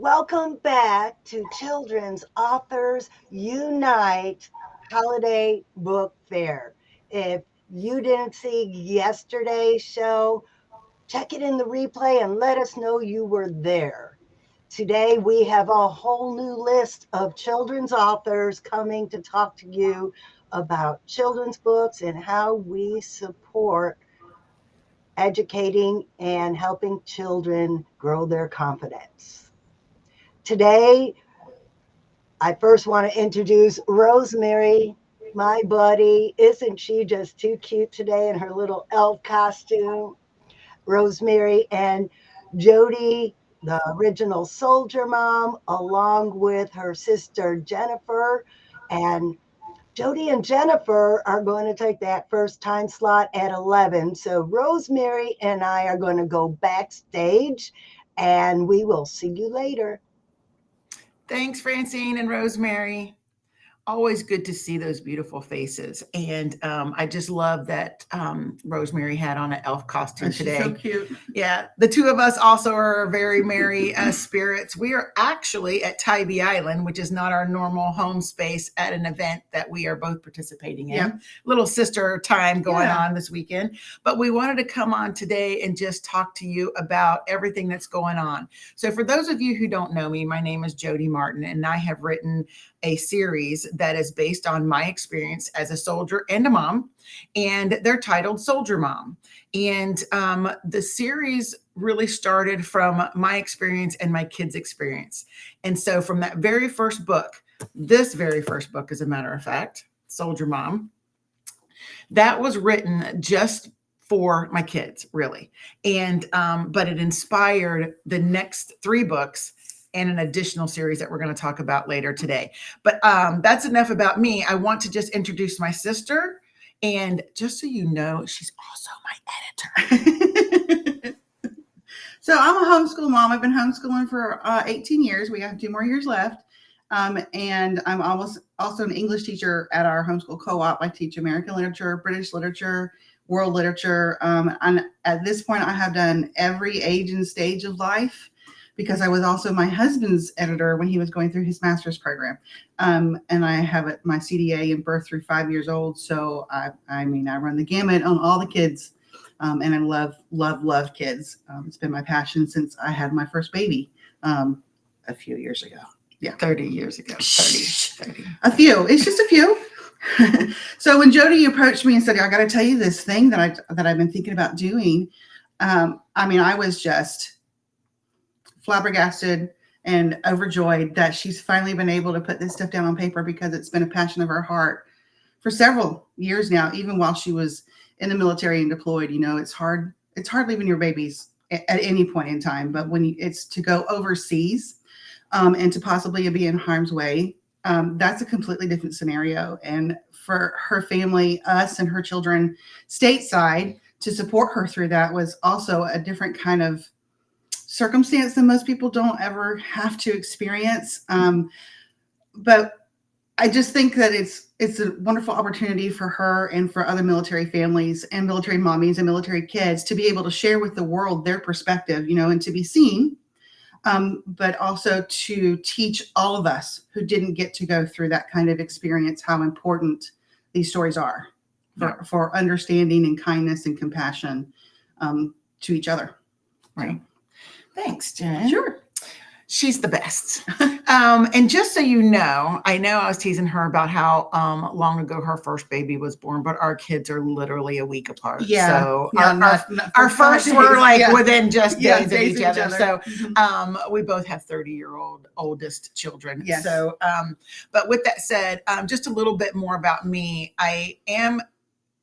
Welcome back to Children's Authors Unite Holiday Book Fair. If you didn't see yesterday's show, check it in the replay and let us know you were there. Today, we have a whole new list of children's authors coming to talk to you about children's books and how we support educating and helping children grow their confidence. Today, I first want to introduce Rosemary, my buddy. Isn't she just too cute today in her little elf costume? Rosemary and Jody, the original soldier mom, along with her sister Jennifer. And Jody and Jennifer are going to take that first time slot at 11. So Rosemary and I are going to go backstage and we will see you later. Thanks, Francine and Rosemary. Always good to see those beautiful faces. And I just love that Rosemary had on an elf costume today. She's so cute. Yeah, the two of us also are very merry spirits. We are actually at Tybee Island, which is not our normal home space, at an event that we are both participating in. Yep. Little sister time going on this weekend. But we wanted to come on today and just talk to you about everything that's going on. So for those of you who don't know me, my name is Jody Martin, and I have written a series that is based on my experience as a soldier and a mom, and they're titled Soldier Mom. And the series really started from my experience and my kids' experience. And so from that very first book, this very first book, as a matter of fact, Soldier Mom, that was written just for my kids, really. And but it inspired the next 3 books and an additional series that we're going to talk about later today. But that's enough about me. I want to just introduce my sister. And just so you know, she's also my editor. So I'm a homeschool mom. I've been homeschooling for 18 years. We have 2 more years left. And I'm also an English teacher at our homeschool co-op. I teach American literature, British literature, world literature. And at this point, I have done every age and stage of life, because I was also my husband's editor when he was going through his master's program. And I have my CDA in birth through 5 years old. So I run the gamut on all the kids. And I love kids. It's been my passion since I had my first baby a few years ago. Yeah. 30 years ago. 30. A few. It's just a few. So when Jody approached me and said, I got to tell you this thing that I've been thinking about doing. I was just flabbergasted and overjoyed that she's finally been able to put this stuff down on paper, because it's been a passion of her heart for several years now, even while she was in the military and deployed. It's hard leaving your babies at any point in time, but when it's to go overseas and to possibly be in harm's way, that's a completely different scenario. And for her family, us and her children stateside, to support her through that was also a different kind of circumstance than most people don't ever have to experience. But I just think that it's a wonderful opportunity for her and for other military families and military mommies and military kids to be able to share with the world their perspective, and to be seen, but also to teach all of us who didn't get to go through that kind of experience how important these stories are for understanding and kindness and compassion to each other. Right. Thanks, Jen. Sure. She's the best. And just so you know, I was teasing her about how long ago her first baby was born, but our kids are literally a week apart. Yeah. So not our first were like within just days of each other. So we both have 30-year-old oldest children. Yes. So, but with that said, just a little bit more about me. I am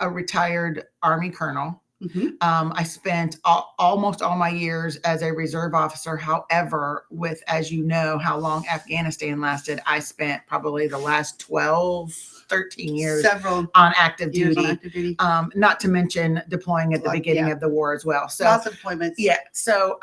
a retired Army colonel. Mm-hmm. I spent almost all my years as a reserve officer. However, with, as you know, how long Afghanistan lasted, I spent probably the last 12, 13 years Several on active years duty. on active duty. Not to mention deploying at the beginning of the war as well. So lots of deployments. Yeah. So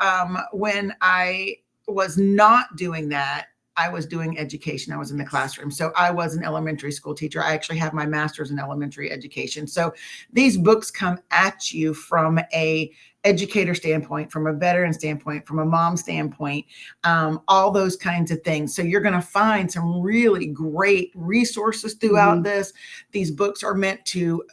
when I was not doing that, I was doing education. I was in the classroom. So I was an elementary school teacher. I actually have my master's in elementary education. So these books come at you from a educator standpoint, from a veteran standpoint, from a mom standpoint, all those kinds of things. So you're going to find some really great resources throughout this. These books are meant to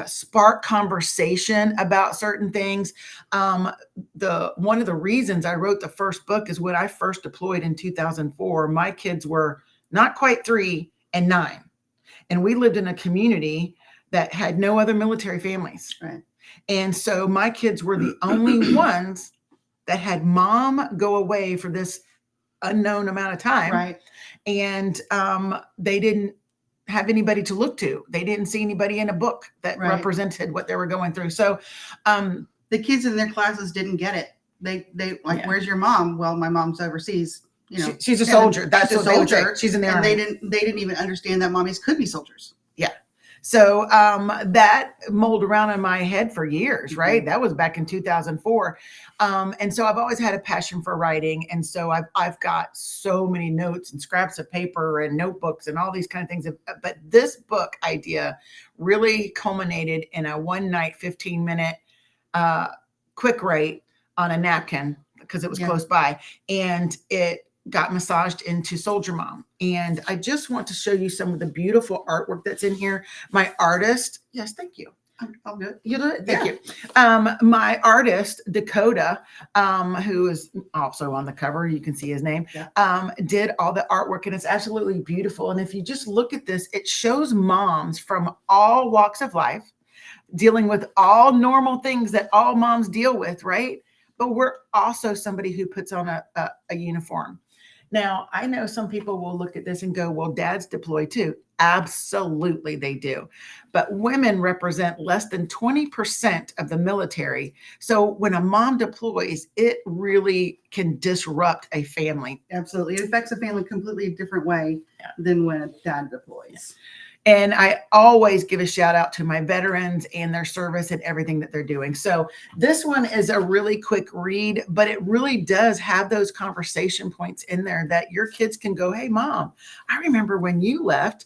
spark conversation about certain things. One of the reasons I wrote the first book is when I first deployed in 2004, my kids were not quite 3 and 9. And we lived in a community that had no other military families. Right. And so my kids were the only ones that had mom go away for this unknown amount of time. Right. And they didn't have anybody to look to. They didn't see anybody in a book that represented what they were going through. So the kids in their classes didn't get it. They like, where's your mom? Well, my mom's overseas. You know, she's a soldier. That's she's what a they would say. soldier. She's in the And army. they didn't even understand that mommies could be soldiers. Yeah. So that mulled around in my head for years, right? That was back in 2004. And so I've always had a passion for writing. And so I've got so many notes and scraps of paper and notebooks and all these kind of things. But this book idea really culminated in a one night, 15-minute quick write on a napkin because it was close by. And it got massaged into Soldier Mom. And I just want to show you some of the beautiful artwork that's in here. My artist, yes, thank you. I'll do it. You do it? Thank you. My artist, Dakota, who is also on the cover, you can see his name, did all the artwork, and it's absolutely beautiful. And if you just look at this, it shows moms from all walks of life dealing with all normal things that all moms deal with, right? But we're also somebody who puts on a uniform. Now, I know some people will look at this and go, well, dads deploy too. Absolutely, they do. But women represent less than 20% of the military. So when a mom deploys, it really can disrupt a family. Absolutely. It affects a family completely different way than when a dad deploys. And I always give a shout out to my veterans and their service and everything that they're doing. So this one is a really quick read, but it really does have those conversation points in there that your kids can go, hey, mom, I remember when you left,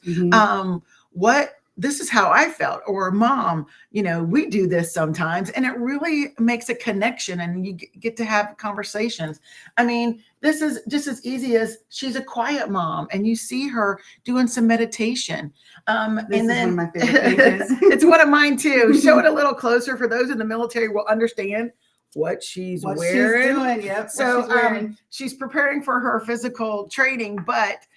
this is how I felt, or mom, you know, we do this sometimes, and it really makes a connection and you get to have conversations. I mean, this is just as easy as she's a quiet mom and you see her doing some meditation. This is one of my favorite pages. It's one of mine too. Show it a little closer for those in the military will understand what she's wearing. She's doing. Yep. So she's preparing for her physical training, but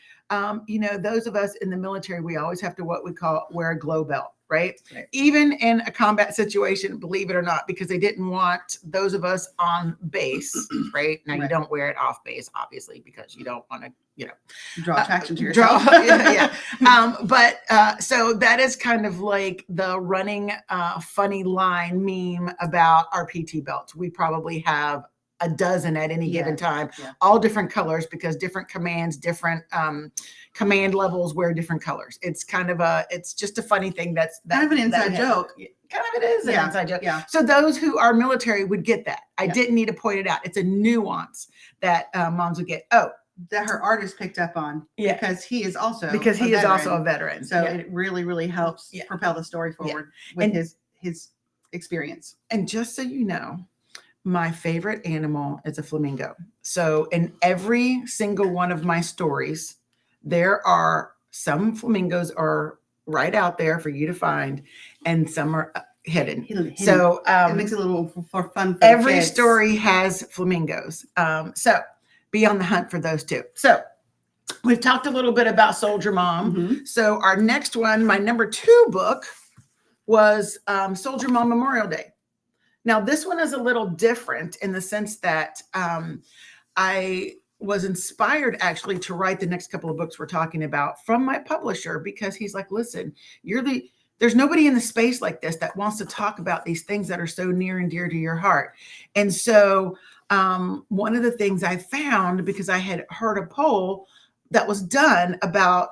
you know, those of us in the military, we always have to what we call wear a glow belt, right? Even in a combat situation, believe it or not, because they didn't want those of us on base, right? Now you don't wear it off base, obviously, because you don't want to, you know, draw attraction to yourself. So that is kind of like the running funny line meme about our PT belts. We probably have a dozen at any given time, all different colors, because different commands, different command levels wear different colors. It's kind of it's just a funny thing. That's kind of an inside joke. Kind of it is an inside joke. Yeah. So those who are military would get that. I didn't need to point it out. It's a nuance that moms would get. Oh, that her artist picked up on because he is also a veteran. So it really, really helps propel the story forward with his experience. And just so you know, my favorite animal is a flamingo. So in every single one of my stories, there are some flamingos are right out there for you to find, and some are hidden. So it makes it a little for fun. For every kids. story has flamingos. So be on the hunt for those too. So we've talked a little bit about Soldier Mom. So our next one, my number 2 book, was Soldier Mom Memorial Day. Now, this one is a little different in the sense that I was inspired actually to write the next couple of books we're talking about from my publisher, because he's like, listen, there's nobody in the space like this that wants to talk about these things that are so near and dear to your heart. And so one of the things I found, because I had heard a poll that was done about,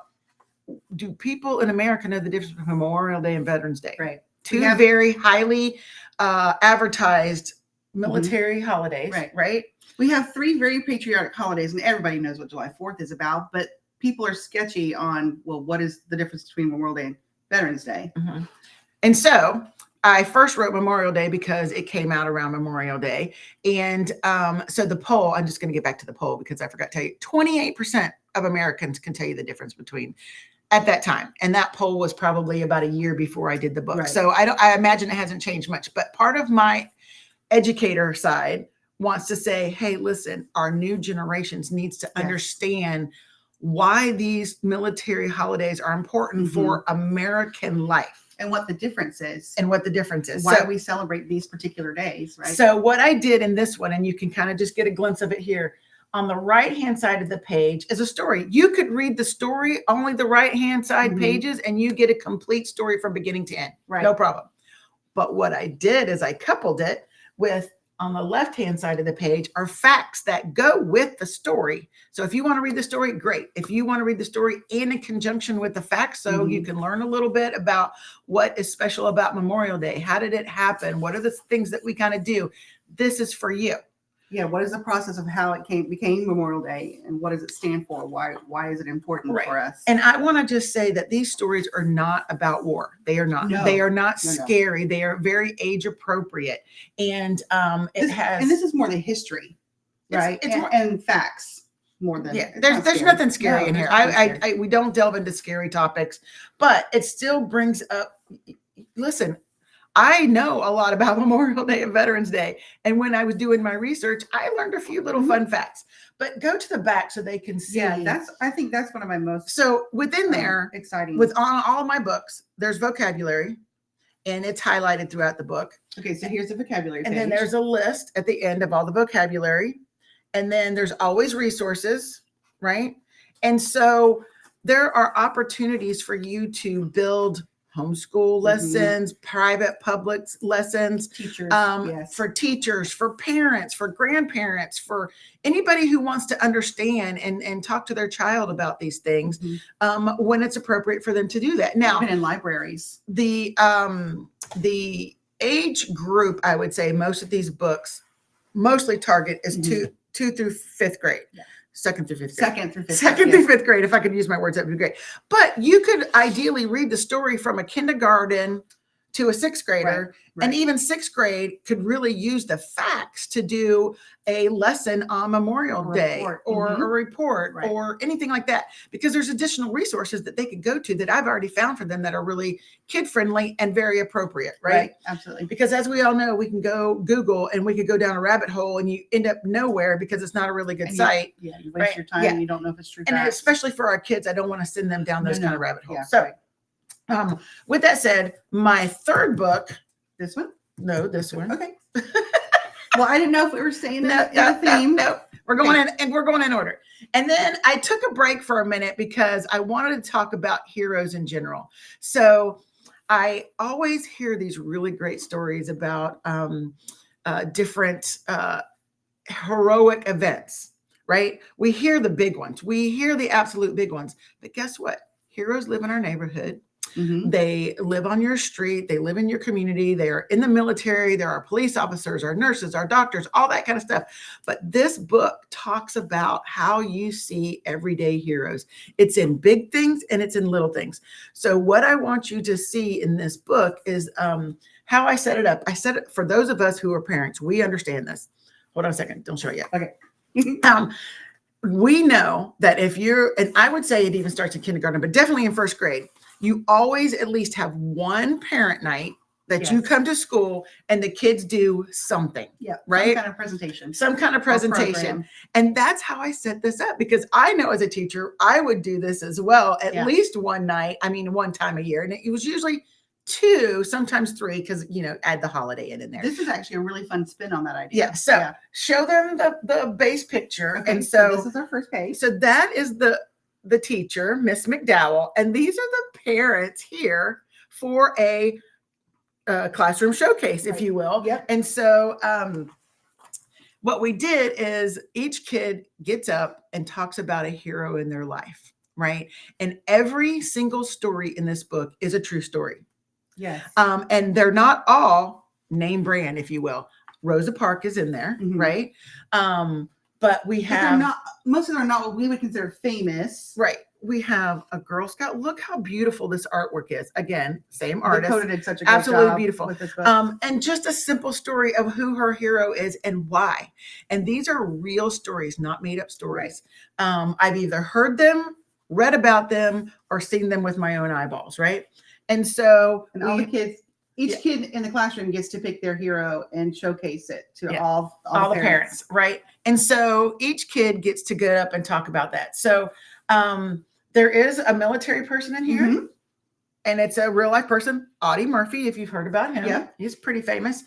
do people in America know the difference between Memorial Day and Veterans Day? Right. Two very highly advertised military holidays, right? We have 3 very patriotic holidays, and everybody knows what July 4th is about, but people are sketchy on, well, what is the difference between Memorial Day and Veterans Day? And so I first wrote Memorial Day because it came out around Memorial Day. And so the poll, I'm just going to get back to the poll because I forgot to tell you, 28% of Americans can tell you the difference between at that time. And that poll was probably about a year before I did the book. Right. So I imagine it hasn't changed much, but part of my educator side wants to say, hey, listen, our new generations needs to understand why these military holidays are important for American life. And what the difference is. And what the difference is. Why So we celebrate these particular days, right? So what I did in this one, and you can kind of just get a glimpse of it here, on the right-hand side of the page is a story. You could read the story, only the right-hand side pages, and you get a complete story from beginning to end. Right. No problem. But what I did is I coupled it with, on the left-hand side of the page, are facts that go with the story. So if you want to read the story, great. If you want to read the story in conjunction with the facts, so you can learn a little bit about what is special about Memorial Day. How did it happen? What are the things that we kind of do? This is for you. Yeah, what is the process of how it became Memorial Day, and what does it stand for? Why is it important for us? And I want to just say that these stories are not about war. They are not. No. They are not No. scary. They are very age appropriate, and this is more the history, right? It's more, and facts more than There's nothing scary in here. Scary. We don't delve into scary topics, but it still brings up. Listen. I know a lot about Memorial Day and Veterans Day. And when I was doing my research, I learned a few little fun facts. But go to the back so they can see. Yeah, I think that's one of my most so within there, exciting. With on all of my books, there's vocabulary, and it's highlighted throughout the book. Okay, so here's the vocabulary And page. then there's a list at the end of all the vocabulary. And then there's always resources, right? And so there are opportunities for you to build homeschool lessons, private public lessons, teachers, for teachers, for parents, for grandparents, for anybody who wants to understand and talk to their child about these things when it's appropriate for them to do that. Now, even in libraries, the age group, I would say most of these books mostly target is two through fifth grade. Yeah. Second through fifth grade. If I could use my words, that would be great. But you could ideally read the story from a kindergarten to a sixth grader, and even sixth grade could really use the facts to do a lesson on Memorial Day or a report or anything like that, because there's additional resources that they could go to that I've already found for them that are really kid friendly and very appropriate. Right. Absolutely. Because as we all know, we can go Google and we could go down a rabbit hole and you end up nowhere because it's not a really good site. You waste your time and you don't know if it's true. And especially for our kids, I don't want to send them down those kind of rabbit holes. Yeah, so with that said, my third book, this one? No, this one. Okay. Well, I didn't know if we were staying in the theme. No, we're going in, and we're going in order. And then I took a break for a minute because I wanted to talk about heroes in general. So I always hear these really great stories about different heroic events, right? We hear the big ones. We hear the absolute big ones. But guess what? Heroes live in our neighborhood. They live on your street. They live in your community. They are in the military. There are police officers, our nurses, our doctors, all that kind of stuff. But this book talks about how you see everyday heroes. It's in big things and it's in little things. So what I want you to see in this book is how I set it up. I set it for those of us who are parents. We understand this. Hold on a second. Don't show it yet. Okay. We know that if you're, and I would say it even starts in kindergarten, but definitely in first grade, you always at least have one parent night that you come to school and the kids do something. Yeah. Right. Some kind of presentation. And that's how I set this up, because I know as a teacher, I would do this as well, at least one night. I mean, one time a year. And it was usually 2, sometimes 3, because, add the holiday in there. This is actually a really fun spin on that idea. Yeah. So show them the base picture. Okay, and so this is our first page. So that is the teacher, Miss McDowell. And these are the parents here for a classroom showcase, if you will. Yep. And so what we did is each kid gets up and talks about a hero in their life, right? And every single story in this book is a true story. Yes. And they're not all name brand, if you will. Rosa Parks is in there, right? but we But they're have not. Most of them are not what we would consider famous. right. We have a Girl Scout. Look how beautiful this artwork is. Again, same Dakota artist. did such a great Absolutely job beautiful. with this book. And just a simple story of who her hero is and why. And these are real stories, not made up stories. I've either heard them, read about them, or seen them with my own eyeballs, right? And so And all the we- kids, each Yeah. kid in the classroom gets to pick their hero and showcase it to Yeah. all the parents, right? And so each kid gets to get up and talk about that. So there is a military person in here, Mhm. and it's a real life person, Audie Murphy, if you've heard about him. Yeah. He's pretty famous.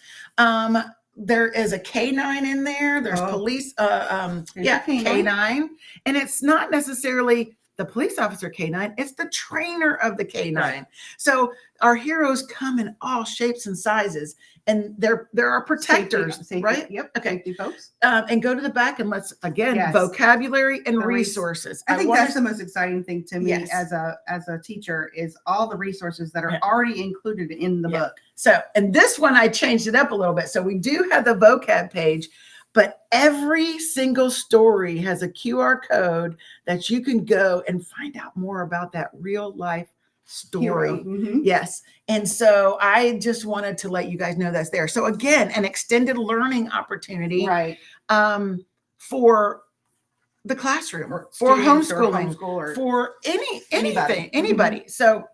There is a K9 in there. There's Oh. police, There's a K9. K9. And it's not necessarily the police officer K9, it's the trainer of the K9. Right. So our heroes come in all shapes and sizes, and there are protectors, Safety, right? Yep. Okay. Safety folks. And go to the back and let's again Yes. vocabulary and The resources. I think wanna- that's the most exciting thing to me Yes. as a teacher is all the resources that are Yeah. already included in the Yeah. book. So, and this one I changed it up a little bit. So we do have the vocab page, but every single story has a QR code that you can go and find out more about that real life story. Hero. Mhm. Yes. And so I just wanted to let you guys know that's there. So again, an extended learning opportunity Right. For the classroom, for students or homeschooling, homeschool or- for Anybody. anybody. So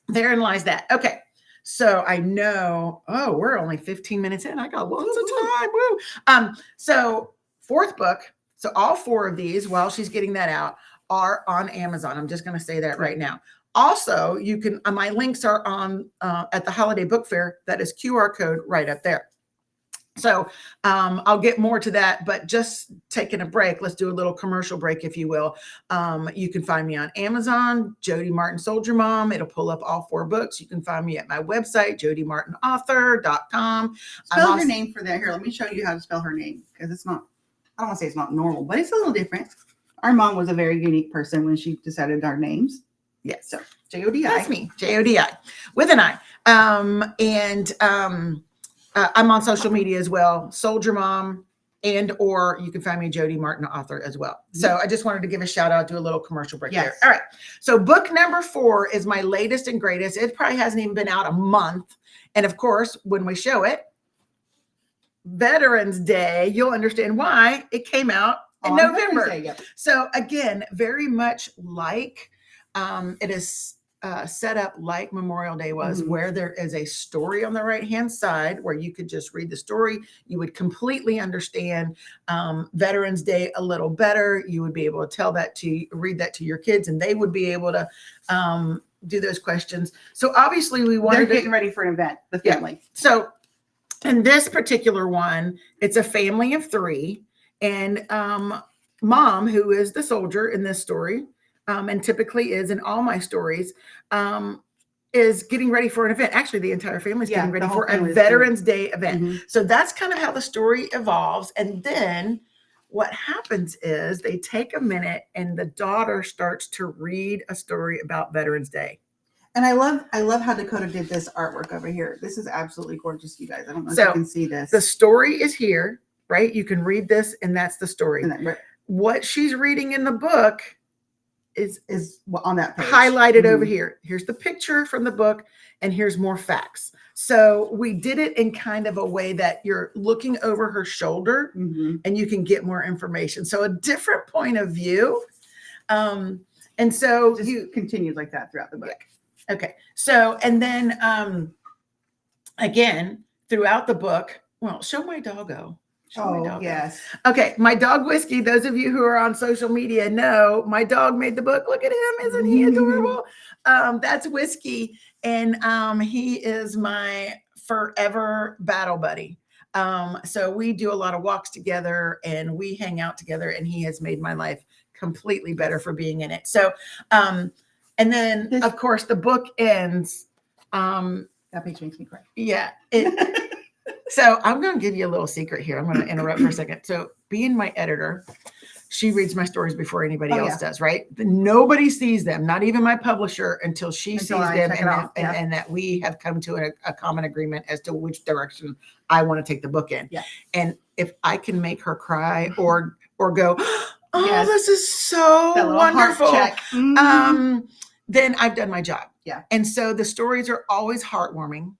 therein lies that. Okay. So I know, oh, we're only 15 minutes in. I got lots of time. Woo. So fourth book. So all four of these, while she's getting that out, are on Amazon. I'm just going to say that right now. Also, you can, my links are on at the Holiday Book Fair. That is QR code right up there. So I'll get more to that, but just taking a break. Let's do a little commercial break, if you will. You can find me on Amazon, Jody Martin Soldier Mom. It'll pull up all four books. You can find me at my website, jodymartinauthor.com. Spell her name for that. Here, let me show you how to spell her name because it's not, I don't want to say it's not normal, but it's a little different. Our mom was a very unique person when she decided our names. Yes. So Jodi. That's me, Jodi, with an I. I'm on social media as well, Soldier Mom, and or you can find me Jody Martin Author as well. So I just wanted to give a shout out, do a little commercial break there. Yes. All right. So book number 4 is my latest and greatest. It probably hasn't even been out a month. And of course, when we show it, Veterans Day, you'll understand why it came out in On November. Veterans Day, yep. So again, very much like it is set up like Memorial Day was, Mhm. where there is a story on the right-hand side where you could just read the story. You would completely understand Veterans Day a little better. You would be able to read that to your kids, and they would be able to do those questions. So obviously we They're wanted to, getting ready for an event, the Yeah. family. so in this particular one, it's a family of 3, and mom, who is the soldier in this story, and typically is in all my stories, is getting ready for an event. Actually, the entire family is Yeah, getting the ready whole for a family is Veterans Day event. Mhm. So that's kind of how the story evolves. And then what happens is they take a minute and the daughter starts to read a story about Veterans Day. And I love how Dakota did this artwork over here. This is absolutely gorgeous, you guys. I don't know if So, you can see this. The story is here, right? You can read this, and that's the story. And that- What she's reading in the book is on that page. highlighted Mhm. over here. Here's the picture from the book, and here's more facts. So we did it in kind of a way that you're looking over her shoulder Mhm. and you can get more information. So a different point of view. And so Just you continued like that throughout the book. okay. So and then again throughout the book, well, show my doggo. Show my Oh, doggo. yes. Okay, my dog Whiskey, those of you who are on social media know my dog made the book. Look at him, isn't he adorable? That's Whiskey, and he is my forever battle buddy. So we do a lot of walks together and we hang out together, and he has made my life completely better for being in it. So and then of course the book ends. That page makes me cry. Yeah. So I'm going to give you a little secret here. I'm going to interrupt for a second. So being my editor, she reads my stories before anybody else does, right? Nobody sees them, not even my publisher, until she sees I them check it out, yeah. and that we have come to a common agreement as to which direction I want to take the book in. Yeah. And if I can make her cry or or go, oh, Yes. this is so That little wonderful. heart check. Then I've done my job. Yeah. And so the stories are always heartwarming.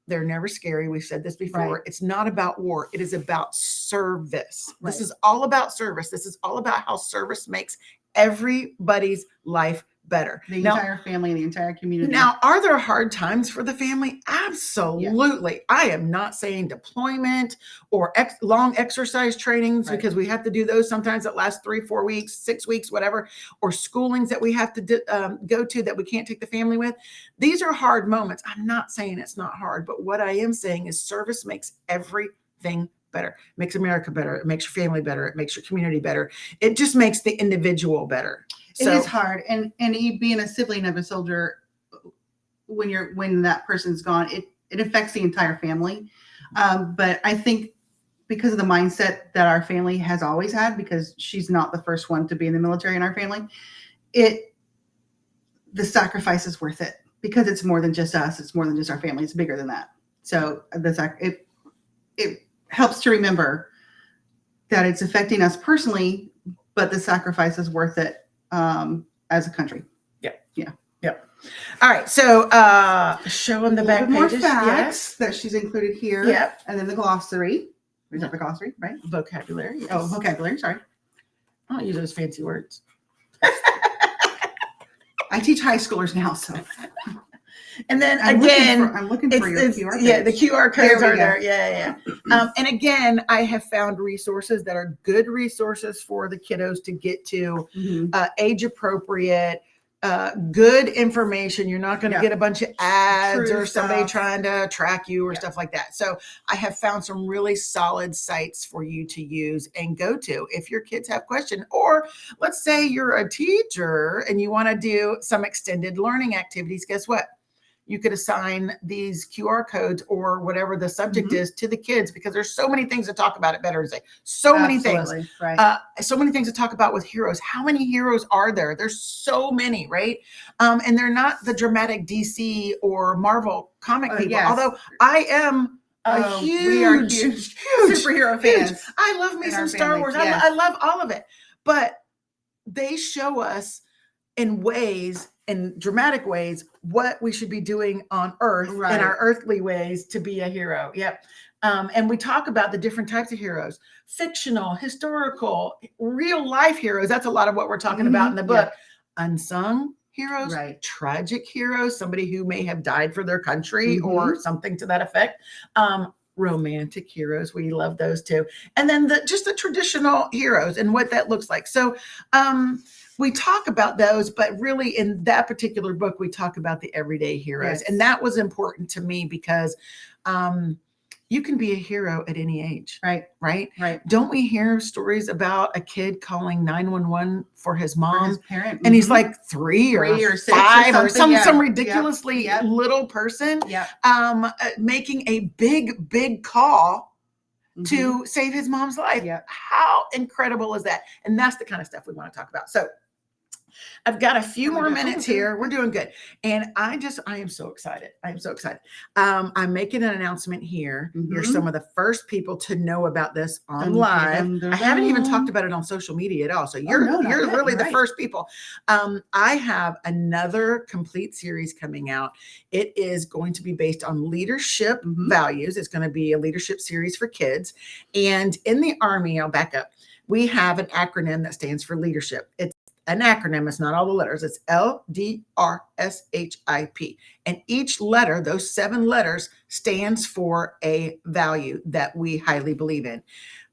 They're never scary. We've said this before. Right. It's not about war. It is about service. Right. This is all about service. This is all about how service makes everybody's life better. The entire family, the entire community. Now, are there hard times for the family? Absolutely. I am not saying deployment or long exercise trainings, Right. because we have to do those sometimes that last 3, 4 weeks, 6 weeks, whatever, or schoolings that we have to go to that we can't take the family with. These are hard moments. I'm not saying it's not hard, but what I am saying is service makes everything better. It makes America better. It makes your family better. It makes your community better. It just makes the individual better. It is hard, and being a sibling of a soldier, when that person's gone, it affects the entire family. But I think because of the mindset that our family has always had, because she's not the first one to be in the military in our family, the sacrifice is worth it, because it's more than just us. It's more than just our family. It's bigger than that. So it helps to remember that it's affecting us personally, but the sacrifice is worth it. As a country. All right. So show them the A back little bit more pages. facts that she's included here. Yep. And then the glossary. We have the glossary, right? Vocabulary. Yes. Oh, vocabulary. Sorry. I don't use those fancy words. I teach high schoolers now, so. And then I'm looking for your it's QR yeah, the page. QR There codes we are go. there. Yeah. And again, I have found resources that are good resources for the kiddos to get to, Mhm. age appropriate, good information. You're not going to Yeah. get a bunch of ads True or somebody stuff. trying to track you or Yeah. stuff like that. So I have found some really solid sites for you to use and go to if your kids have questions. Or let's say you're a teacher and you want to do some extended learning activities. Guess what? You could assign these QR codes or whatever the subject Mhm. is to the kids, because there's so many things to talk about at Veterans Day. So many things. Absolutely, right. So many things to talk about with heroes. How many heroes are there? There's so many, right? And they're not the dramatic DC or Marvel comic people. Yes. Although I am a we are huge superhero fans. I love me in some our Star family, Wars. yes. I love all of it. But they show us in ways, in dramatic ways, what we should be doing on Earth Right. in our earthly ways to be a hero. Yep. And we talk about the different types of heroes: fictional, historical, real life heroes. That's a lot of what we're talking about in the Mhm. book. Unsung heroes, Right. tragic heroes, somebody who may have died for their country Mhm. or something to that effect. Romantic heroes, we love those too. And then just the traditional heroes and what that looks like. So we talk about those, but really in that particular book, we talk about the everyday heroes. Yes. And that was important to me because you can be a hero at any age, Right, right? right. Don't we hear stories about a kid calling 911 for his For mom? his parent. And he's Mhm. like 3 or 6 or 5 or something, yeah. some Yep, ridiculously yep. little person Yeah. making a big call Mhm. to save his mom's life. Yep. How incredible is that? And that's the kind of stuff we want to talk about. So I've got a few Really more good. minutes Oh, good. here. We're doing good. And I am so excited. I am so excited. I'm making an announcement here. You're Mhm. some of the first people to know about this on Dun, live. dun, dun, I haven't even dun. talked about it on social media at all. So you're no, not you're yet. really the Right. first people. I have another complete series coming out. It is going to be based on leadership Mhm. values. It's going to be a leadership series for kids. And in the Army, I'll back up. We have an acronym that stands for leadership. It's an acronym. It's not all the letters. It's LDRSHIP. And each letter, those 7 letters, stands for a value that we highly believe in: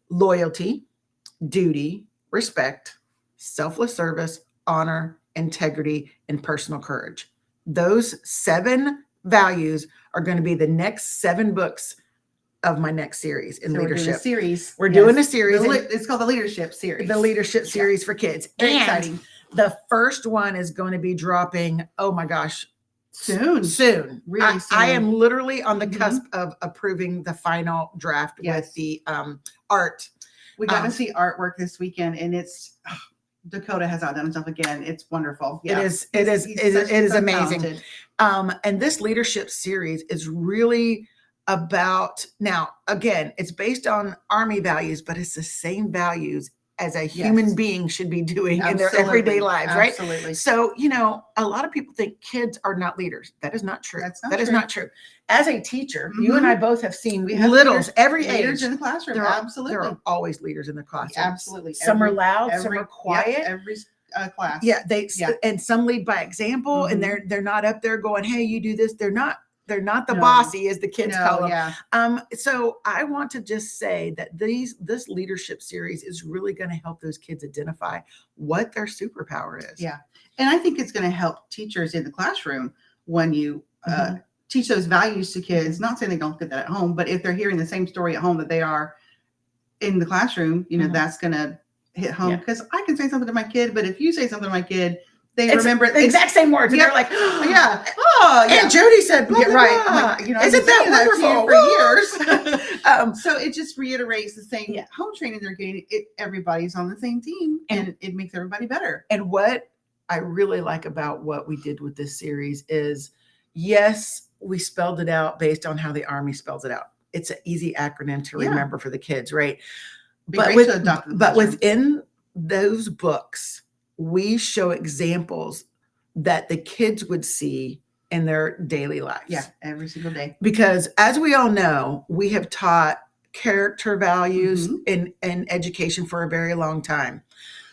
loyalty, duty, respect, selfless service, honor, integrity, and personal courage. Those 7 values are going to be the next 7 books of my next series in So we're doing leadership. a series. We're Yes. doing a series. It's called the Leadership Series. The leadership series for kids. Very And exciting. the first one is going to be dropping, oh my gosh, Soon. Really Really I soon. am literally on the Mhm. cusp of approving the final draft Yes. with the art. We got Um, to see artwork this weekend, and Dakota has outdone stuff again. It's wonderful. Yeah. It is He's so amazing. talented. And this leadership series is really about, now, again, it's based on Army values, but it's the same values as a human Yes. being should be doing in their Absolutely. everyday lives, right? Absolutely. So, a lot of people think kids are not leaders. That is not true. That's not That is true. not true. As a teacher, you and I both have seen We have littles leaders- every Leaders age. in the classroom. There Absolutely. are always leaders in the classroom. Absolutely. Some are Every- loud, some every- are quiet. Yep, every class. Yeah, Yeah. and some lead by example, and they're not up there going, "Hey, you do this." They're not the No. bossy, as the kids No, call them. yeah. So I want to just say that this leadership series is really going to help those kids identify what their superpower is. Yeah. And I think it's going to help teachers in the classroom when you teach those values to kids. Not saying they don't get that at home, but if they're hearing the same story at home that they are in the classroom, that's going to hit home. Yeah. Because I can say something to my kid, but if you say something to my kid, they It's remember the exact same words. And Yep. they're like, yeah. Oh, yeah. And Jody said, blah, Yeah, blah, right. blah. I'm like, I've Isn't been saying that to you wonderful? for years. So it just reiterates the same Yeah. home training they're getting. Everybody's on the same team, and it makes everybody better. And what I really like about what we did with this series is, yes, we spelled it out based on how the Army spells it out. It's an easy acronym to Yeah. remember for the kids, right? Be But, great to adopt in the but classroom. within those books, we show examples that the kids would see in their daily lives. Yeah, every single day. Because as we all know, we have taught character values Mm-hmm. in education for a very long time.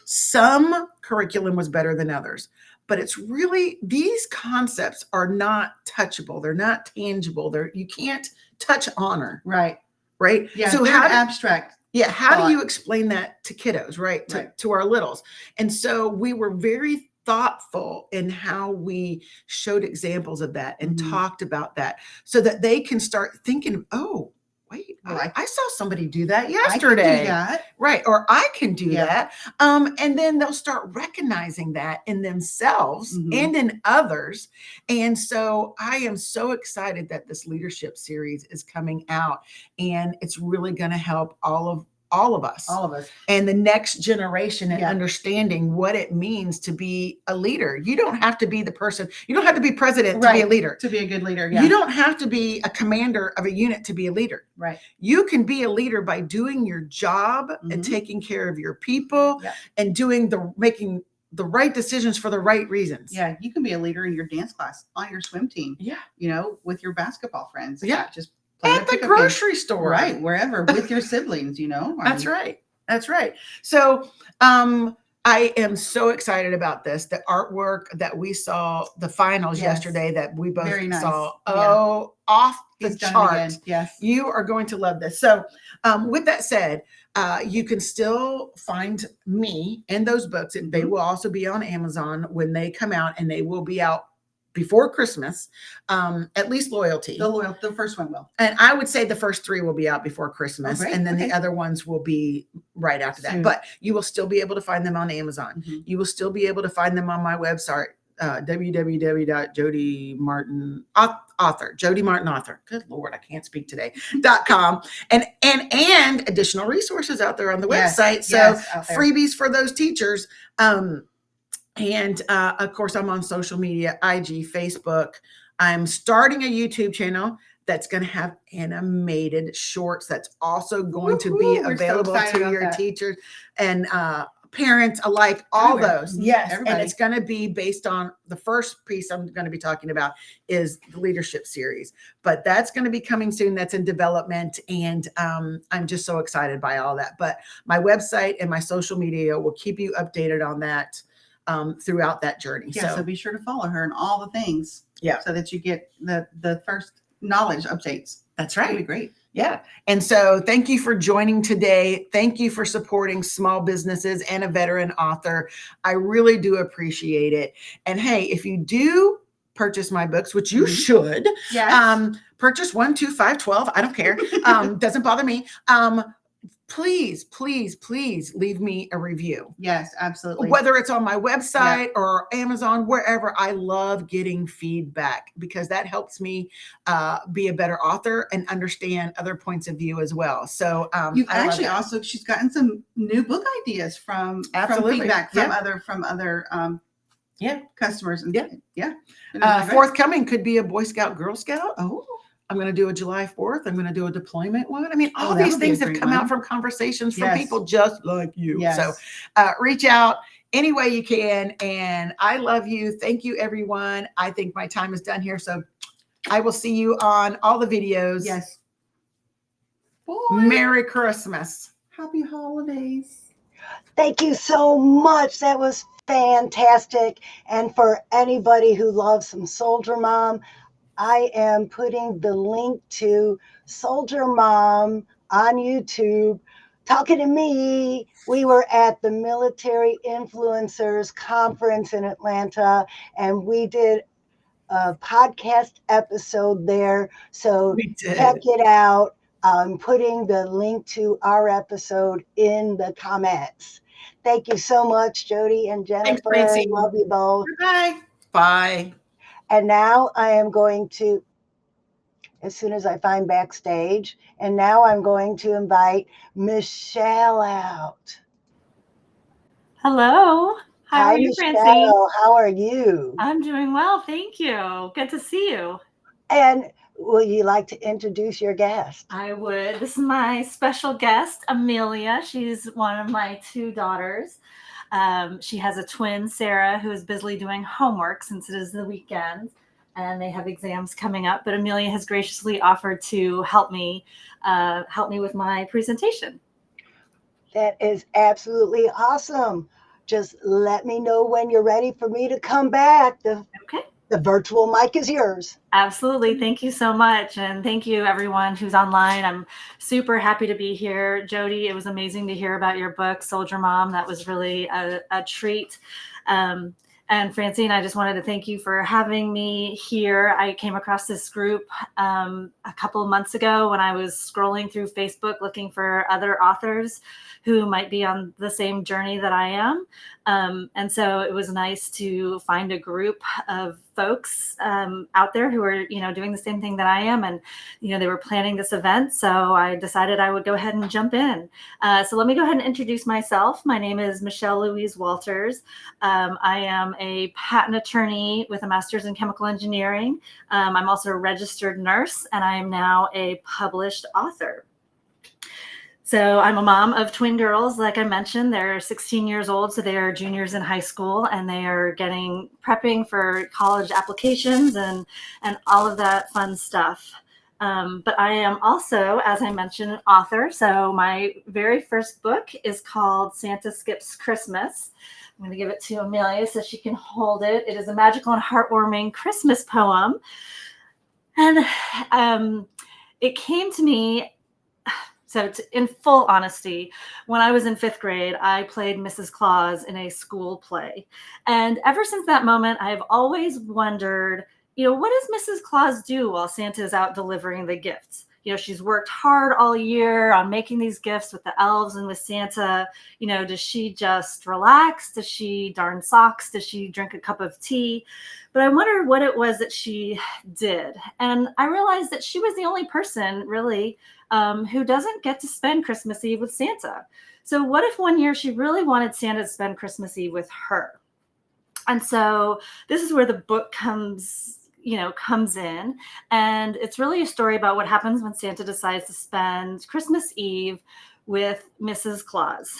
Some curriculum was better than others, but it's really, these concepts are not touchable. They're not tangible. You can't touch honor, Right. right? Yeah. So they're how abstract. how thought. do you explain that to kiddos, right? To our littles. And so we were very thoughtful in how we showed examples of that and talked about that so that they can start thinking, oh, wait, I saw somebody do that yesterday. I can do that. Right. Or I can do Yeah. that. And then they'll start recognizing that in themselves and in others. And so I am so excited that this leadership series is coming out, and it's really going to help all of us. All of us. And the next generation and Yeah. understanding what it means to be a leader. You don't have to be the person, you don't have to be president to be a Right. leader. To be a good leader. Yeah. You don't have to be a commander of a unit to be a leader. Right. You can be a leader by doing your job and taking care of your people and making the right decisions for the right reasons. Yeah. You can be a leader in your dance class, on your swim team, Yeah. with your basketball friends. Yeah. Just playing At a the pickup game. grocery store. Right. Wherever, with your siblings, That's right. That's right. So I am so excited about this. The artwork that we saw, the finals yesterday that we both Very nice. saw. Yeah. Oh, off the He's done it chart. again. Yes. You are going to love this. So with that said, you can still find me and those books, and they will also be on Amazon when they come out, and they will be out before Christmas, at least Loyalty. The first one will. And I would say the first 3 will be out before Christmas, great. and then Okay. the other ones will be right after that. Soon. But you will still be able to find them on Amazon. You will still be able to find them on my website, jodymartinauthor. Good Lord, I can't speak today. .com and additional resources out there on the Yes, website. So yes, out there. freebies for those teachers. And of course, I'm on social media, IG, Facebook. I'm starting a YouTube channel that's going to have animated shorts. That's also going to be Woohoo, we're so available excited to about your that. teachers and parents alike, all Everywhere. those. Mhm. Yes. Everybody. And it's going to be based on the first piece I'm going to be talking about is the leadership series, but that's going to be coming soon. That's in development. And I'm just so excited by all that. But my website and my social media will keep you updated on that throughout that journey. Yeah. So be sure to follow her and all the things. Yeah. So that you get the first knowledge updates. That's That'd be right. great. Yeah. And so thank you for joining today. Thank you for supporting small businesses and a veteran author. I really do appreciate it. And hey, if you do purchase my books, which you should, Yes. purchase 1, 2, 5, 12. I don't care. Doesn't bother me. Please, please, please leave me a review. Yes, absolutely. Whether it's on my website or Amazon, wherever. I love getting feedback because that helps me be a better author and understand other points of view as well. So You've I love actually that. also, she's gotten some new book ideas from Absolutely. feedback Yeah. from other Yeah. customers. And Yeah. yeah. And it's great. Forthcoming could be a Boy Scout, Girl Scout. Oh, I'm going to do a July 4th. I'm going to do a deployment one. I mean, all that these would be a things have great come out one. from conversations from Yes. people just like you. Yes. So reach out any way you can. And I love you. Thank you, everyone. I think my time is done here. So I will see you on all the videos. Yes. Boy, Merry Christmas. happy holidays. Thank you so much. That was fantastic. And for anybody who loves some Soldier Mom, I am putting the link to Soldier Mom on YouTube. Talking to me, we were at the Military Influencers Conference in Atlanta, and we did a podcast episode there. So We did. check it out. I'm putting the link to our episode in the comments. Thank you so much, Jody and Jennifer. Francine. Love you both. Bye. Bye. And now I am going to, as soon as I find backstage, and now I'm going to invite Michelle out. Hello. How Hi, are you, Michelle. Francine? How are you? I'm doing well, thank you. Good to see you. And will you like to introduce your guest? I would. This is my special guest, Amelia. She's one of my two daughters. She has a twin, Sarah, who is busily doing homework since it is the weekend and they have exams coming up. But Amelia has graciously offered to help me with my presentation. That is absolutely awesome. Just let me know when you're ready for me to come back. Okay. The virtual mic is yours. Absolutely. Thank you so much. And thank you, everyone who's online. I'm super happy to be here. Jody, it was amazing to hear about your book, Soldier Mom. That was really a treat. And Francine, I just wanted to thank you for having me here. I came across this group a couple of months ago when I was scrolling through Facebook looking for other authors who might be on the same journey that I am. And so it was nice to find a group of folks out there who are, doing the same thing that I am. And, they were planning this event. So I decided I would go ahead and jump in. So let me go ahead and introduce myself. My name is Michelle Louise Walters. I am a patent attorney with a master's in chemical engineering. I'm also a registered nurse, and I am now a published author. So I'm a mom of twin girls. Like I mentioned, they're 16 years old, so they are juniors in high school, and they are prepping for college applications and all of that fun stuff. But I am also, as I mentioned, an author. So my very first book is called Santa Skips Christmas. I'm going to give it to Amelia so she can hold it. It is a magical and heartwarming Christmas poem. And it came to me. So in full honesty, when I was in 5th grade, I played Mrs. Claus in a school play. And ever since that moment, I have always wondered, what does Mrs. Claus do while Santa is out delivering the gifts? She's worked hard all year on making these gifts with the elves and with Santa. Does she just relax? Does she darn socks? Does she drink a cup of tea? But I wondered what it was that she did. And I realized that she was the only person really who doesn't get to spend Christmas Eve with Santa. So what if one year she really wanted Santa to spend Christmas Eve with her? And so this is where the book comes in. And it's really a story about what happens when Santa decides to spend Christmas Eve with Mrs. Claus.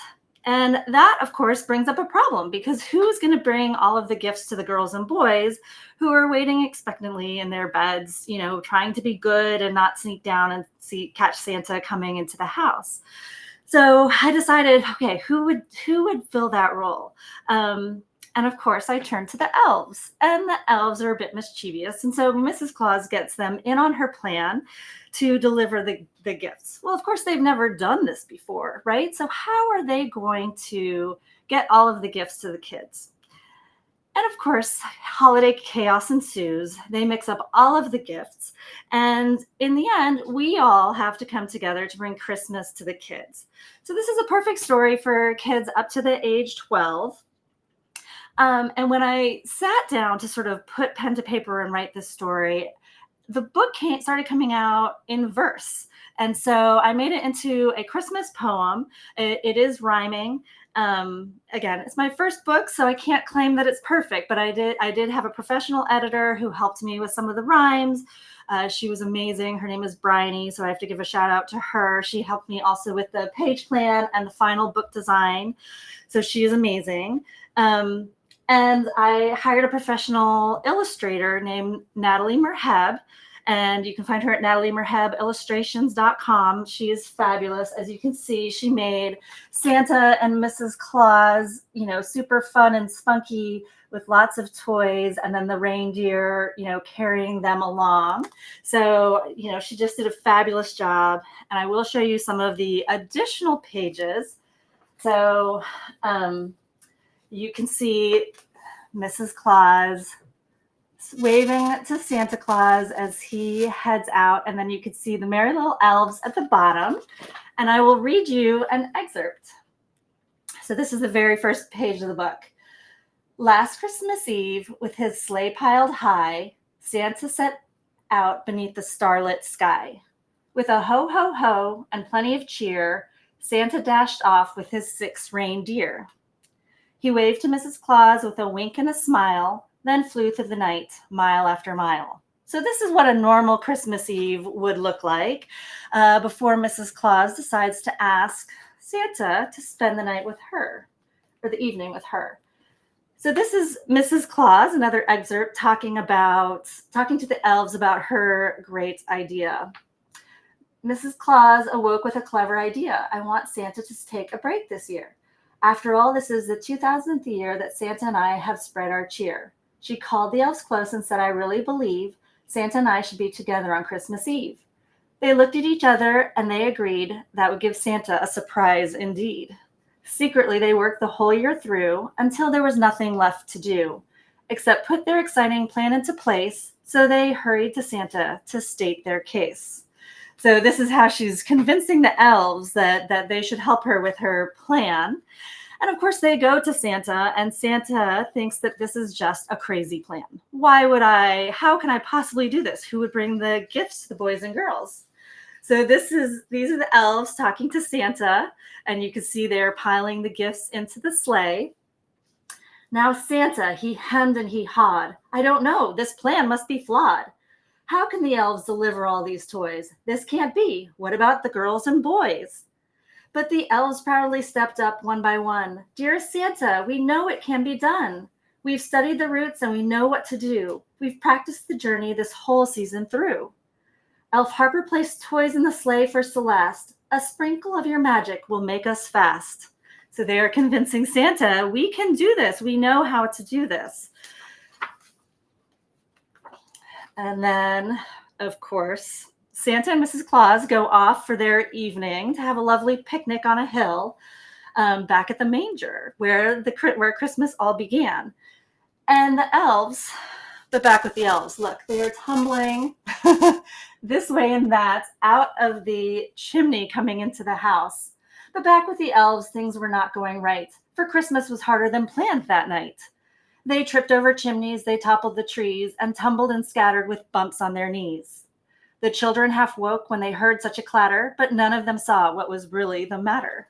And that, of course, brings up a problem, because who's going to bring all of the gifts to the girls and boys who are waiting expectantly in their beds, trying to be good and not sneak down and catch Santa coming into the house? So I decided, okay, who would fill that role? And of course, I turned to the elves, and the elves are a bit mischievous. And so Mrs. Claus gets them in on her plan to deliver the gifts. Well, of course, they've never done this before, right? So how are they going to get all of the gifts to the kids? And of course, holiday chaos ensues. They mix up all of the gifts. And in the end, we all have to come together to bring Christmas to the kids. So this is a perfect story for kids up to the age 12. And when I sat down to sort of put pen to paper and write this story, the book started coming out in verse. And so I made it into a Christmas poem. It is rhyming. Again, it's my first book, so I can't claim that it's perfect, but I did have a professional editor who helped me with some of the rhymes. She was amazing. Her name is Bryony, so I have to give a shout out to her. She helped me also with the page plan and the final book design. So she is amazing. And I hired a professional illustrator named Natalie Merheb. And you can find her at nataliemerhebillustrations.com. She is fabulous. As you can see, she made Santa and Mrs. Claus, super fun and spunky with lots of toys, and then the reindeer, carrying them along. So, she just did a fabulous job. And I will show you some of the additional pages. So you can see Mrs. Claus waving to Santa Claus as he heads out. And then you can see the merry little elves at the bottom. And I will read you an excerpt. So this is the very first page of the book. Last Christmas Eve, with his sleigh piled high, Santa set out beneath the starlit sky. With a ho, ho, ho, and plenty of cheer, Santa dashed off with his 6 reindeer. He waved to Mrs. Claus with a wink and a smile, then flew through the night, mile after mile. So this is what a normal Christmas Eve would look like before Mrs. Claus decides to ask Santa to spend the night with her, or the evening with her. So this is Mrs. Claus, another excerpt talking to the elves about her great idea. Mrs. Claus awoke with a clever idea. I want Santa to take a break this year. After all, this is the 2000th year that Santa and I have spread our cheer. She called the elves close and said, I really believe Santa and I should be together on Christmas Eve. They looked at each other and they agreed that would give Santa a surprise indeed. Secretly, they worked the whole year through until there was nothing left to do, except put their exciting plan into place. So they hurried to Santa to state their case. So this is how she's convincing the elves that they should help her with her plan. And of course, they go to Santa, and Santa thinks that this is just a crazy plan. How can I possibly do this? Who would bring the gifts to the boys and girls? So these are the elves talking to Santa, and you can see they're piling the gifts into the sleigh. Now Santa, he hemmed and he hawed. I don't know, this plan must be flawed. How can the elves deliver all these toys? This can't be. What about the girls and boys? But the elves proudly stepped up one by one. Dearest Santa, we know it can be done. We've studied the routes and we know what to do. We've practiced the journey this whole season through. Elf Harper placed toys in the sleigh for Celeste. A sprinkle of your magic will make us fast. So they are convincing Santa, we can do this. We know how to do this. And then, of course, Santa and Mrs. Claus go off for their evening to have a lovely picnic on a hill back at the manger where Christmas all began. And the elves, back with the elves, look, they are tumbling this way and that out of the chimney coming into the house. But back with the elves, things were not going right, for Christmas was harder than planned that night. They tripped over chimneys, they toppled the trees, and tumbled and scattered with bumps on their knees. The children half woke when they heard such a clatter, but none of them saw what was really the matter.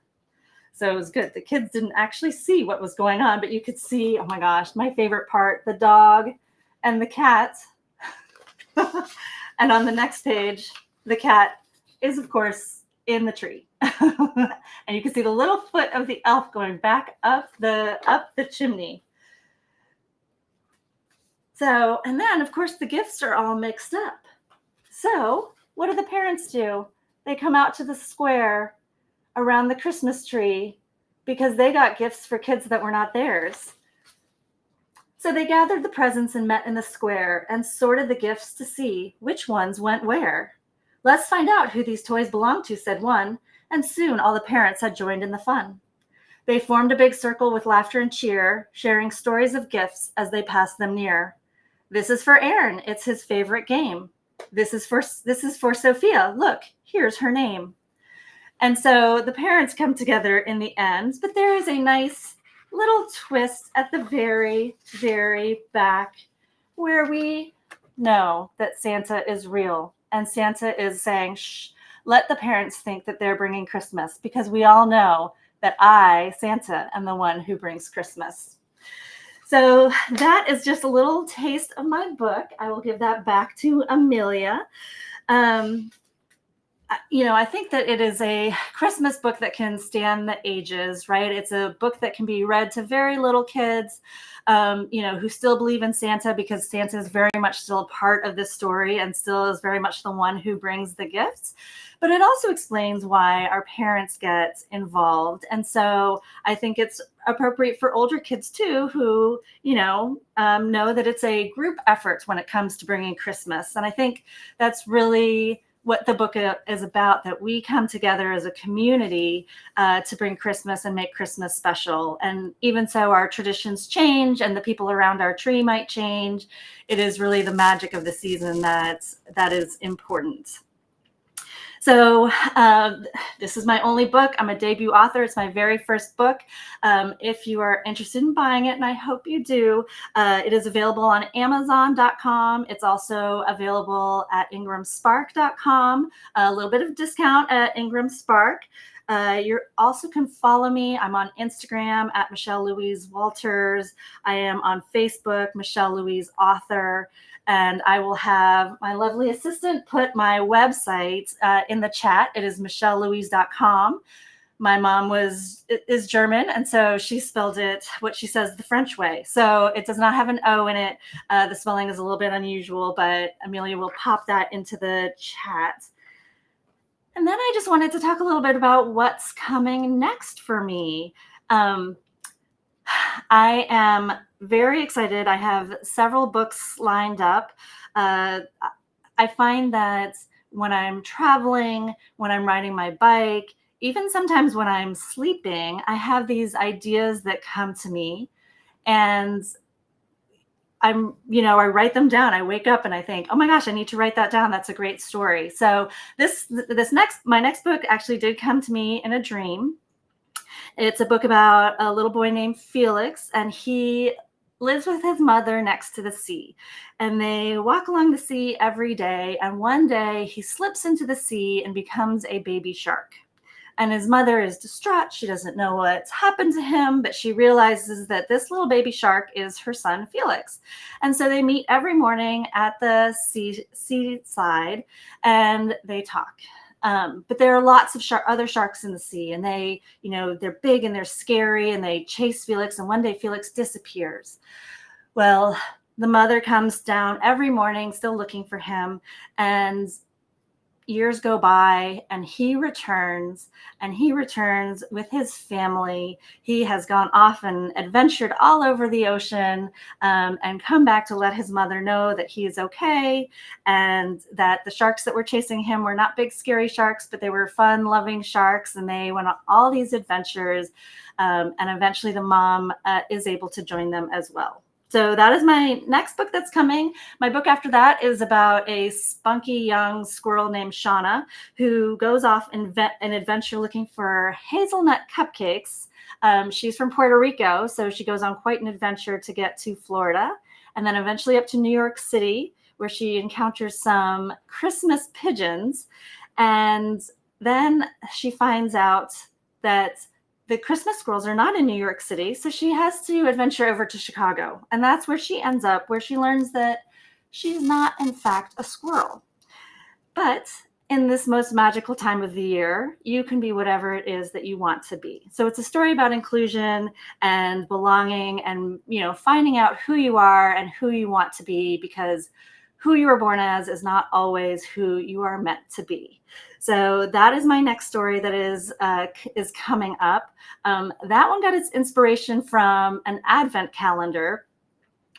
So it was good. The kids didn't actually see what was going on, but you could see, oh my gosh, my favorite part, the dog and the cat. And on the next page, the cat is, of course, in the tree. And you can see the little foot of the elf going back up the chimney. So, and then, of course, the gifts are all mixed up. So what do the parents do? They come out to the square around the Christmas tree because they got gifts for kids that were not theirs. So they gathered the presents and met in the square and sorted the gifts to see which ones went where. Let's find out who these toys belong to, said one, and soon all the parents had joined in the fun. They formed a big circle with laughter and cheer, sharing stories of gifts as they passed them near. This is for Aaron. It's his favorite game. This is for Sophia. Look, here's her name. And so the parents come together in the end, but there is a nice little twist at the very, very back where we know that Santa is real. And Santa is saying, shh, let the parents think that they're bringing Christmas, because we all know that I, Santa, am the one who brings Christmas. So that is just a little taste of my book. I will give that back to Amelia. I think that it is a Christmas book that can stand the ages, right? It's a book that can be read to very little kids, who still believe in Santa, because Santa is very much still a part of this story and still is very much the one who brings the gifts. But it also explains why our parents get involved. And so I think it's appropriate for older kids too, who, know that it's a group effort when it comes to bringing Christmas. And I think that's really what the book is about, that we come together as a community to bring Christmas and make Christmas special. And even so, our traditions change and the people around our tree might change. It is really the magic of the season that is important. So this is my only book. I'm a debut author. It's my very first book. If you are interested in buying it, and I hope you do, it is available on Amazon.com. It's also available at IngramSpark.com. A little bit of discount at Ingram Spark. You also can follow me. I'm on Instagram at Michelle Louise Walters. I am on Facebook, Michelle Louise Author. And I will have my lovely assistant put my website in the chat. It is michellelouise.com. My mom is German, and so she spelled it what she says the French way. So it does not have an O in it. The spelling is a little bit unusual, but Amelia will pop that into the chat. And then I just wanted to talk a little bit about what's coming next for me. I am very excited. I have several books lined up. I find that when I'm traveling, when I'm riding my bike, even sometimes when I'm sleeping, I have these ideas that come to me, and I write them down. I wake up and I think, oh my gosh, I need to write that down. That's a great story. So my next book actually did come to me in a dream. It's a book about a little boy named Felix, and he lives with his mother next to the sea. And they walk along the sea every day. And one day he slips into the sea and becomes a baby shark. And his mother is distraught. She doesn't know what's happened to him, but she realizes that this little baby shark is her son, Felix. And so they meet every morning at the seaside and they talk. But there are lots of other sharks in the sea, and they're big and they're scary, and they chase Felix. And one day Felix disappears. Well, the mother comes down every morning, still looking for him, and years go by, and he returns with his family. He has gone off and adventured all over the ocean, and come back to let his mother know that he is okay, and that the sharks that were chasing him were not big, scary sharks, but they were fun, loving sharks, and they went on all these adventures, and eventually the mom is able to join them as well. So that is my next book that's coming. My book after that is about a spunky young squirrel named Shauna, who goes off an adventure looking for hazelnut cupcakes. She's from Puerto Rico, so she goes on quite an adventure to get to Florida, and then eventually up to New York City, where she encounters some Christmas pigeons. And then she finds out that the Christmas squirrels are not in New York City, so she has to adventure over to Chicago. And that's where she ends up, where she learns that she's not, in fact, a squirrel. But in this most magical time of the year, you can be whatever it is that you want to be. So it's a story about inclusion and belonging and, finding out who you are and who you want to be, because who you were born as is not always who you are meant to be. So that is my next story that is coming up. That one got its inspiration from an Advent calendar.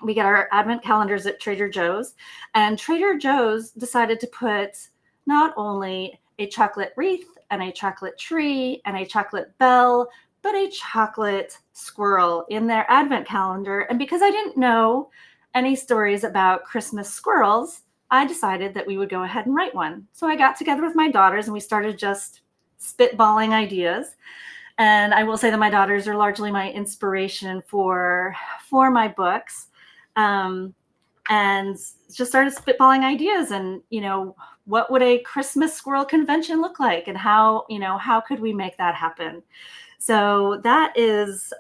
We get our Advent calendars at Trader Joe's, and Trader Joe's decided to put not only a chocolate wreath and a chocolate tree and a chocolate bell, but a chocolate squirrel in their Advent calendar. And because I didn't know any stories about Christmas squirrels, I decided that we would go ahead and write one. So I got together with my daughters and we started just spitballing ideas. And I will say that my daughters are largely my inspiration for my books. And just started spitballing ideas and, what would a Christmas squirrel convention look like, and how could we make that happen? So that is,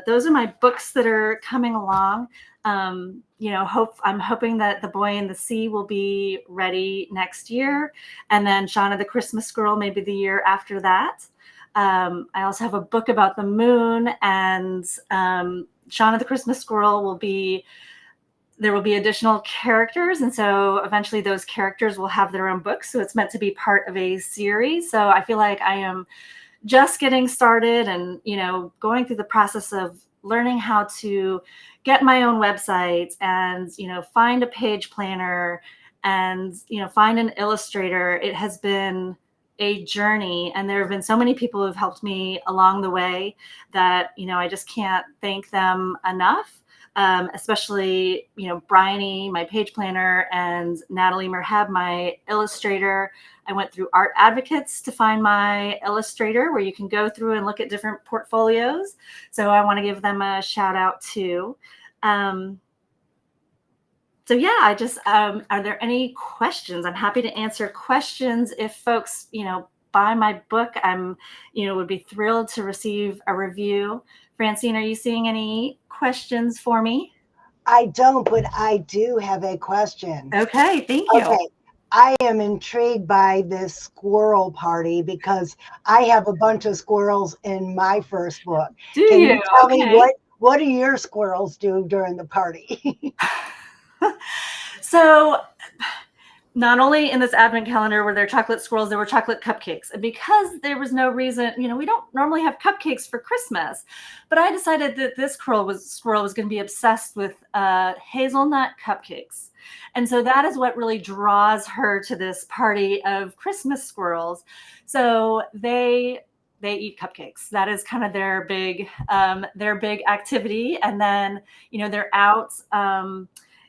those are my books that are coming along. I'm hoping that The Boy in the Sea will be ready next year. And then Shauna the Christmas Girl, maybe the year after that. I also have a book about the moon, and Shauna the Christmas Squirrel there will be additional characters. And so eventually those characters will have their own books. So it's meant to be part of a series. So I feel like I am just getting started and, going through the process of learning how to get my own website and, find a page planner and, find an illustrator. It has been a journey, and there have been so many people who have helped me along the way that, I just can't thank them enough. Especially, Bryony, my page planner, and Natalie Merheb, my illustrator. I went through Art Advocates to find my illustrator, where you can go through and look at different portfolios. So I want to give them a shout out too. So yeah, are there any questions? I'm happy to answer questions. If folks, buy my book, would be thrilled to receive a review. Francine, are you seeing any questions for me? I don't, but I do have a question. Okay, thank you. Okay. I am intrigued by this squirrel party because I have a bunch of squirrels in my first book. Can you tell me what do your squirrels do during the party? So not only in this advent calendar were there chocolate squirrels, there were chocolate cupcakes. And because there was no reason, we don't normally have cupcakes for Christmas, but I decided that this squirrel was going to be obsessed with hazelnut cupcakes. And so that is what really draws her to this party of Christmas squirrels. So they eat cupcakes. That is kind of their big activity. And then, they're out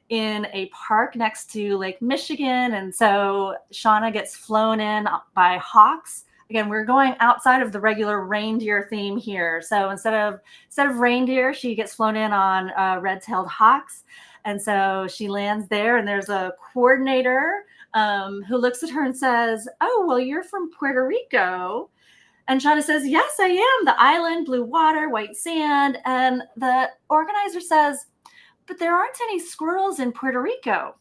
in a park next to Lake Michigan. And so Shauna gets flown in by hawks. Again, we're going outside of the regular reindeer theme here. So instead of reindeer, she gets flown in on red-tailed hawks. And so she lands there, and there's a coordinator who looks at her and says, "Oh, well, you're from Puerto Rico." And Shauna says, "Yes, I am. The island, blue water, white sand." And the organizer says, "But there aren't any squirrels in Puerto Rico."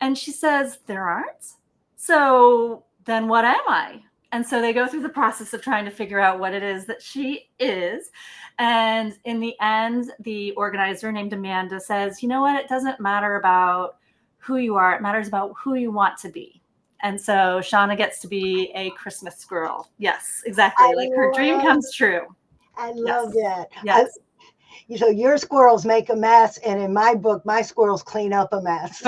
And she says, "There aren't? So then what am I?" And so they go through the process of trying to figure out what it is that she is. And in the end, the organizer named Amanda says, "You know what? It doesn't matter about who you are. It matters about who you want to be." And so Shauna gets to be a Christmas squirrel. Yes, exactly. Like her dream comes true. I love that. Yes. So your squirrels make a mess, and in my book, my squirrels clean up a mess.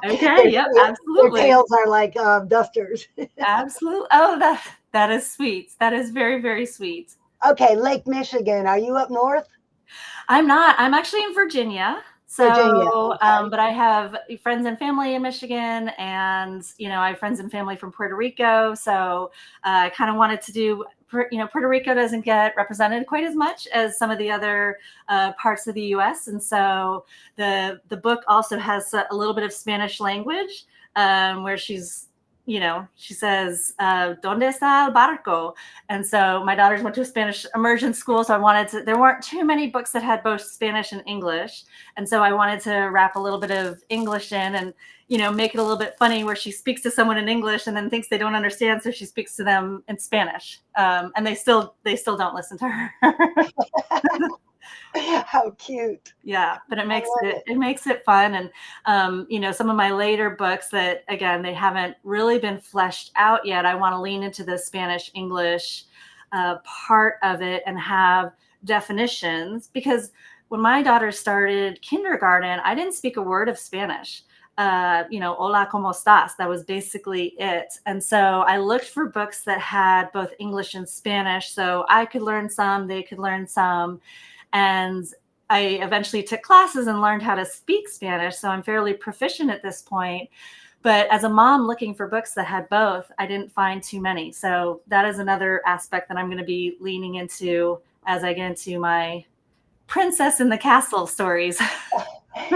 Okay. Yep. Absolutely. Their tails are like dusters. Absolutely. Oh, that is sweet. That is very, very sweet. Okay, Lake Michigan. Are you up north? I'm not. I'm actually in Virginia. So, okay. But I have friends and family in Michigan, and I have friends and family from Puerto Rico. So I kind of wanted to do. Puerto Rico doesn't get represented quite as much as some of the other parts of the U.S. And so the book also has a little bit of Spanish language where she's, she says, "Donde está el barco?" And so my daughters went to a Spanish immersion school. So there weren't too many books that had both Spanish and English. And so I wanted to wrap a little bit of English in and, make it a little bit funny where she speaks to someone in English and then thinks they don't understand. So she speaks to them in Spanish. And they still don't listen to her. How cute. Yeah, but it makes it fun. And some of my later books that, again, they haven't really been fleshed out yet. I want to lean into the Spanish English part of it and have definitions, because when my daughter started kindergarten, I didn't speak a word of Spanish. Hola, ¿cómo estás? That was basically it. And so I looked for books that had both English and Spanish, so I could learn some, they could learn some. And I eventually took classes and learned how to speak Spanish. So I'm fairly proficient at this point. But as a mom looking for books that had both, I didn't find too many. So that is another aspect that I'm going to be leaning into as I get into my princess in the castle stories.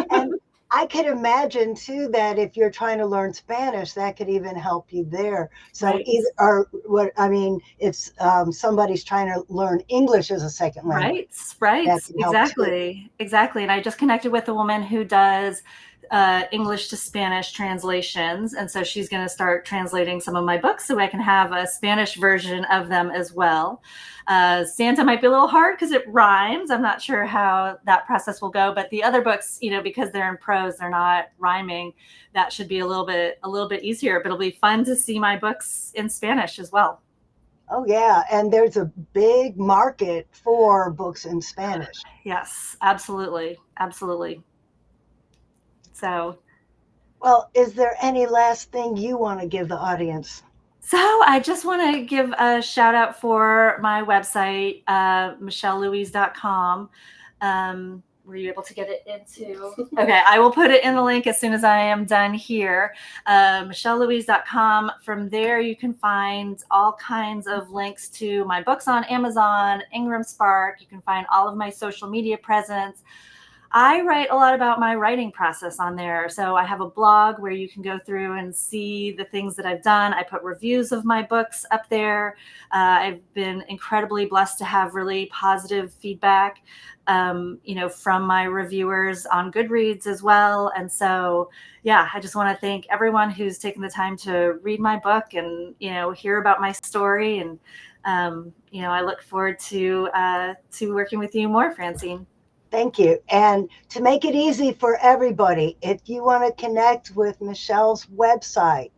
And I could imagine too that if you're trying to learn Spanish, that could even help you there. So Right. either, or what I mean, if somebody's trying to learn English as a second language, Right, that can help too. exactly. And I just connected with a woman who does English to Spanish translations. And so she's going to start translating some of my books so I can have a Spanish version of them as well. Santa might be a little hard because it rhymes. I'm not sure how that process will go, but the other books, you know, because they're in prose, they're not rhyming. That should be a little bit easier, but it'll be fun to see my books in Spanish as well. Oh yeah, and there's a big market for books in Spanish. Yes, absolutely. Absolutely. So, Well, is there any last thing you want to give the audience? so I just want to give a shout out for my website, michellelouise.com. Were you able to get it into? Okay, I will put it in the link as soon as I am done here. michellelouise.com. From there, you can find all kinds of links to my books on Amazon, Ingram Spark. You can find all of my social media presence. I write a lot about my writing process on there. So I have a blog where you can go through and see the things that I've done. I put reviews of my books up there. I've been incredibly blessed to have really positive feedback, you know, from my reviewers on Goodreads as well. And so, yeah, I just want to thank everyone who's taken the time to read my book and, you know, hear about my story. And, you know, I look forward to working with you more, Francine. Thank you. And to make it easy for everybody, if you want to connect with Michelle's website,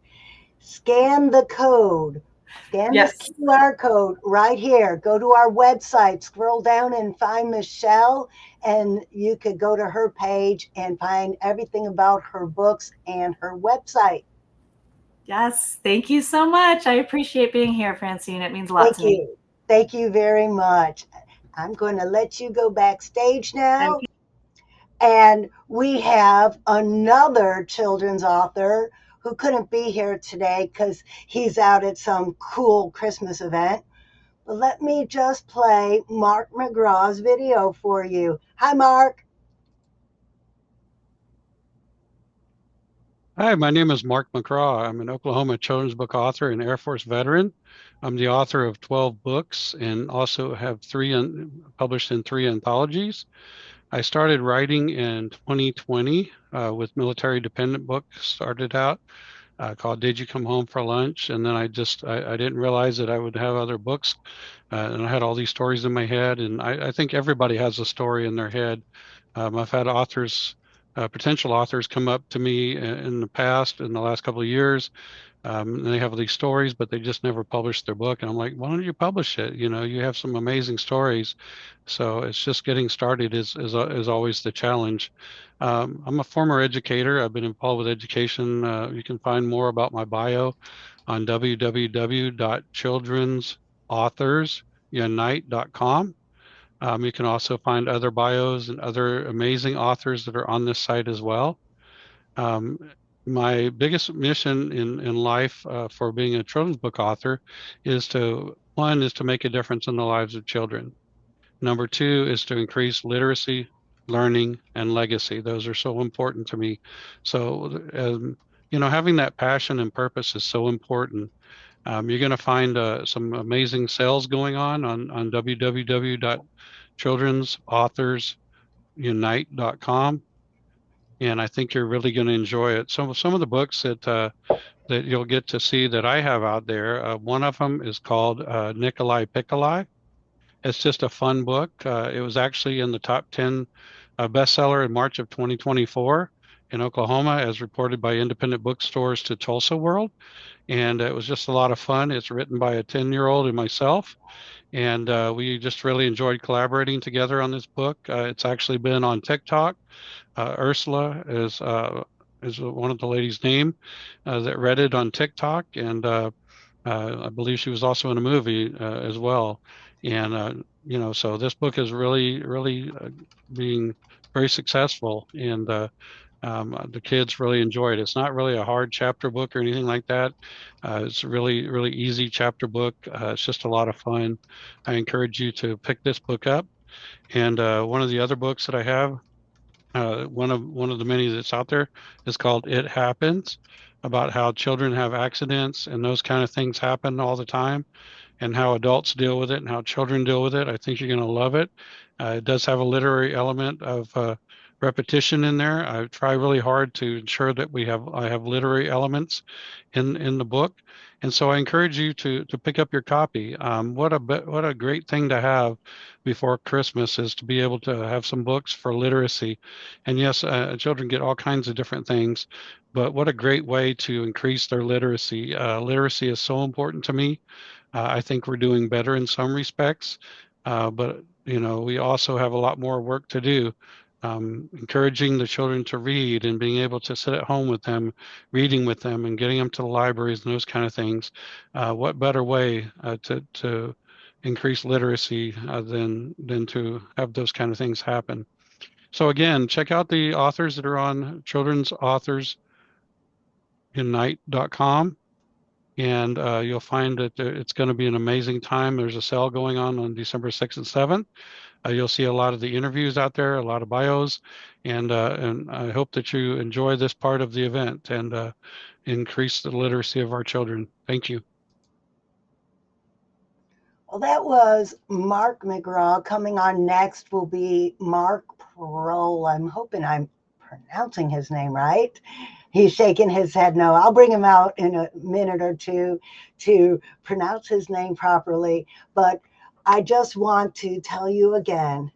scan the code. Scan Yes. this QR code right here. Go to our website, scroll down and find Michelle, and you could go to her page and find everything about her books and her website. Yes. Thank you so much. I appreciate being here, Francine. It means a lot to me. Thank you very much. I'm going to let you go backstage now. And we have another children's author who couldn't be here today because he's out at some cool Christmas event. But let me just play Mark McGraw's video for you. Hi, Mark. Hi, my name is Mark McGraw. I'm an Oklahoma children's book author and Air Force veteran. I'm the author of 12 books and also have published in 3 anthologies. I started writing in 2020 with military dependent books, started out called Did You Come Home for Lunch? And then I didn't realize that I would have other books. And I had all these stories in my head. And I think everybody has a story in their head. I've had potential authors come up to me in the past, in the last couple of years. And they have these stories, but they just never published their book. And I'm like, why don't you publish it? You know, you have some amazing stories. So it's just getting started is always the challenge. I'm a former educator. I've been involved with education. You can find more about my bio on www.children'sauthorsunite.com. You can also find other bios and other amazing authors that are on this site as well. My biggest mission in life for being a children's book author is to make a difference in the lives of children. Number 2 is to increase literacy, learning, and legacy. Those are so important to me. So, you know, having that passion and purpose is so important. You're going to find some amazing sales going on www.children'sauthorsunite.com. And I think you're really going to enjoy it. Some of the books that you'll get to see that I have out there, one of them is called Nikolai Pikolai. It's just a fun book. It was actually in the top 10 bestseller in March of 2024 in Oklahoma, as reported by independent bookstores to Tulsa World. And it was just a lot of fun. It's written by a 10-year-old and myself. And we just really enjoyed collaborating together on this book. It's actually been on TikTok. Ursula is one of the ladies' name that read it on TikTok. And I believe she was also in a movie as well. And, you know, so this book is really being very successful. And the kids really enjoy it. It's not really a hard chapter book or anything like that. It's a really easy chapter book. It's just a lot of fun. I encourage you to pick this book up. And one of the other books that I have one of the many that's out there is called It Happens, about how children have accidents and those kind of things happen all the time, and how adults deal with it and how children deal with it. I think you're going to love it. It does have a literary element of repetition in there. I try really hard to ensure that I have literary elements in the book, and so I encourage you to pick up your copy. What a great thing to have before Christmas is to be able to have some books for literacy. And yes, children get all kinds of different things, but what a great way to increase their literacy. Literacy is so important to me. I think we're doing better in some respects, but we also have a lot more work to do. Encouraging the children to read and being able to sit at home with them, reading with them, and getting them to the libraries and those kind of things. What better way to increase literacy than to have those kind of things happen? So again, check out the authors that are on children'sauthorsunite.com. And you'll find that it's going to be an amazing time. There's a sale going on December 6th and 7th. You'll see a lot of the interviews out there, a lot of bios, and I hope that you enjoy this part of the event and increase the literacy of our children. Thank you. Well, that was Mark McGraw. Coming on next will be Mark Parole. I'm hoping I'm pronouncing his name right. He's shaking his head no. I'll bring him out in a minute or two to pronounce his name properly. But I just want to tell you again,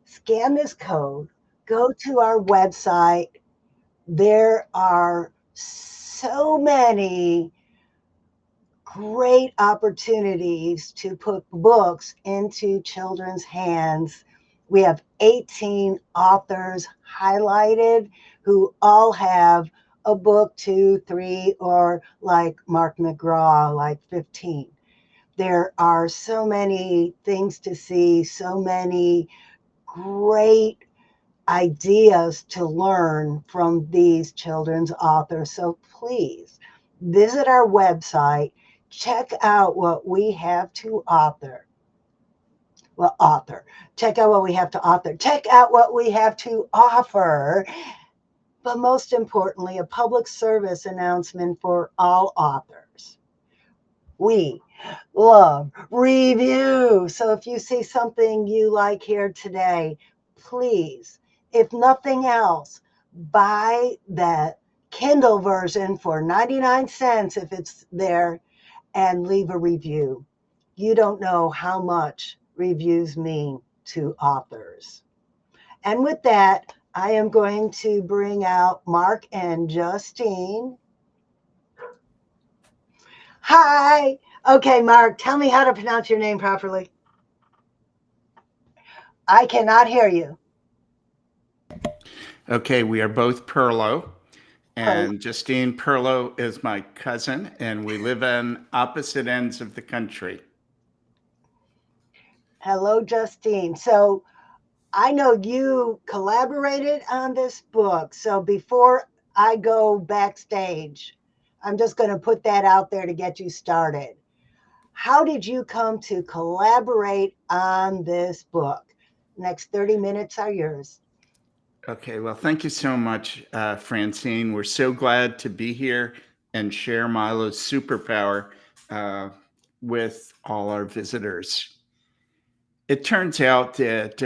scan this code, go to our website. There are so many great opportunities to put books into children's hands. We have 18 authors highlighted who all have a book, 2, 3, or like Mark McGraw, like 15. There are so many things to see, so many great ideas to learn from these children's authors. So please visit our website, check out what we have to author. Check out what we have to author. Check out what we have to offer. But most importantly, a public service announcement for all authors. We love review. So if you see something you like here today, please, if nothing else, buy that Kindle version for 99 cents if it's there and leave a review. You don't know how much reviews mean to authors. And with that, I am going to bring out Mark and Justine. Hi. Okay, Mark, tell me how to pronounce your name properly. I cannot hear you. Okay, we are both Perlo, and Justine Perlo is my cousin, and we live on opposite ends of the country. Hello, Justine. So I know you collaborated on this book. So before I go backstage, I'm just going to put that out there to get you started. How did you come to collaborate on this book? Next 30 minutes are yours. Okay, well, thank you so much, Francine. We're so glad to be here and share Milo's superpower with all our visitors. It turns out that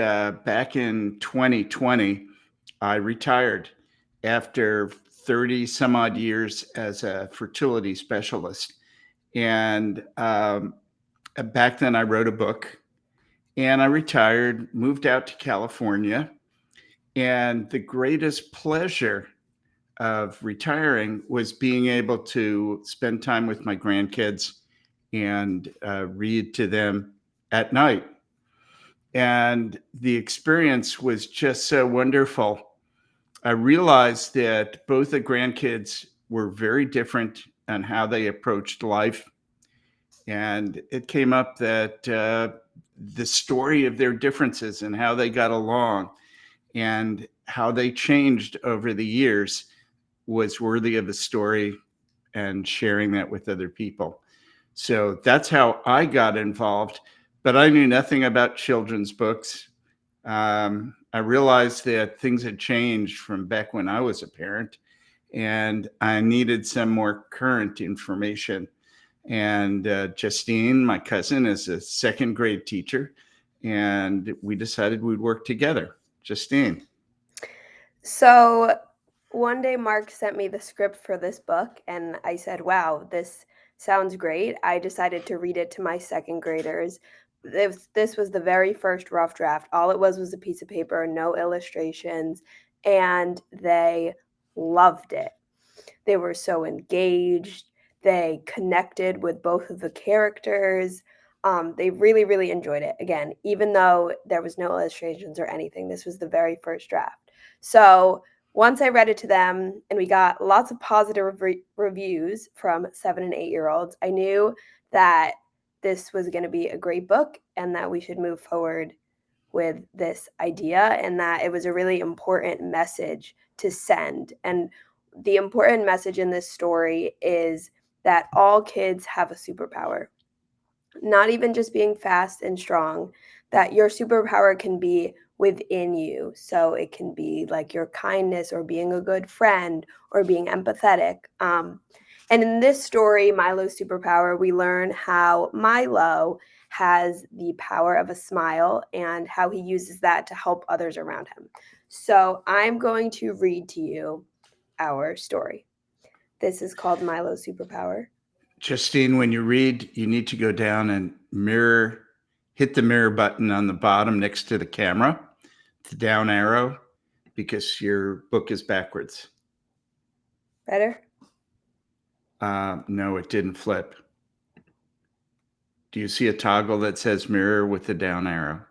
back in 2020, I retired after 30 some odd years as a fertility specialist. And back then I wrote a book and I retired, moved out to California. And the greatest pleasure of retiring was being able to spend time with my grandkids and read to them at night. And the experience was just so wonderful. I realized that both the grandkids were very different on how they approached life. And it came up that the story of their differences and how they got along and how they changed over the years was worthy of a story and sharing that with other people. So that's how I got involved, but I knew nothing about children's books. I realized that things had changed from back when I was a parent, and I needed some more current information. And Justine, my cousin, is a second grade teacher, and we decided we'd work together. Justine. So one day Mark sent me the script for this book, and I said, wow, this sounds great. I decided to read it to my second graders. This was the very first rough draft. All it was a piece of paper, no illustrations, and they loved it. They were so engaged. They connected with both of the characters. They really, really enjoyed it. Again, even though there was no illustrations or anything, this was the very first draft. So once I read it to them and we got lots of positive reviews from 7 and 8-year-olds, I knew that this was going to be a great book and that we should move forward with this idea, and that it was a really important message to send. And the important message in this story is that all kids have a superpower, not even just being fast and strong, that your superpower can be within you. So it can be like your kindness or being a good friend or being empathetic. And in this story, Milo's superpower, we learn how Milo has the power of a smile and how he uses that to help others around him. So I'm going to read to you our story. This is called Milo's superpower. Justine, when you read, you need to go down and hit the mirror button on the bottom next to the camera, the down arrow, because your book is backwards. Better? No, it didn't flip. Do you see a toggle that says mirror with the down arrow?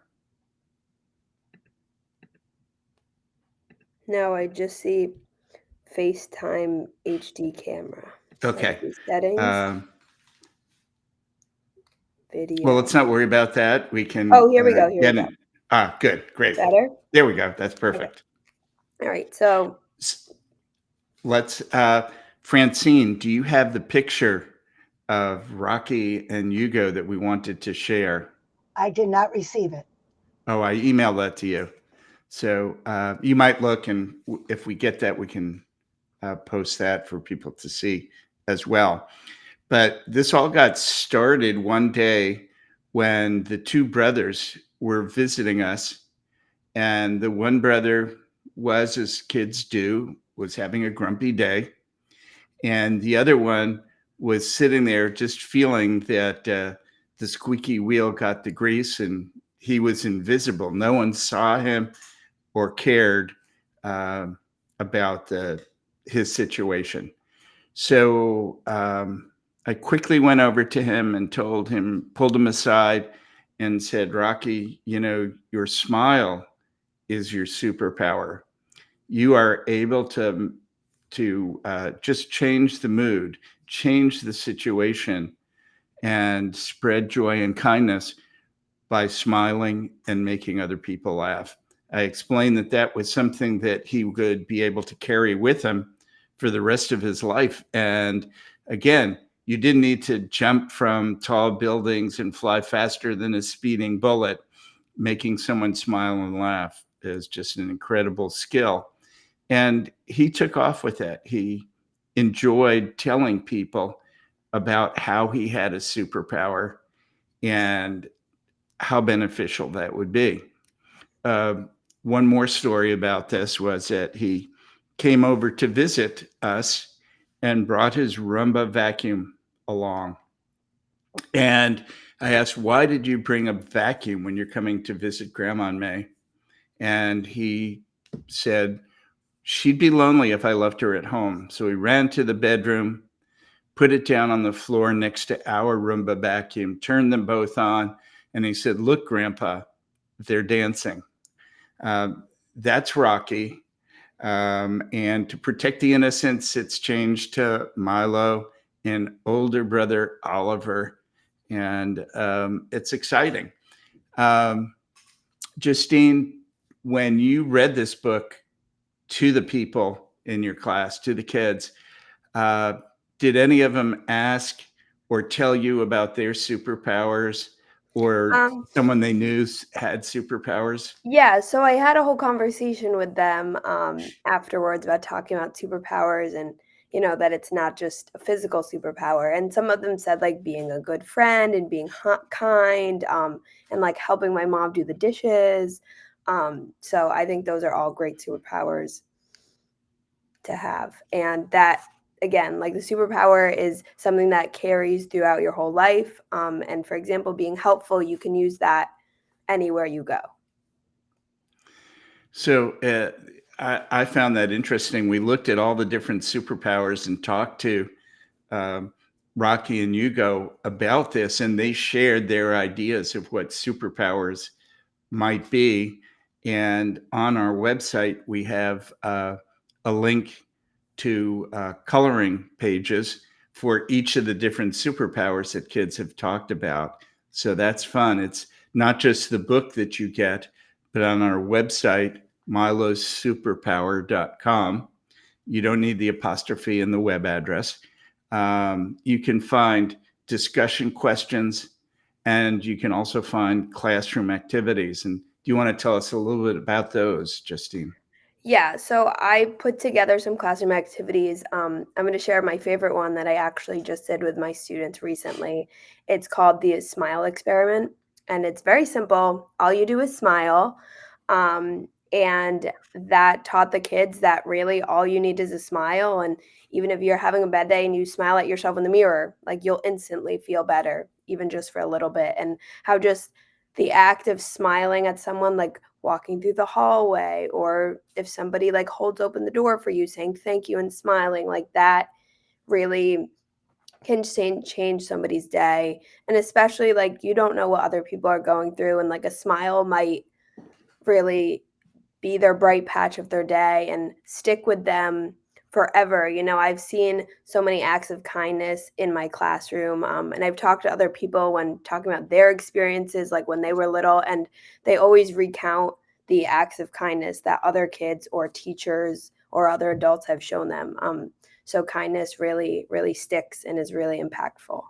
No, I just see FaceTime HD camera. Okay. Settings. Video. Well, let's not worry about that. We can. Oh, here we go. Here we go. Good. Great. Better? There we go. That's perfect. Okay. All right. So let's, Francine, do you have the picture of Rocky and Hugo that we wanted to share? I did not receive it. Oh, I emailed that to you. So you might look, and if we get that, we can post that for people to see as well. But this all got started one day when the two brothers were visiting us, and the one brother was, as kids do, was having a grumpy day. And the other one was sitting there just feeling that the squeaky wheel got the grease and he was invisible. No one saw him or cared about his situation. So I quickly went over to him and pulled him aside and said, Rocky, your smile is your superpower. You are able to just change the mood, change the situation, and spread joy and kindness by smiling and making other people laugh. I explained that was something that he would be able to carry with him for the rest of his life. And again, you didn't need to jump from tall buildings and fly faster than a speeding bullet. Making someone smile and laugh is just an incredible skill. And he took off with it. He enjoyed telling people about how he had a superpower and how beneficial that would be. One more story about this was that he came over to visit us and brought his Roomba vacuum along. And I asked, why did you bring a vacuum when you're coming to visit Grandma and May? And he said, she'd be lonely if I left her at home. So he ran to the bedroom, put it down on the floor next to our Roomba vacuum, turned them both on, and he said, look, Grandpa, they're dancing. That's Rocky. And to protect the innocents, it's changed to Milo and older brother Oliver. And it's exciting. Justine, when you read this book to the people in your class, to the kids, did any of them ask or tell you about their superpowers? or Um, someone they knew had superpowers? Yeah, so I had a whole conversation with them afterwards about talking about superpowers and, that it's not just a physical superpower. And some of them said like being a good friend and being kind, and like helping my mom do the dishes. So I think those are all great superpowers to have. And that, again, like the superpower is something that carries throughout your whole life. And for example, being helpful, you can use that anywhere you go. So I found that interesting. We looked at all the different superpowers and talked to um, Rocky and Hugo about this, and they shared their ideas of what superpowers might be. And on our website, we have a link to coloring pages for each of the different superpowers that kids have talked about. So that's fun. It's not just the book that you get, but on our website, milosuperpower.com, you don't need the apostrophe in the web address. You can find discussion questions, and you can also find classroom activities. And do you want to tell us a little bit about those, Justine? Yeah, so I put together some classroom activities. I'm going to share my favorite one that I actually just did with my students recently. It's called the Smile Experiment, and it's very simple. All you do is smile. And that taught the kids that really all you need is a smile. And even if you're having a bad day and you smile at yourself in the mirror, like you'll instantly feel better, even just for a little bit. And how just the act of smiling at someone, like walking through the hallway, or if somebody like holds open the door for you, saying thank you and smiling, like that really can change somebody's day. And especially like you don't know what other people are going through, and like a smile might really be their bright patch of their day and stick with them forever. I've seen so many acts of kindness in my classroom, and I've talked to other people when talking about their experiences, like when they were little, and they always recount the acts of kindness that other kids or teachers or other adults have shown them. So kindness really, really sticks and is really impactful.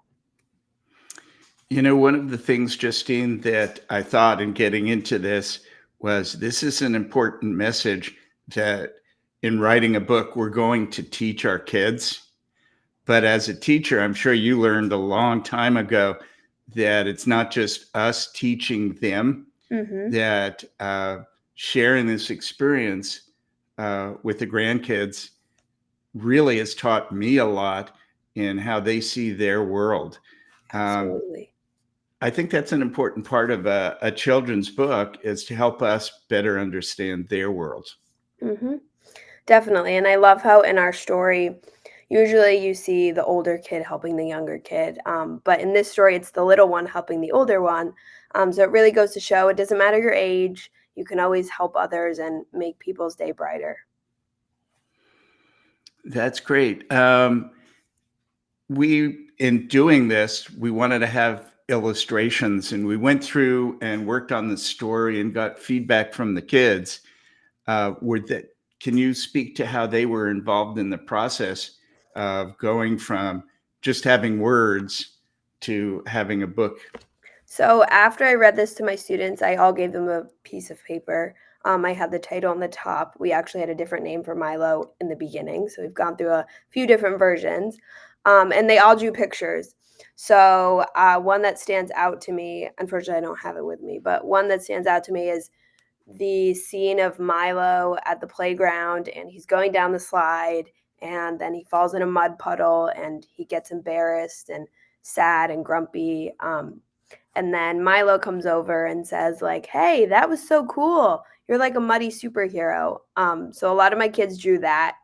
One of the things, Justine, that I thought in getting into this is an important message that in writing a book, we're going to teach our kids. But as a teacher, I'm sure you learned a long time ago that it's not just us teaching them, Mm-hmm. that sharing this experience with the grandkids really has taught me a lot in how they see their world. Absolutely. I think that's an important part of a children's book, is to help us better understand their world. Mm-hmm. Definitely. And I love how in our story, usually you see the older kid helping the younger kid. But in this story, it's the little one helping the older one. So it really goes to show it doesn't matter your age. You can always help others and make people's day brighter. That's great. In doing this, we wanted to have illustrations, and we went through and worked on the story and got feedback from the kids. Can you speak to how they were involved in the process of going from just having words to having a book? So after I read this to my students, I all gave them a piece of paper. I had the title on the top. We actually had a different name for Milo in the beginning. So we've gone through a few different versions. And they all drew pictures. So one that stands out to me, unfortunately, I don't have it with me, but one that stands out to me is the scene of Milo at the playground, and he's going down the slide, and then he falls in a mud puddle and he gets embarrassed and sad and grumpy. And then Milo comes over and says like, hey, that was so cool. You're like a muddy superhero. So a lot of my kids drew that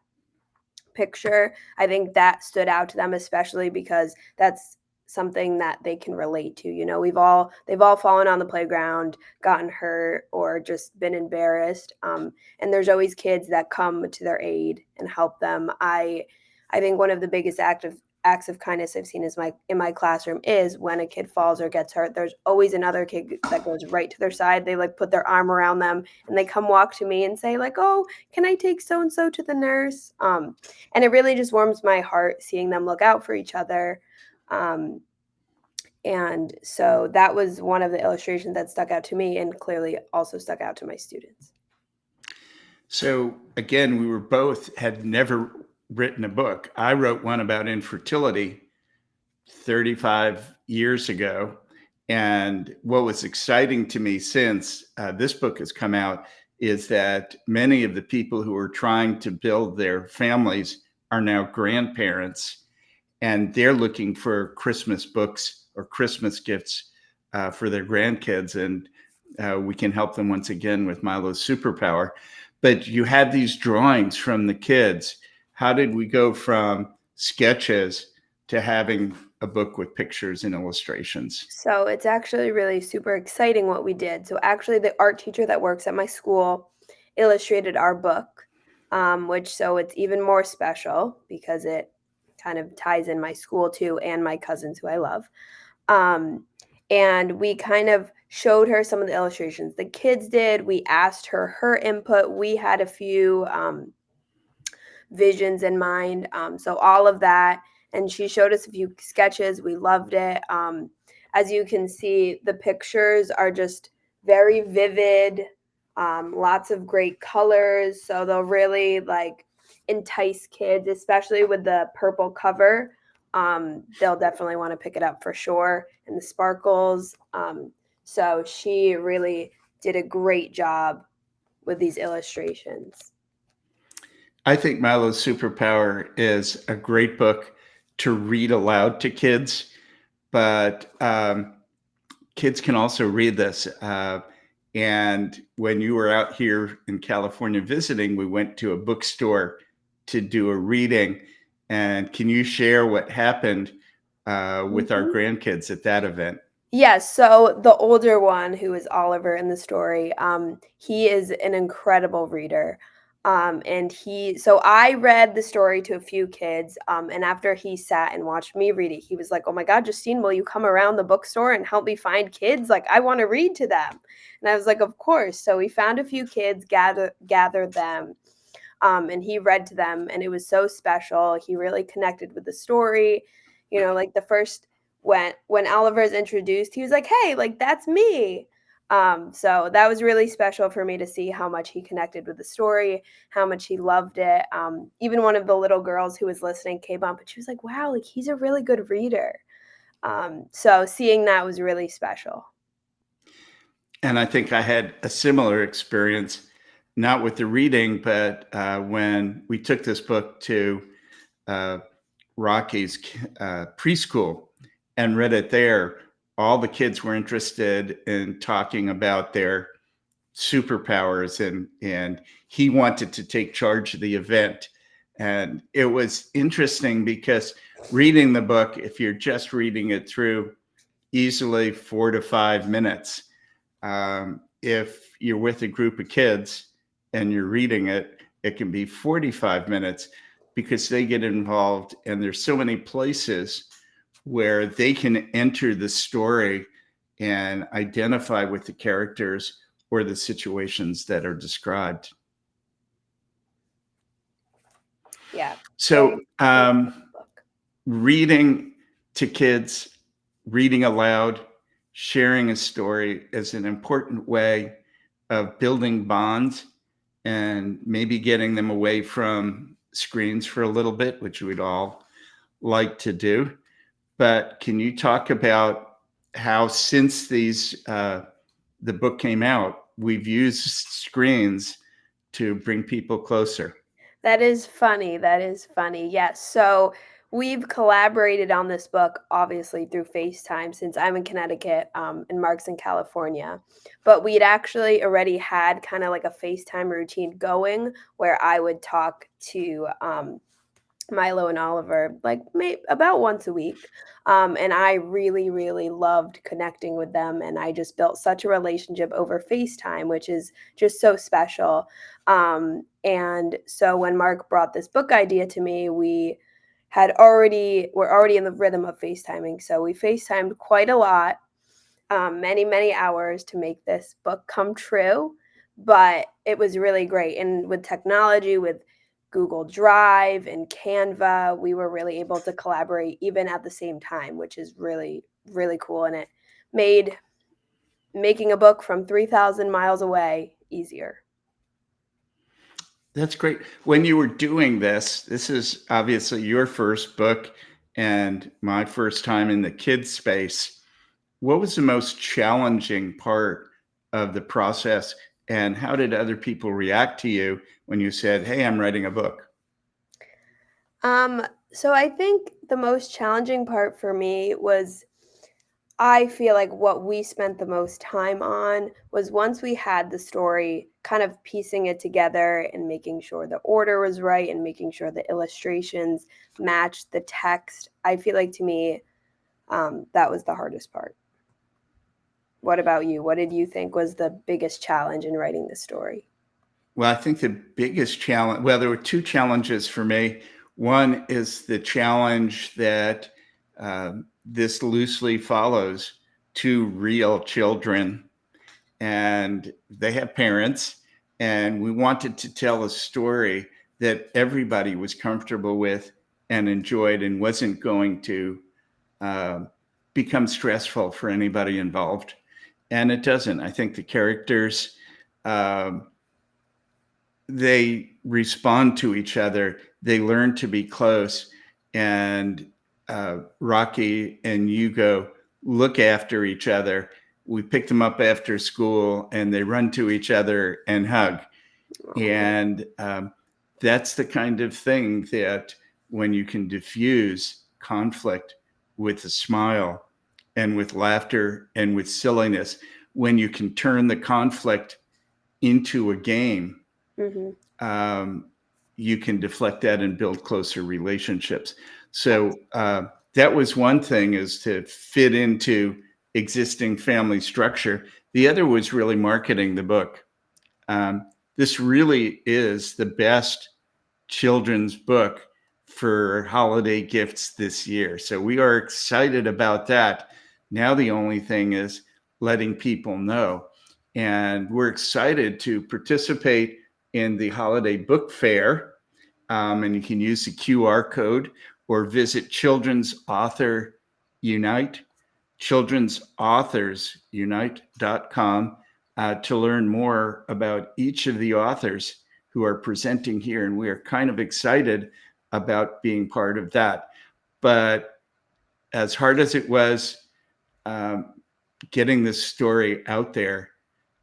picture. I think that stood out to them, especially because that's something that they can relate to. They've all fallen on the playground, gotten hurt, or just been embarrassed. And there's always kids that come to their aid and help them. I think one of the biggest acts of kindness I've seen in my classroom is when a kid falls or gets hurt, there's always another kid that goes right to their side. They like put their arm around them and they come walk to me and say like, oh, can I take so-and-so to the nurse? And it really just warms my heart seeing them look out for each other. And so that was one of the illustrations that stuck out to me and clearly also stuck out to my students. So again, we were both had never written a book. I wrote one about infertility 35 years ago. And what was exciting to me since this book has come out is that many of the people who are trying to build their families are now grandparents, and they're looking for Christmas books or Christmas gifts for their grandkids. And we can help them once again with Milo's Superpower. But you had these drawings from the kids. How did we go from sketches to having a book with pictures and illustrations? So it's actually really super exciting what we did. So actually the art teacher that works at my school illustrated our book, so it's even more special because it kind of ties in my school too and my cousins who I love. And we kind of showed her some of the illustrations the kids did. We asked her input. We had a few visions in mind. So all of that. And she showed us a few sketches. We loved it. As you can see, the pictures are just very vivid, lots of great colors. So they'll really like entice kids, especially with the purple cover. They'll definitely want to pick it up for sure. And the sparkles. So she really did a great job with these illustrations. I think Milo's Superpower is a great book to read aloud to kids, but kids can also read this. And when you were out here in California visiting, we went to a bookstore to do a reading. And can you share what happened with our grandkids at that event? Yes. So the older one, who is Oliver in the story, he is an incredible reader. So I read the story to a few kids. And after he sat and watched me read it, he was like, "Oh my God, Justine, will you come around the bookstore and help me find kids? Like, I want to read to them." And I was like, "Of course." So we found a few kids, gathered them, and he read to them, and it was so special. He really connected with the story. You know, like the first when Oliver is introduced, he was like, "Hey, like that's me." So that was really special for me to see how much he connected with the story, how much he loved it. Even one of the little girls who was listening came up and she was like, "Wow, like he's a really good reader." So seeing that was really special. And I think I had a similar experience, not with the reading, but when we took this book to Rocky's preschool and read it there, all the kids were interested in talking about their superpowers, and he wanted to take charge of the event. And it was interesting because reading the book, if you're just reading it through, easily 4 to 5 minutes. If you're with a group of kids and you're reading it, it can be 45 minutes because they get involved, and there's so many places where they can enter the story and identify with the characters or the situations that are described. Yeah. So reading to kids, reading aloud, sharing a story is an important way of building bonds and maybe getting them away from screens for a little bit, which we'd all like to do. But can you talk about how since the book came out, we've used screens to bring people closer? That is funny. That is funny. Yes. So we've collaborated on this book, obviously through FaceTime, since I'm in Connecticut and Mark's in California. But we'd actually already had kind of like a FaceTime routine going where I would talk to Milo and Oliver like about once a week. And I really, really loved connecting with them. And I just built such a relationship over FaceTime, which is just so special. And so when Mark brought this book idea to me, we're already in the rhythm of FaceTiming. So we FaceTimed quite a lot, many, many hours to make this book come true. But it was really great. And with technology, with Google Drive and Canva, we were really able to collaborate even at the same time, which is really, really cool, and it made making a book from 3,000 miles away easier. That's great. When you were doing this is obviously your first book and my first time in the kids space. What was the most challenging part of the process, and how did other people react to you when you said, "Hey, I'm writing a book"? So I think the most challenging part for me was, I feel like what we spent the most time on was, once we had the story, kind of piecing it together and making sure the order was right and making sure the illustrations matched the text. I feel like, to me, that was the hardest part. What about you? What did you think was the biggest challenge in writing this story? Well, I think the biggest challenge, well, there were two challenges for me. One is the challenge that this loosely follows two real children, and they have parents, and we wanted to tell a story that everybody was comfortable with and enjoyed and wasn't going to become stressful for anybody involved. And it doesn't. I think the characters, they respond to each other. They learn to be close. And Rocky and Hugo look after each other. We pick them up after school and they run to each other and hug. And that's the kind of thing that, when you can diffuse conflict with a smile and with laughter and with silliness, when you can turn the conflict into a game, you can deflect that and build closer relationships. So that was one thing, is to fit into existing family structure. The other was really marketing the book. This really is the best children's book for holiday gifts this year. So we are excited about that. Now the only thing is letting people know. And we're excited to participate in the holiday book fair. And you can use the QR code or visit Children's Author Unite, children'sauthorsunite.com, to learn more about each of the authors who are presenting here. And we are kind of excited about being part of that. But as hard as it was getting this story out there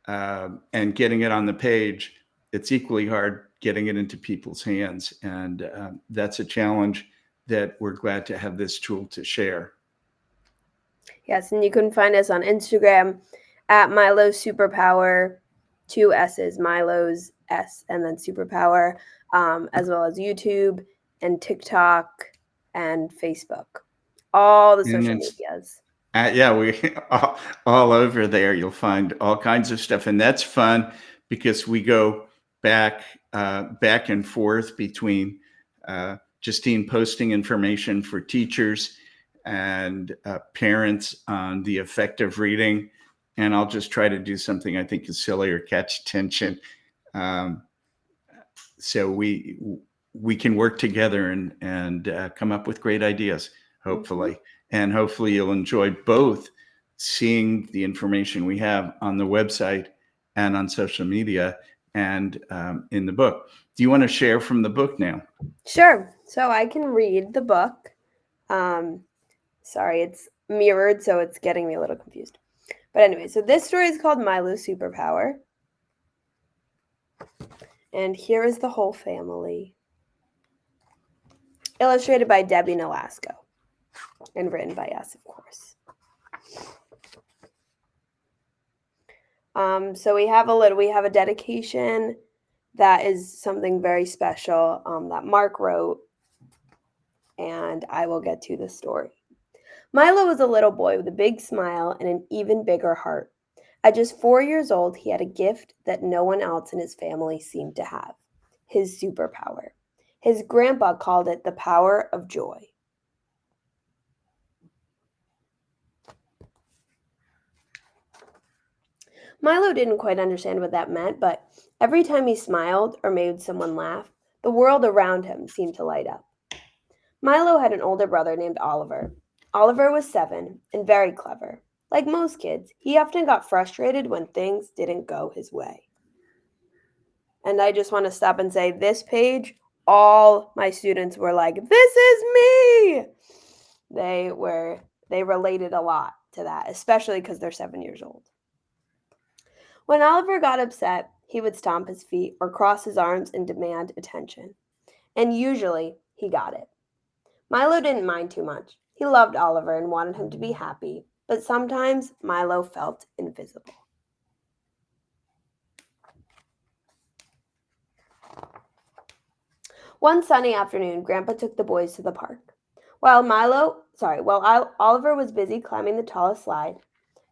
and getting it on the page, it's equally hard getting it into people's hands. And that's a challenge that we're glad to have this tool to share. Yes, and you can find us on Instagram at Milo's Superpower, 2 S's, Milo's S and then Superpower, as well as YouTube and TikTok and Facebook. All the social medias. Yeah, we all over there. You'll find all kinds of stuff, and that's fun because we go back and forth between Justine posting information for teachers and parents on the effect of reading, and I'll just try to do something I think is silly or catch attention. So we can work together and come up with great ideas, hopefully. And hopefully you'll enjoy both seeing the information we have on the website and on social media and in the book. Do you want to share from the book now? Sure. So I can read the book. Sorry, it's mirrored, so it's getting me a little confused. But anyway, so this story is called Milo's Superpower. And here is the whole family. Illustrated by Debbie Nolasco. And written by us, of course. So we have a dedication that is something very special that Mark wrote, and I will get to the story. Milo was a little boy with a big smile and an even bigger heart. At just 4 years old, he had a gift that no one else in his family seemed to have: his superpower. His grandpa called it the power of joy. Milo didn't quite understand what that meant, but every time he smiled or made someone laugh, the world around him seemed to light up. Milo had an older brother named Oliver. Oliver was 7 and very clever. Like most kids, he often got frustrated when things didn't go his way. And I just want to stop and say, this page, all my students were like, "This is me!" They related a lot to that, especially because they're 7 years old. When Oliver got upset, he would stomp his feet or cross his arms and demand attention. And usually, he got it. Milo didn't mind too much. He loved Oliver and wanted him to be happy, but sometimes Milo felt invisible. One sunny afternoon, Grandpa took the boys to the park. While Oliver was busy climbing the tallest slide,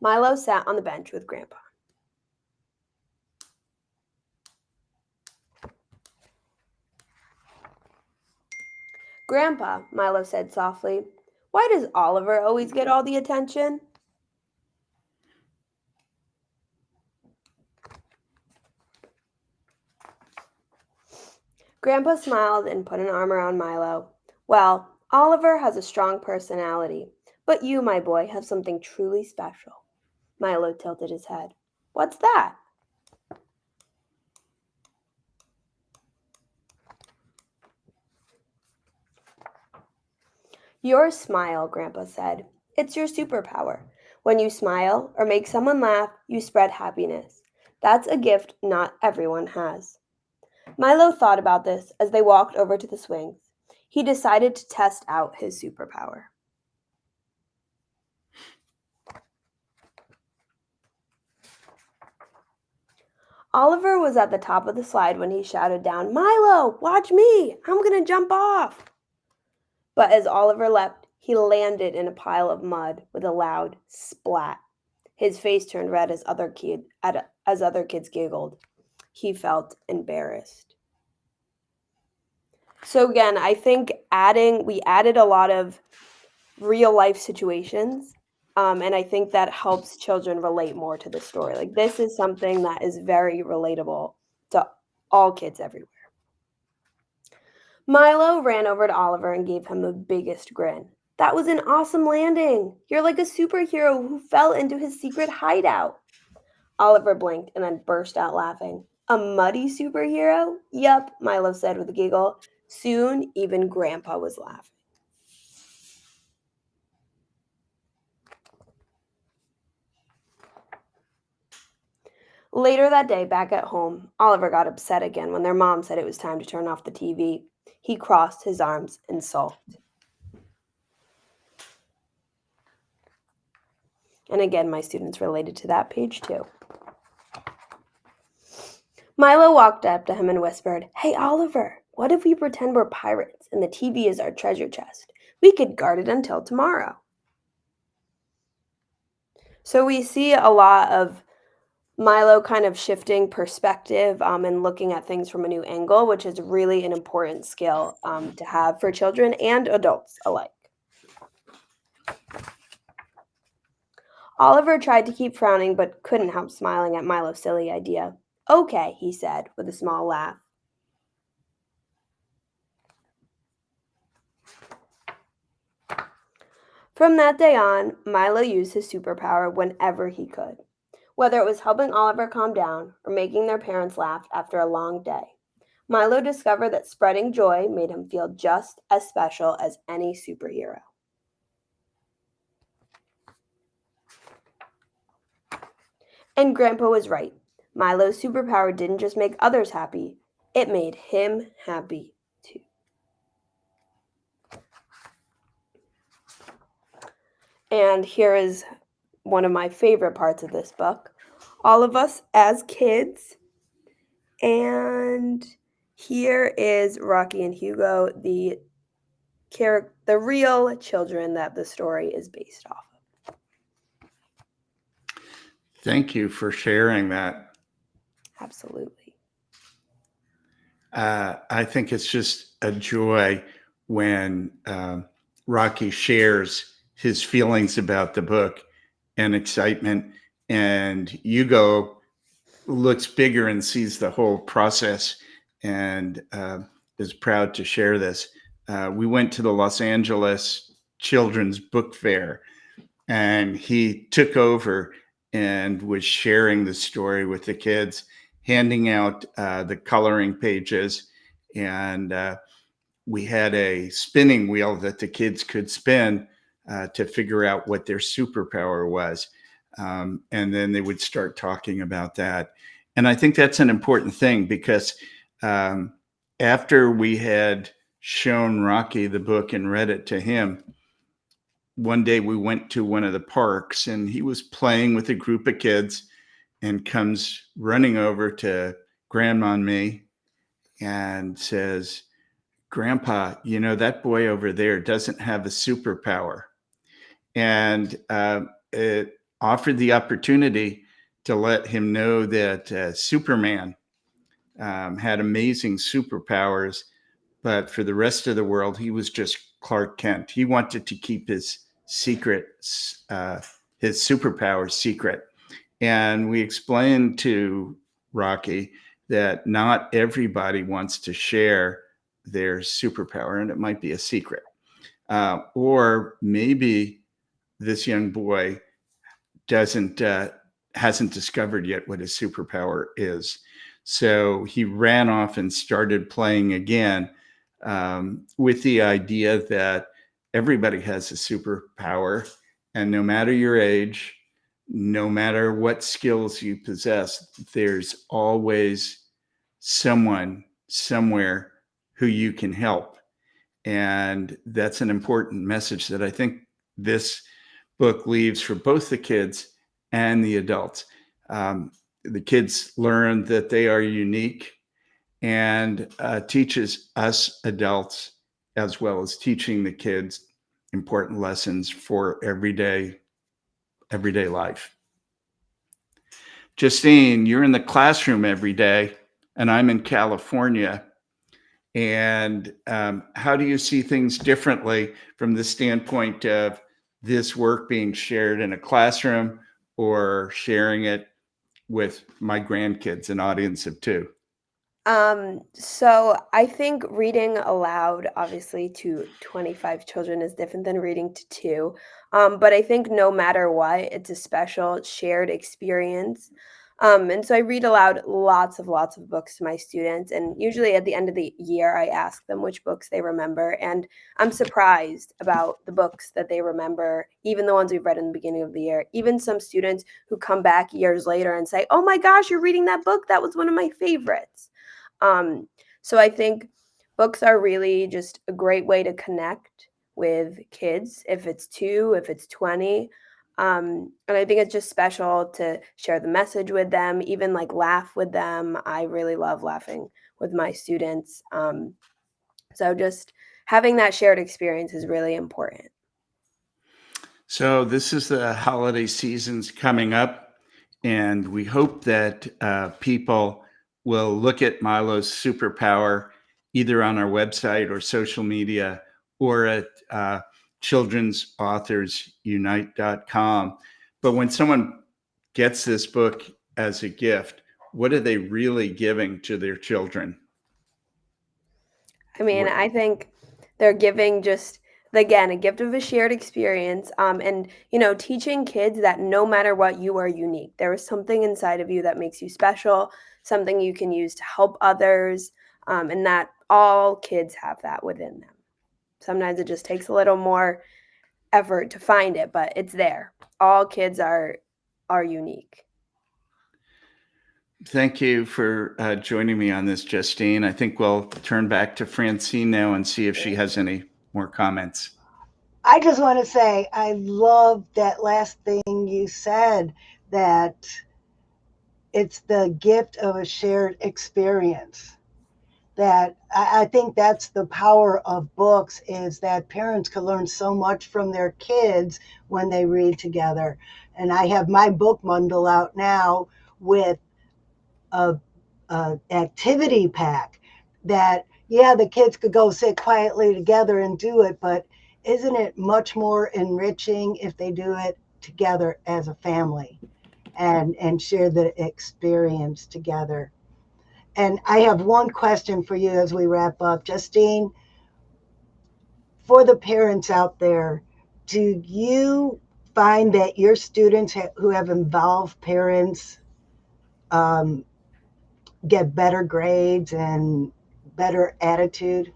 Milo sat on the bench with Grandpa. "Grandpa," Milo said softly, "why does Oliver always get all the attention?" Grandpa smiled and put an arm around Milo. "Well, Oliver has a strong personality, but you, my boy, have something truly special." Milo tilted his head. "What's that?" "Your smile," Grandpa said. "It's your superpower. When you smile or make someone laugh, you spread happiness. That's a gift not everyone has." Milo thought about this as they walked over to the swings. He decided to test out his superpower. Oliver was at the top of the slide when he shouted down, "Milo, watch me! I'm going to jump off!" But as Oliver leapt, he landed in a pile of mud with a loud splat. His face turned red as other kids giggled. He felt embarrassed. So again, I think we added a lot of real life situations, and I think that helps children relate more to the story. Like, this is something that is very relatable to all kids everywhere. Milo ran over to Oliver and gave him the biggest grin. "That was an awesome landing. You're like a superhero who fell into his secret hideout." Oliver blinked and then burst out laughing. "A muddy superhero? Yup," Milo said with a giggle. Soon, even Grandpa was laughing. Later that day, back at home, Oliver got upset again when their mom said it was time to turn off the TV. He crossed his arms and sulked. And again, my students related to that page too. Milo walked up to him and whispered, "Hey, Oliver, what if we pretend we're pirates and the TV is our treasure chest? We could guard it until tomorrow." So we see a lot of Milo kind of shifting perspective and looking at things from a new angle, which is really an important skill to have for children and adults alike. Oliver tried to keep frowning but couldn't help smiling at Milo's silly idea. "Okay," he said with a small laugh. From that day on, Milo used his superpower whenever he could, whether it was helping Oliver calm down or making their parents laugh after a long day. Milo discovered that spreading joy made him feel just as special as any superhero. And Grandpa was right. Milo's superpower didn't just make others happy, it made him happy too. And here is one of my favorite parts of this book. All of us as kids. And here is Rocky and Hugo, the real children that the story is based off of. Thank you for sharing that. Absolutely. I think it's just a joy when Rocky shares his feelings about the book and excitement, and Hugo looks bigger and sees the whole process and is proud to share this. We went to the Los Angeles children's book fair, and he took over and was sharing the story with the kids, handing out the coloring pages, and we had a spinning wheel that the kids could spin to figure out what their superpower was. And then they would start talking about that. And I think that's an important thing, because after we had shown Rocky the book and read it to him, one day we went to one of the parks and he was playing with a group of kids and comes running over to Grandma and me and says, "Grandpa, you know, that boy over there doesn't have a superpower." And it offered the opportunity to let him know that Superman had amazing superpowers, but for the rest of the world, he was just Clark Kent. He wanted to keep his secret, his superpower secret. And we explained to Rocky that not everybody wants to share their superpower, and it might be a secret. Or maybe this young boy hasn't discovered yet what his superpower is. So he ran off and started playing again, with the idea that everybody has a superpower, and no matter your age, no matter what skills you possess, there's always someone somewhere who you can help. And that's an important message that I think this book leaves for both the kids and the adults. The kids learn that they are unique, and teaches us adults, as well as teaching the kids, important lessons for everyday life. Justine, you're in the classroom every day, and I'm in California. And how do you see things differently from the standpoint of this work being shared in a classroom or sharing it with my grandkids, an audience of two? So I think reading aloud, obviously, to 25 children is different than reading to two. But I think no matter what, it's a special shared experience. And so I read aloud lots of books to my students. And usually at the end of the year, I ask them which books they remember. And I'm surprised about the books that they remember, even the ones we've read in the beginning of the year. Even some students who come back years later and say, "Oh my gosh, you're reading that book. That was one of my favorites." So I think books are really just a great way to connect with kids, if it's 2, if it's 20. And I think it's just special to share the message with them, even like laugh with them. I really love laughing with my students. So just having that shared experience is really important. So this is the holiday season's coming up, and we hope that people will look at Milo's superpower either on our website or social media, or at children'sauthorsunite.com. But when someone gets this book as a gift, what are they really giving to their children? I mean, I think they're giving just, again, a gift of a shared experience, and teaching kids that no matter what, you are unique. There is something inside of you that makes you special, something you can use to help others, and that all kids have that within them. Sometimes it just takes a little more effort to find it, but it's there. All kids are unique. Thank you for joining me on this, Justine. I think we'll turn back to Francine now and see if she has any more comments. I just want to say I love that last thing you said, that it's the gift of a shared experience. That I think that's the power of books, is that parents can learn so much from their kids when they read together. And I have my book bundle out now with a activity pack that, yeah, the kids could go sit quietly together and do it, but isn't it much more enriching if they do it together as a family and share the experience together? And I have one question for you as we wrap up. Justine, for the parents out there, do you find that your students who have involved parents get better grades and better attitude?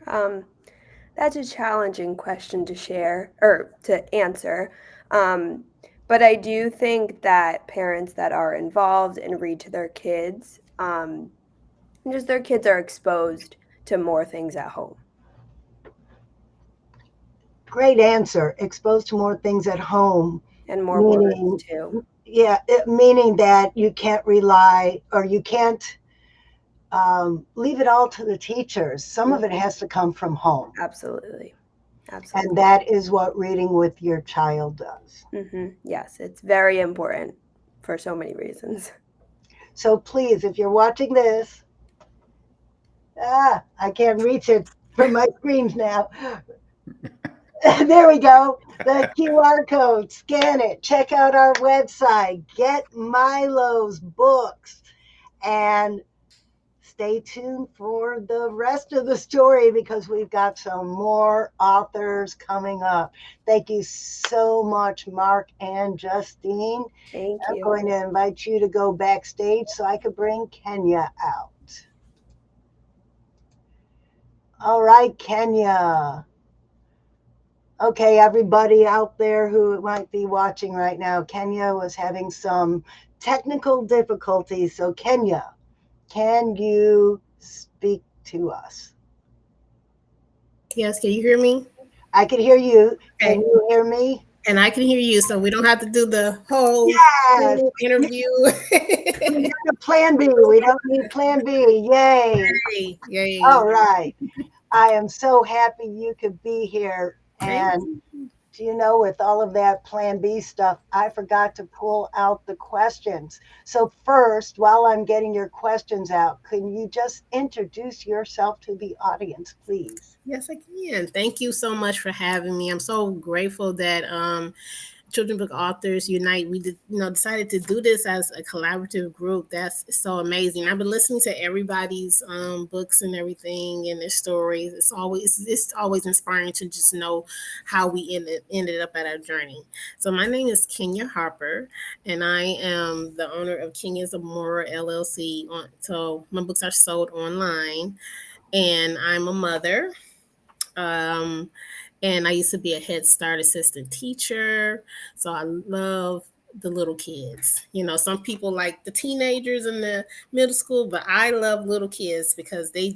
That's a challenging question to share or to answer. But I do think that parents that are involved and read to their kids, just their kids are exposed to more things at home. Great answer. Exposed to more things at home. And more Meaning- words too. Yeah, meaning that you can't rely or you can't leave it all to the teachers. Some of it has to come from home. Absolutely. And Absolutely. that is what reading with your child does. Yes, it's very important for so many reasons. So please, if you're watching this, I can't reach it from my screens now. There we go. The QR code, scan it, check out our website, get Milo's books, and stay tuned for the rest of the story because we've got some more authors coming up. Thank you so much, Mark and Justine. Thank I'm you. going to invite you to go backstage so I could bring Kenya out. All right, Kenya. Okay, everybody out there who might be watching right now, Kenya was having some technical difficulties. So Kenya, can you speak to us? Yes, can you hear me? I can hear you. Okay. Can you hear me? And I can hear you, so we don't have to do the whole Yes. interview. We got a plan B. We don't need plan B. Yay. Yay, yay. All right. I am so happy you could be here. Thank And do you know, with all of that plan B stuff, I forgot to pull out the questions. So first, while I'm getting your questions out, can you just introduce yourself to the audience, please? Yes, I can. Thank you so much for having me. I'm so grateful that Children Book Authors Unite, we decided to do this as a collaborative group. That's so amazing. I've been listening to everybody's books and everything and their stories. It's always inspiring to just know how we ended up at our journey. So my name is Kenya Harper, and I am the owner of Kenya's Amora LLC. So my books are sold online, and I'm a mother. And I used to be a Head Start assistant teacher. So I love the little kids. Some people like the teenagers in the middle school, but I love little kids because they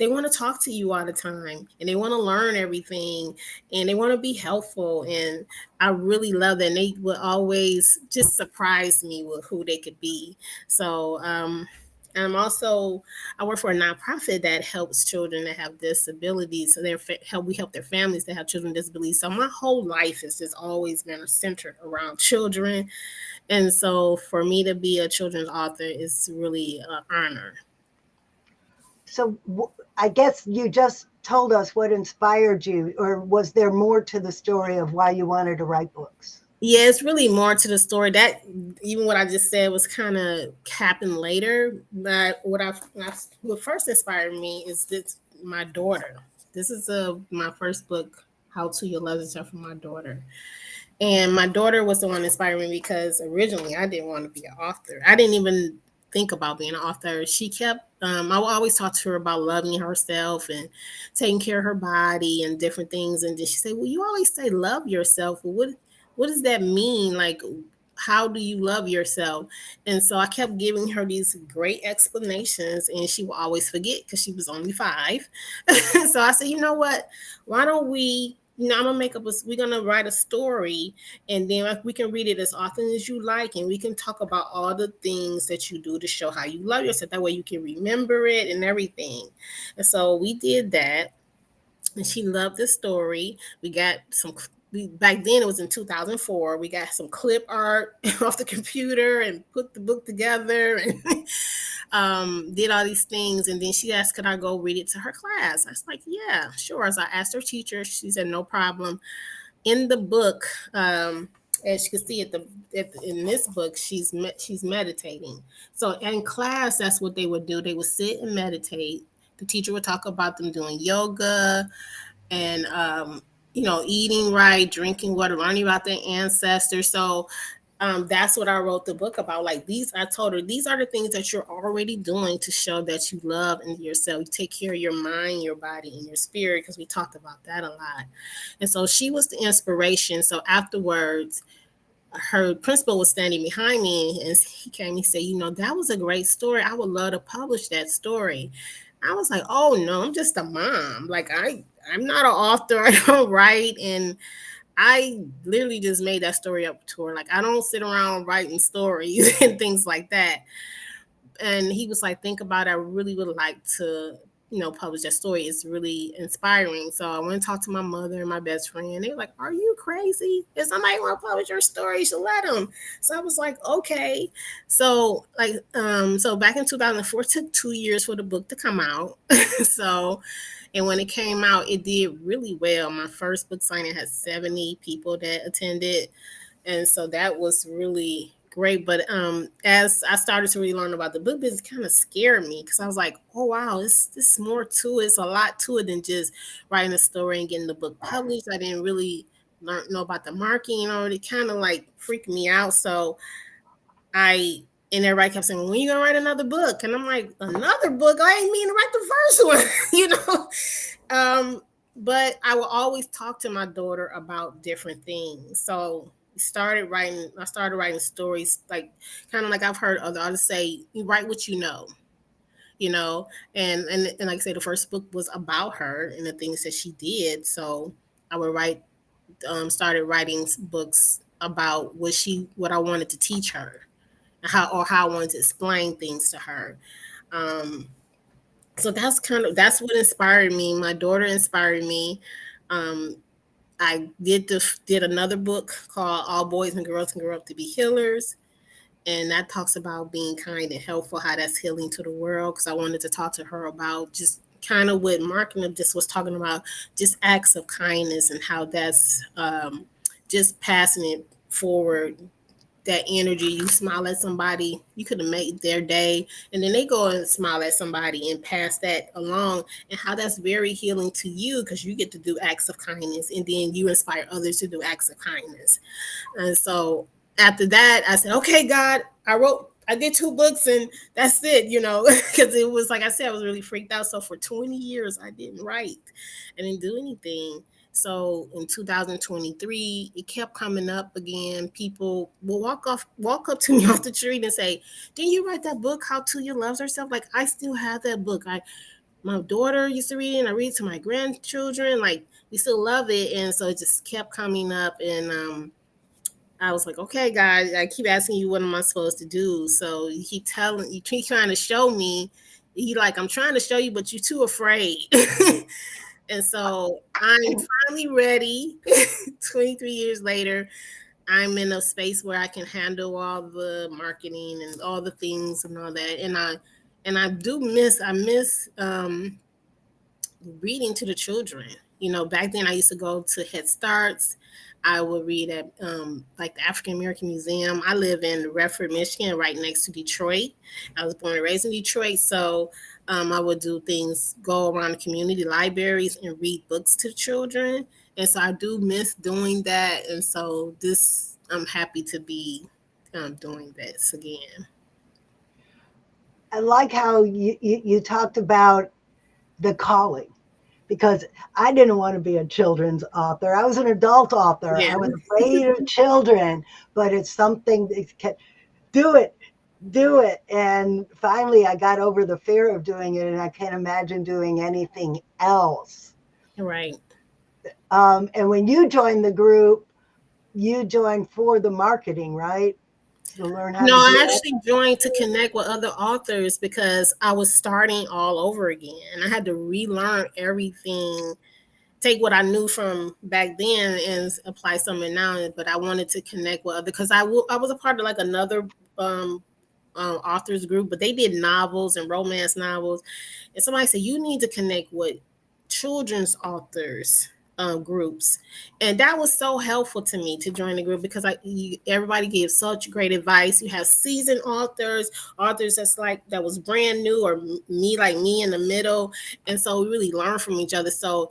want to talk to you all the time and they want to learn everything and they want to be helpful. And I really love that. And they would always just surprise me with who they could be. So, and I work for a nonprofit that helps children that have disabilities. So we help their families that have children with disabilities. So my whole life has just always been centered around children. And so for me to be a children's author is really an honor. So I guess you just told us what inspired you, or was there more to the story of why you wanted to write books? Yeah, it's really more to the story. That even what I just said was kind of happened later. But what first inspired me is my daughter. This is my first book, How to Your Love Yourself, for my daughter. And my daughter was the one inspiring me because originally I didn't want to be an author. I didn't even think about being an author. She kept, I would always talk to her about loving herself and taking care of her body and different things. And then she said, well, you always say love yourself. Well, what does that mean? Like, how do you love yourself? And so I kept giving her these great explanations and she would always forget because she was only 5. So I said, you know what? Why don't we, I'm we're going to write a story and then we can read it as often as you like. And we can talk about all the things that you do to show how you love yourself. That way you can remember it and everything. And so we did that. And she loved the story. We got back then it was in 2004. We got some clip art off the computer and put the book together and did all these things. And then she asked, could I go read it to her class? I was like, yeah, sure. As I asked her teacher, she said, no problem. In the book, as you can see in this book, she's meditating. So in class, that's what they would do. They would sit and meditate. The teacher would talk about them doing yoga and eating right, drinking water, learning about their ancestors. So that's what I wrote the book about. Like I told her, these are the things that you're already doing to show that you love in yourself. You take care of your mind, your body, and your spirit, because we talked about that a lot. And so she was the inspiration. So afterwards, her principal was standing behind me, and he came and said, that was a great story. I would love to publish that story. I was like, oh no, I'm just a mom. Like I'm not an author. I don't write. And I literally just made that story up to her. Like, I don't sit around writing stories and things like that. And he was like, think about it. I really would like to, publish that story. It's really inspiring. So I went and talked to my mother and my best friend. They were like, are you crazy? If somebody want to publish your story, you should let them. So I was like, okay. So so back in 2004, it took 2 years for the book to come out. And when it came out, it did really well. My first book signing had 70 people that attended. And so that was really great. But as I started to really learn about the book business, it kind of scared me, because I was like, oh, wow, this more to it. It's a lot to it than just writing a story and getting the book published. I didn't really know about the marketing. It kind of like freaked me out. So and everybody kept saying, when are you going to write another book? And I'm like, another book? I ain't mean to write the first one, But I will always talk to my daughter about different things. So I started writing stories, like kind of like I've heard other artists say, you write what you know. And like I say, the first book was about her and the things that she did. So I would started writing books about what I wanted to teach her, how I wanted to explain things to her. So that's what inspired me. My daughter inspired me. I did another book called All Boys and Girls Can Grow Up to Be Healers. And that talks about being kind and helpful, how that's healing to the world. Because I wanted to talk to her about just kind of what marketing just was talking about, just acts of kindness and how that's just passing it forward. That energy, you smile at somebody, you could have made their day, and then they go and smile at somebody and pass that along, and how that's very healing to you, because you get to do acts of kindness, and then you inspire others to do acts of kindness. And so after that, I said, okay, God, I did 2 books and that's it, because it was, like I said, I was really freaked out. So for 20 years, I didn't write. I didn't do anything. So in 2023, it kept coming up again. People will walk up to me off the street and say, didn't you write that book, How Tuya Loves Herself? Like, I still have that book. My daughter used to read it, and I read it to my grandchildren. Like, we still love it. And so it just kept coming up. And I was like, okay, God, I keep asking you, what am I supposed to do? So you keep trying to show me. I'm trying to show you, but you're too afraid. And so I'm finally ready. 23 years later, I'm in a space where I can handle all the marketing and all the things and all that. And I miss reading to the children. Back then I used to go to Head Starts. I would read at like the African American Museum. I live in Redford, Michigan, right next to Detroit. I was born and raised in Detroit. So I would do things, go around the community libraries and read books to children. And so I do miss doing that. And so I'm happy to be doing this again. I like how you talked about the calling, because I didn't want to be a children's author. I was an adult author. Yeah. I was afraid of children, but it's something that can do it. And finally, I got over the fear of doing it, and I can't imagine doing anything else. Right. And when you joined the group, you joined for the marketing, right? To learn how. No, I actually joined to connect with other authors, because I was starting all over again. I had to relearn everything, take what I knew from back then and apply something now. But I wanted to connect with other, because I was a part of like another authors group, but they did novels and romance novels. And somebody said, you need to connect with children's authors groups. And that was so helpful to me to join the group, because everybody gave such great advice. You have seasoned authors that was brand new, or me in the middle. And so we really learned from each other. So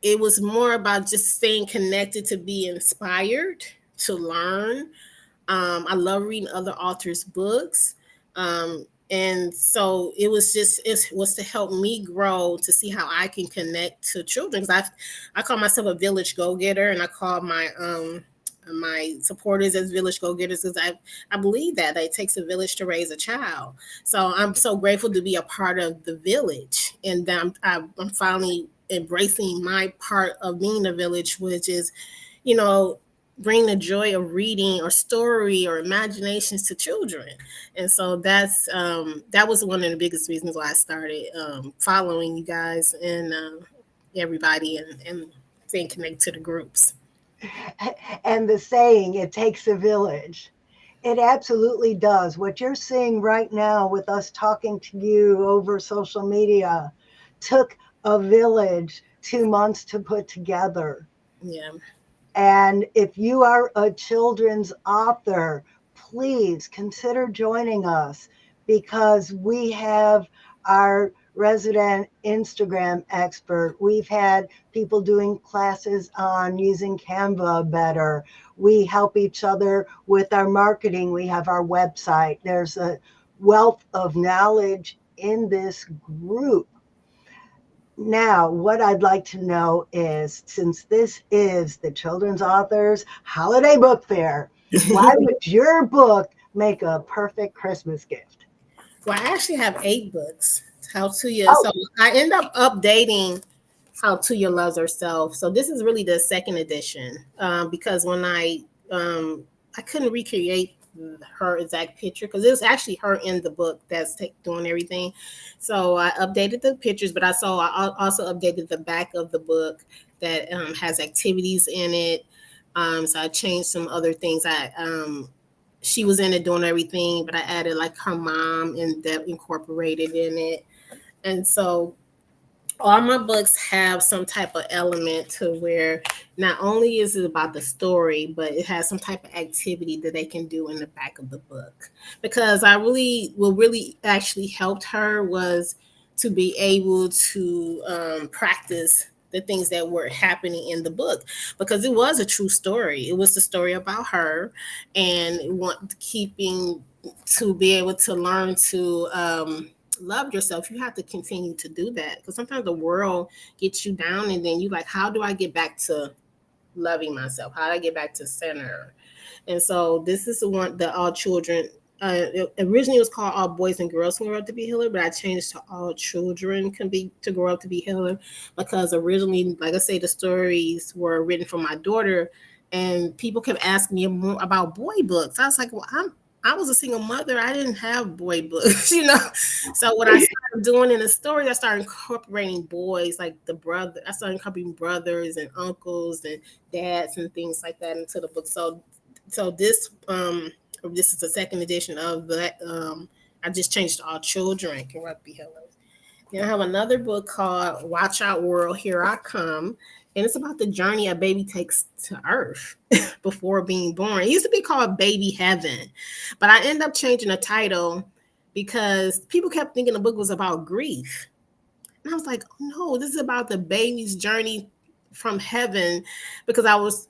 it was more about just staying connected, to be inspired, to learn. I love reading other authors' books. And so it was to help me grow, to see how I can connect to children. I call myself a village go-getter, and I call my supporters as village go-getters, because I believe that it takes a village to raise a child. So I'm so grateful to be a part of the village, and I'm finally embracing my part of being a village, which is, bring the joy of reading or story or imaginations to children. And so that was one of the biggest reasons why I started following you guys and everybody, and staying connected to the groups. And the saying, it takes a village. It absolutely does. What you're seeing right now with us talking to you over social media took a village 2 months to put together. Yeah. And if you are a children's author, please consider joining us, because we have our resident Instagram expert. We've had people doing classes on using Canva better. We help each other with our marketing. We have our website. There's a wealth of knowledge in this group. Now, what I'd like to know is, since this is the Children's Authors Holiday Book Fair, why would your book make a perfect Christmas gift? Well, I actually have 8 books. How Tuya. So I end up updating How Tuya Loves Herself. So this is really the second edition, because when I couldn't recreate her exact picture, because it was actually her in the book that's doing everything. So I updated the pictures, but I also updated the back of the book that has activities in it. So I changed some other things. She was in it doing everything, but I added like her mom and that incorporated in it. And so all my books have some type of element to where not only is it about the story, but it has some type of activity that they can do in the back of the book. Because what really actually helped her was to be able to practice the things that were happening in the book, because it was a true story. It was the story about her, and keeping to be able to learn to love yourself. You have to continue to do that, because sometimes the world gets you down, and then you like, how do I get back to loving myself? How do I get back to center? And so this is the one that all children. Originally it was called All Boys and Girls Can Grow Up to Be Healer, but I changed to All Children Can Grow Up to Be Healer, because originally, like I say, the stories were written for my daughter, and people kept asking me more about boy books. I was like, well, I was a single mother. I didn't have boy books, So what I started doing in the story, I started incorporating boys, like I started incorporating brothers and uncles and dads and things like that into the book. So this is the second edition of that. I just changed to All Children Can Grow Up to Be Healers. Then I have another book called Watch Out World, Here I Come. And it's about the journey a baby takes to Earth before being born. It used to be called Baby Heaven, but I ended up changing the title because people kept thinking the book was about grief. And I was like, oh, no, this is about the baby's journey from heaven, because I was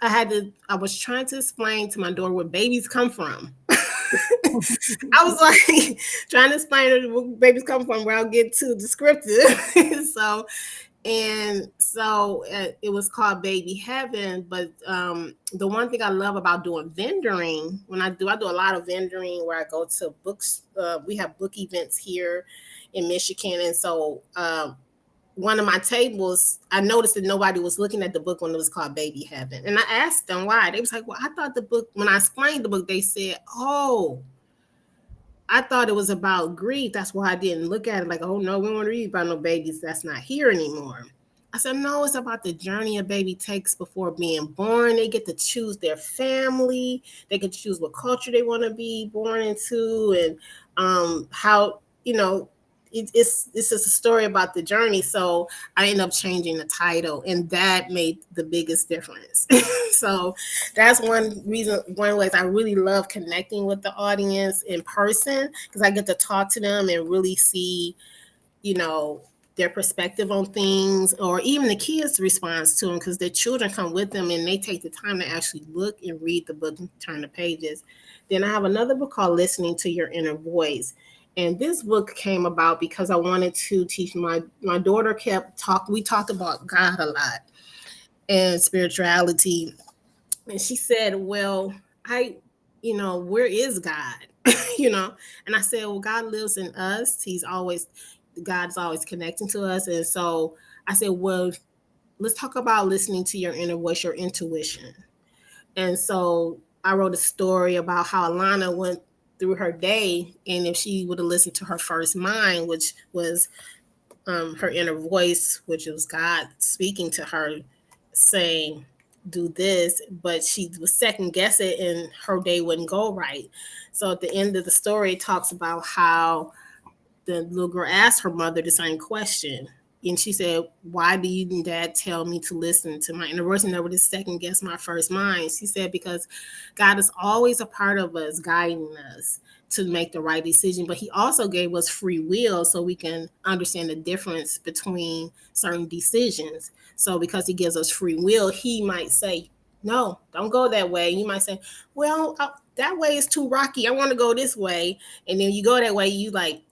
trying to explain to my daughter where babies come from. I was like trying to explain where babies come from, where I'll get too descriptive. So it was called Baby Heaven. But the one thing I love about doing vendoring, I do a lot of vendoring where I go to books. We have book events here in Michigan. And so one of my tables, I noticed that nobody was looking at the book when it was called Baby Heaven. And I asked them why. They was like, well, I thought the book, when I explained the book, they said, oh, I thought it was about grief. That's why I didn't look at it like, oh, no, we don't want to read about no babies that's not here anymore. I said, no, it's about the journey a baby takes before being born. They get to choose their family. They can choose what culture they want to be born into, and how, it's just a story about the journey. So I ended up changing the title, and that made the biggest difference. So that's one way I really love connecting with the audience in person, because I get to talk to them and really see, their perspective on things, or even the kids' response to them, because their children come with them and they take the time to actually look and read the book and turn the pages. Then I have another book called Listening to Your Inner Voice. And this book came about because I wanted to teach my daughter we talked about God a lot and spirituality. And she said, well, where is God? And I said, well, God lives in us. God's always connecting to us. And so I said, well, let's talk about listening to your inner voice, your intuition. And so I wrote a story about how Alana went through her day, and if she would have listened to her first mind, which was her inner voice, which was God speaking to her, saying, do this, but she was second guess it and her day wouldn't go right. So at the end of the story, it talks about how the little girl asked her mother the same question. And she said, why do you and dad tell me to listen to my inner voice and never to second guess my first mind? She said, because God is always a part of us, guiding us to make the right decision. But he also gave us free will so we can understand the difference between certain decisions. So because he gives us free will, he might say, no, don't go that way. You might say, well, that way is too rocky. I want to go this way. And then you go that way, you like,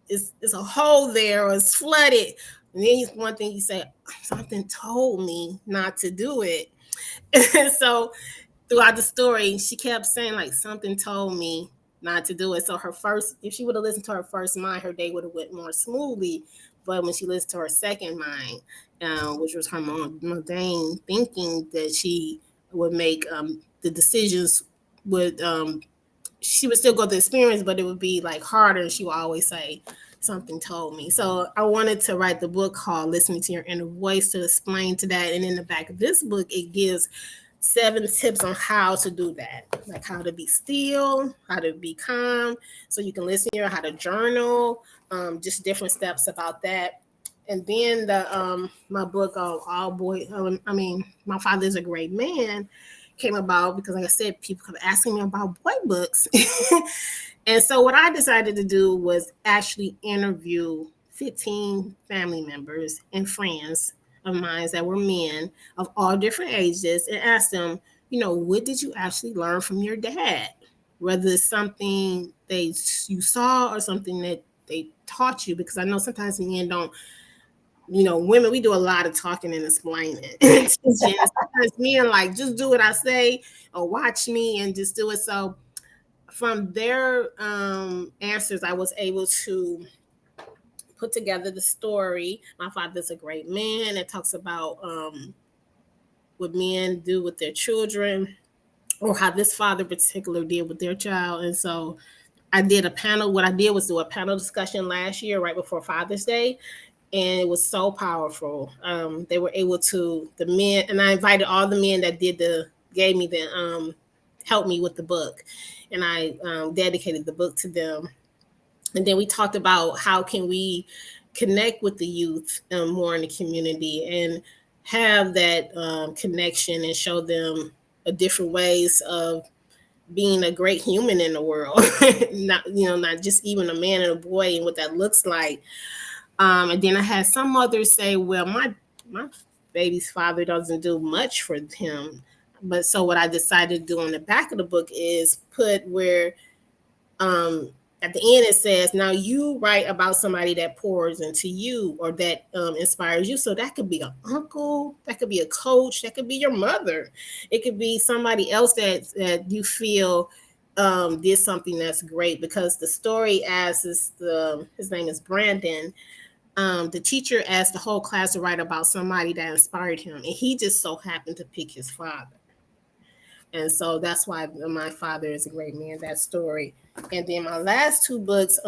it's a hole there, or it's flooded. And then one thing you say, something told me not to do it. And so throughout the story, she kept saying, like, something told me not to do it. So if she would have listened to her first mind, her day would have went more smoothly. But when she listened to her second mind, which was her mundane thinking, that she would make the decisions she would still go through the experience, but it would be like harder. And she would always say, something told me. So I wanted to write the book called Listening to Your Inner Voice to explain to that. And in the back of this book, it gives 7 tips on how to do that, like how to be still, how to be calm, so you can listen here, how to journal, just different steps about that. And then my book, My Father is a Great Man, came about because, like I said, people kept asking me about boy books. And so what I decided to do was actually interview 15 family members and friends of mine that were men of all different ages and ask them, what did you actually learn from your dad? Whether it's something you saw or something that they taught you, because I know sometimes men don't, women, we do a lot of talking and explaining. Sometimes men like, just do what I say or watch me and just do it. So from their answers, I was able to put together the story. My Father's a Great Man. It talks about what men do with their children, or how this father in particular did with their child. And so I did a panel. What I did was do a panel discussion last year, right before Father's Day. And it was so powerful. They were able to, the men, and I invited all the men that helped me with the book. And I dedicated the book to them. And then we talked about how can we connect with the youth more in the community and have that connection and show them different ways of being a great human in the world. not just even a man and a boy and what that looks like. And then I had some mothers say, well, my baby's father doesn't do much for him. But so what I decided to do on the back of the book is put where at the end it says, now you write about somebody that pours into you or that inspires you. So that could be an uncle, that could be a coach, that could be your mother. It could be somebody else that you feel did something that's great, because the story his name is Brandon. The teacher asked the whole class to write about somebody that inspired him, and he just so happened to pick his father. And so that's why My Father is a Great Man, that story. And then my last 2 books,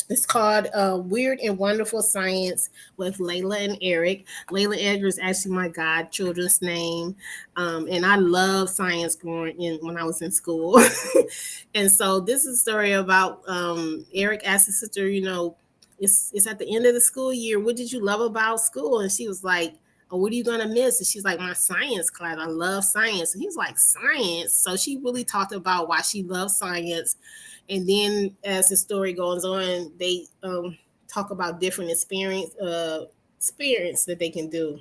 it's called Weird and Wonderful Science with Layla and Eric. Layla Edgar is actually my godchildren's name. And I love science when I was in school. And so this is a story about Eric asked his sister, it's at the end of the school year. What did you love about school? And she was like, oh, what are you going to miss? And she's like, my science class. I love science. And he was like, science? So she really talked about why she loves science. And then as the story goes on, they talk about different experience that they can do.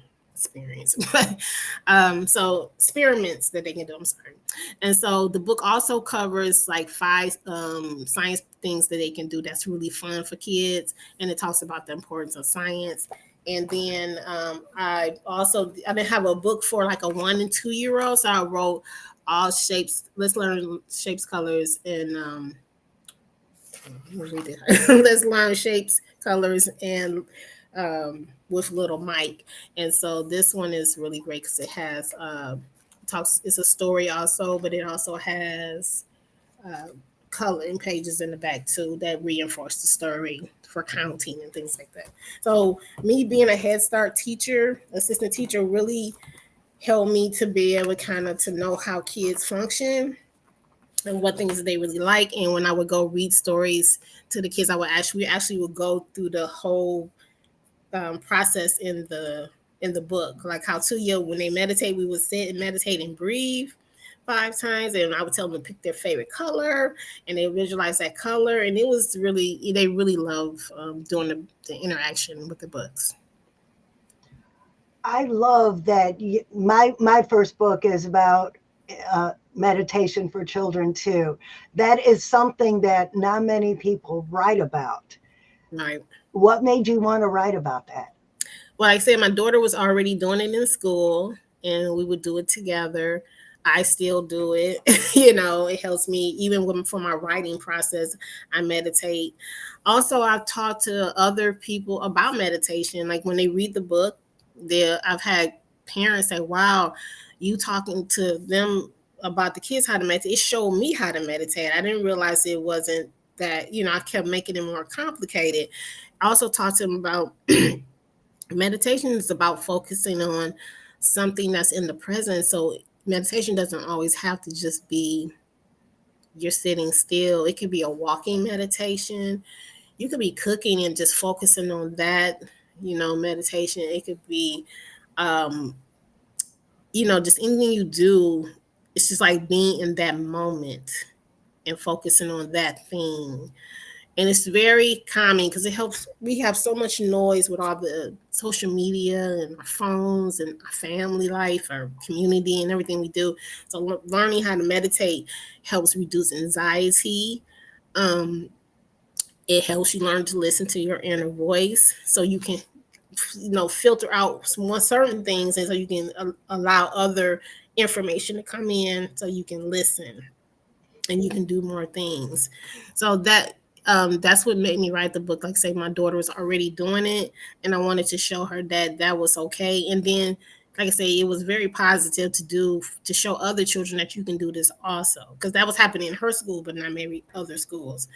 So experiments that they can do. I'm sorry. And so the book also covers like 5 science things that they can do that's really fun for kids, and it talks about the importance of science. And then I didn't have a book for like a 1 and 2 year old, so I wrote all shapes. Let's learn shapes, colors, and let's learn shapes, colors, and with little Mike. And so this one is really great because it has it's a story also, but it also has coloring pages in the back too that reinforce the story for counting and things like that. So me being a Head Start teacher, assistant teacher, really helped me to be able to know how kids function and what things they really like. And when I would go read stories to the kids, we actually would go through the whole process in the book, like how 2-year when they meditate, we would sit and meditate and breathe 5 times, and I would tell them to pick their favorite color, and they visualize that color, and it was really, they really love doing the interaction with the books. I love that. My first book is about meditation for children too. That is something that not many people write about. Right. What made you want to write about that? Well, like I said, my daughter was already doing it in school, and we would do it together. I still do it. It helps me even for my writing process. I meditate. Also, I've talked to other people about meditation. Like when they read the book, I've had parents say, "Wow, you talking to them about the kids how to meditate. It showed me how to meditate. I didn't realize it wasn't that, I kept making it more complicated." I also talked to them about meditation is about focusing on something that's in the present. So meditation doesn't always have to just be you're sitting still. It could be a walking meditation. You could be cooking and just focusing on that, meditation. It could be, just anything you do. It's just like being in that moment and focusing on that thing. And it's very calming because it helps. We have so much noise with all the social media and our phones and our family life, our community, and everything we do. So learning how to meditate helps reduce anxiety. It helps you learn to listen to your inner voice so you can, filter out some certain things, and so you can allow other information to come in so you can listen and you can do more things. So that's what made me write the book. Like I say, my daughter was already doing it, and I wanted to show her that was okay. And then, like I say, it was very positive to show other children that you can do this also, because that was happening in her school, but not maybe other schools.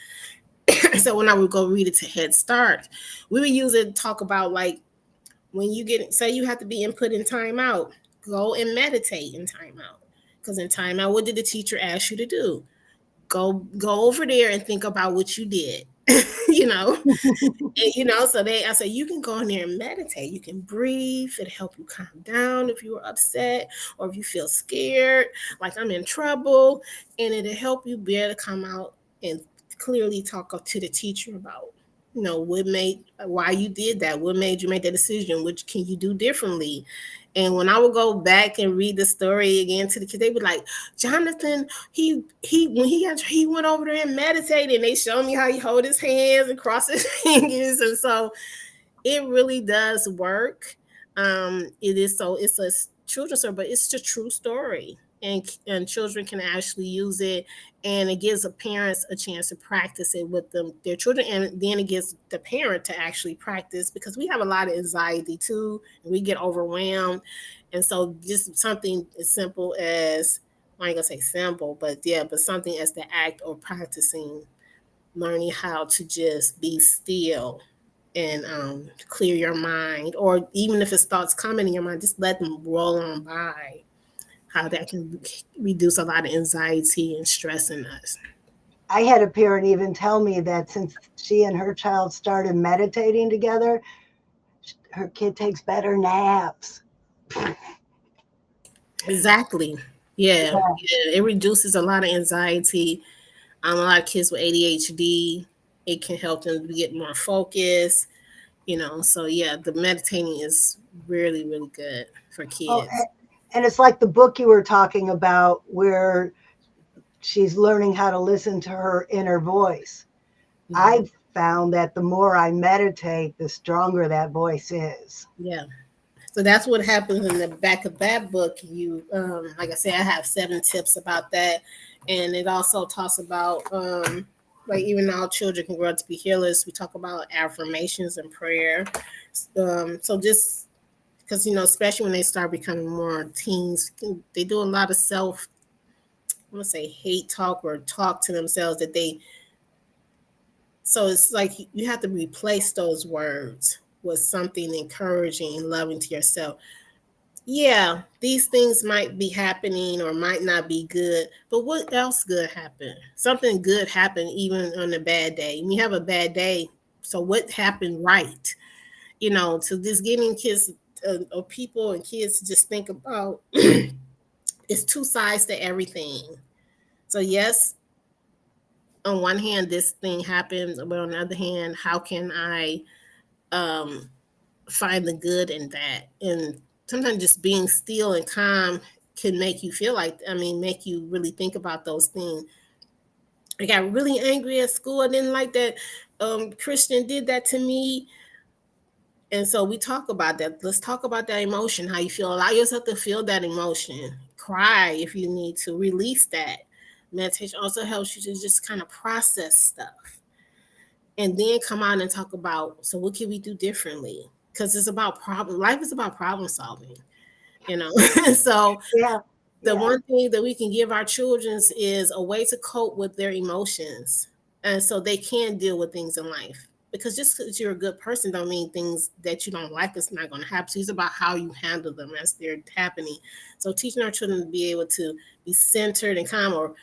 So when I would go read it to Head Start, we would use it to talk about, like, when you say you have to be input in timeout, go and meditate in timeout. Because in timeout, what did the teacher ask you to do? Go over there and think about what you did, and, so I said, you can go in there and meditate. You can breathe. It'll help you calm down if you were upset or if you feel scared, like I'm in trouble, and it'll help you be able to come out and clearly talk to the teacher about, why you did that, what made you make that decision, which can you do differently. And when I would go back and read the story again to the kids, they would like, Jonathan, he went over there and meditated, and they showed me how he hold his hands and cross his fingers. And so it really does work. It's a children's story, but it's a true story. And children can actually use it, and it gives the parents a chance to practice it with their children, and then it gives the parent to actually practice, because we have a lot of anxiety too, and we get overwhelmed. And so just something as simple as, I ain't gonna say simple, but something as the act of practicing, learning how to just be still and clear your mind, or even if it starts coming in your mind, just let them roll on by. How that can reduce a lot of anxiety and stress in us. I had a parent even tell me that since she and her child started meditating together, her kid takes better naps. Exactly. Yeah. It reduces a lot of anxiety. A lot of kids with ADHD, it can help them to get more focused, you know. So yeah, the meditating is really, really good for Oh, kids. and it's like the book you were talking about where she's learning how to listen to her inner voice. Mhm. I've found that the more I meditate, the stronger that voice is. Yeah. So that's what happens in the back of that book. You, like I said, I have 7 tips about that, and it also talks about like even all children can grow up to be healers. We talk about affirmations and prayer. So just because you know, especially when they start becoming more teens, they do a lot of self, I want to say hate talk or talk to themselves that they. So it's like you have to replace those words with something encouraging and loving to yourself. Yeah, these things might be happening or might not be good, but what else good happened? Something good happened even on a bad day. When you have a bad day, so what happened right? You know, to just getting kids or people and kids to just think about it's 2 sides to everything. So yes, on one hand, this thing happens, but on the other hand, how can I um, find the good in that? And sometimes just being still and calm can make you feel like, I mean, make you really think about those things. I got really angry at school. I didn't like that Christian did that to me. And so we talk about that. Let's talk about that emotion, how you feel. Allow yourself to feel that emotion. Cry if you need to. Release that. Meditation also helps you to just kind of process stuff. And then come out and talk about, so what can we do differently? Because it's about problem. Life is about problem solving, you know. So Yeah. the Yeah. one thing that we can give our children is a way to cope with their emotions, and so they can deal with things in life. Because just because you're a good person don't mean things that you don't like is not going to happen. So it's about how you handle them as they're happening. So teaching our children to be able to be centered and calm, or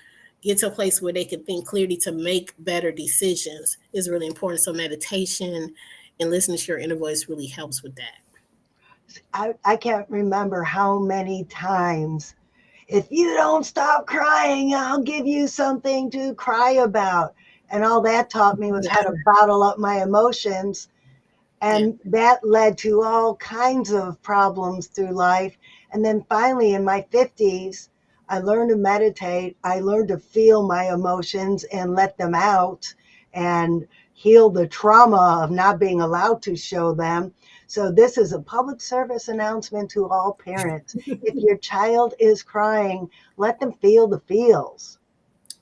get to a place where they can think clearly to make better decisions is really important. So meditation and listening to your inner voice really helps with that. I can't remember how many times, if you don't stop crying, I'll give you something to cry about. And all that taught me was how to bottle up my emotions. And that led to all kinds of problems through life. And then finally, in my 50s, I learned to meditate. I learned to feel my emotions and let them out and heal the trauma of not being allowed to show them. So, this is a public service announcement to all parents. If your child is crying, let them feel the feels.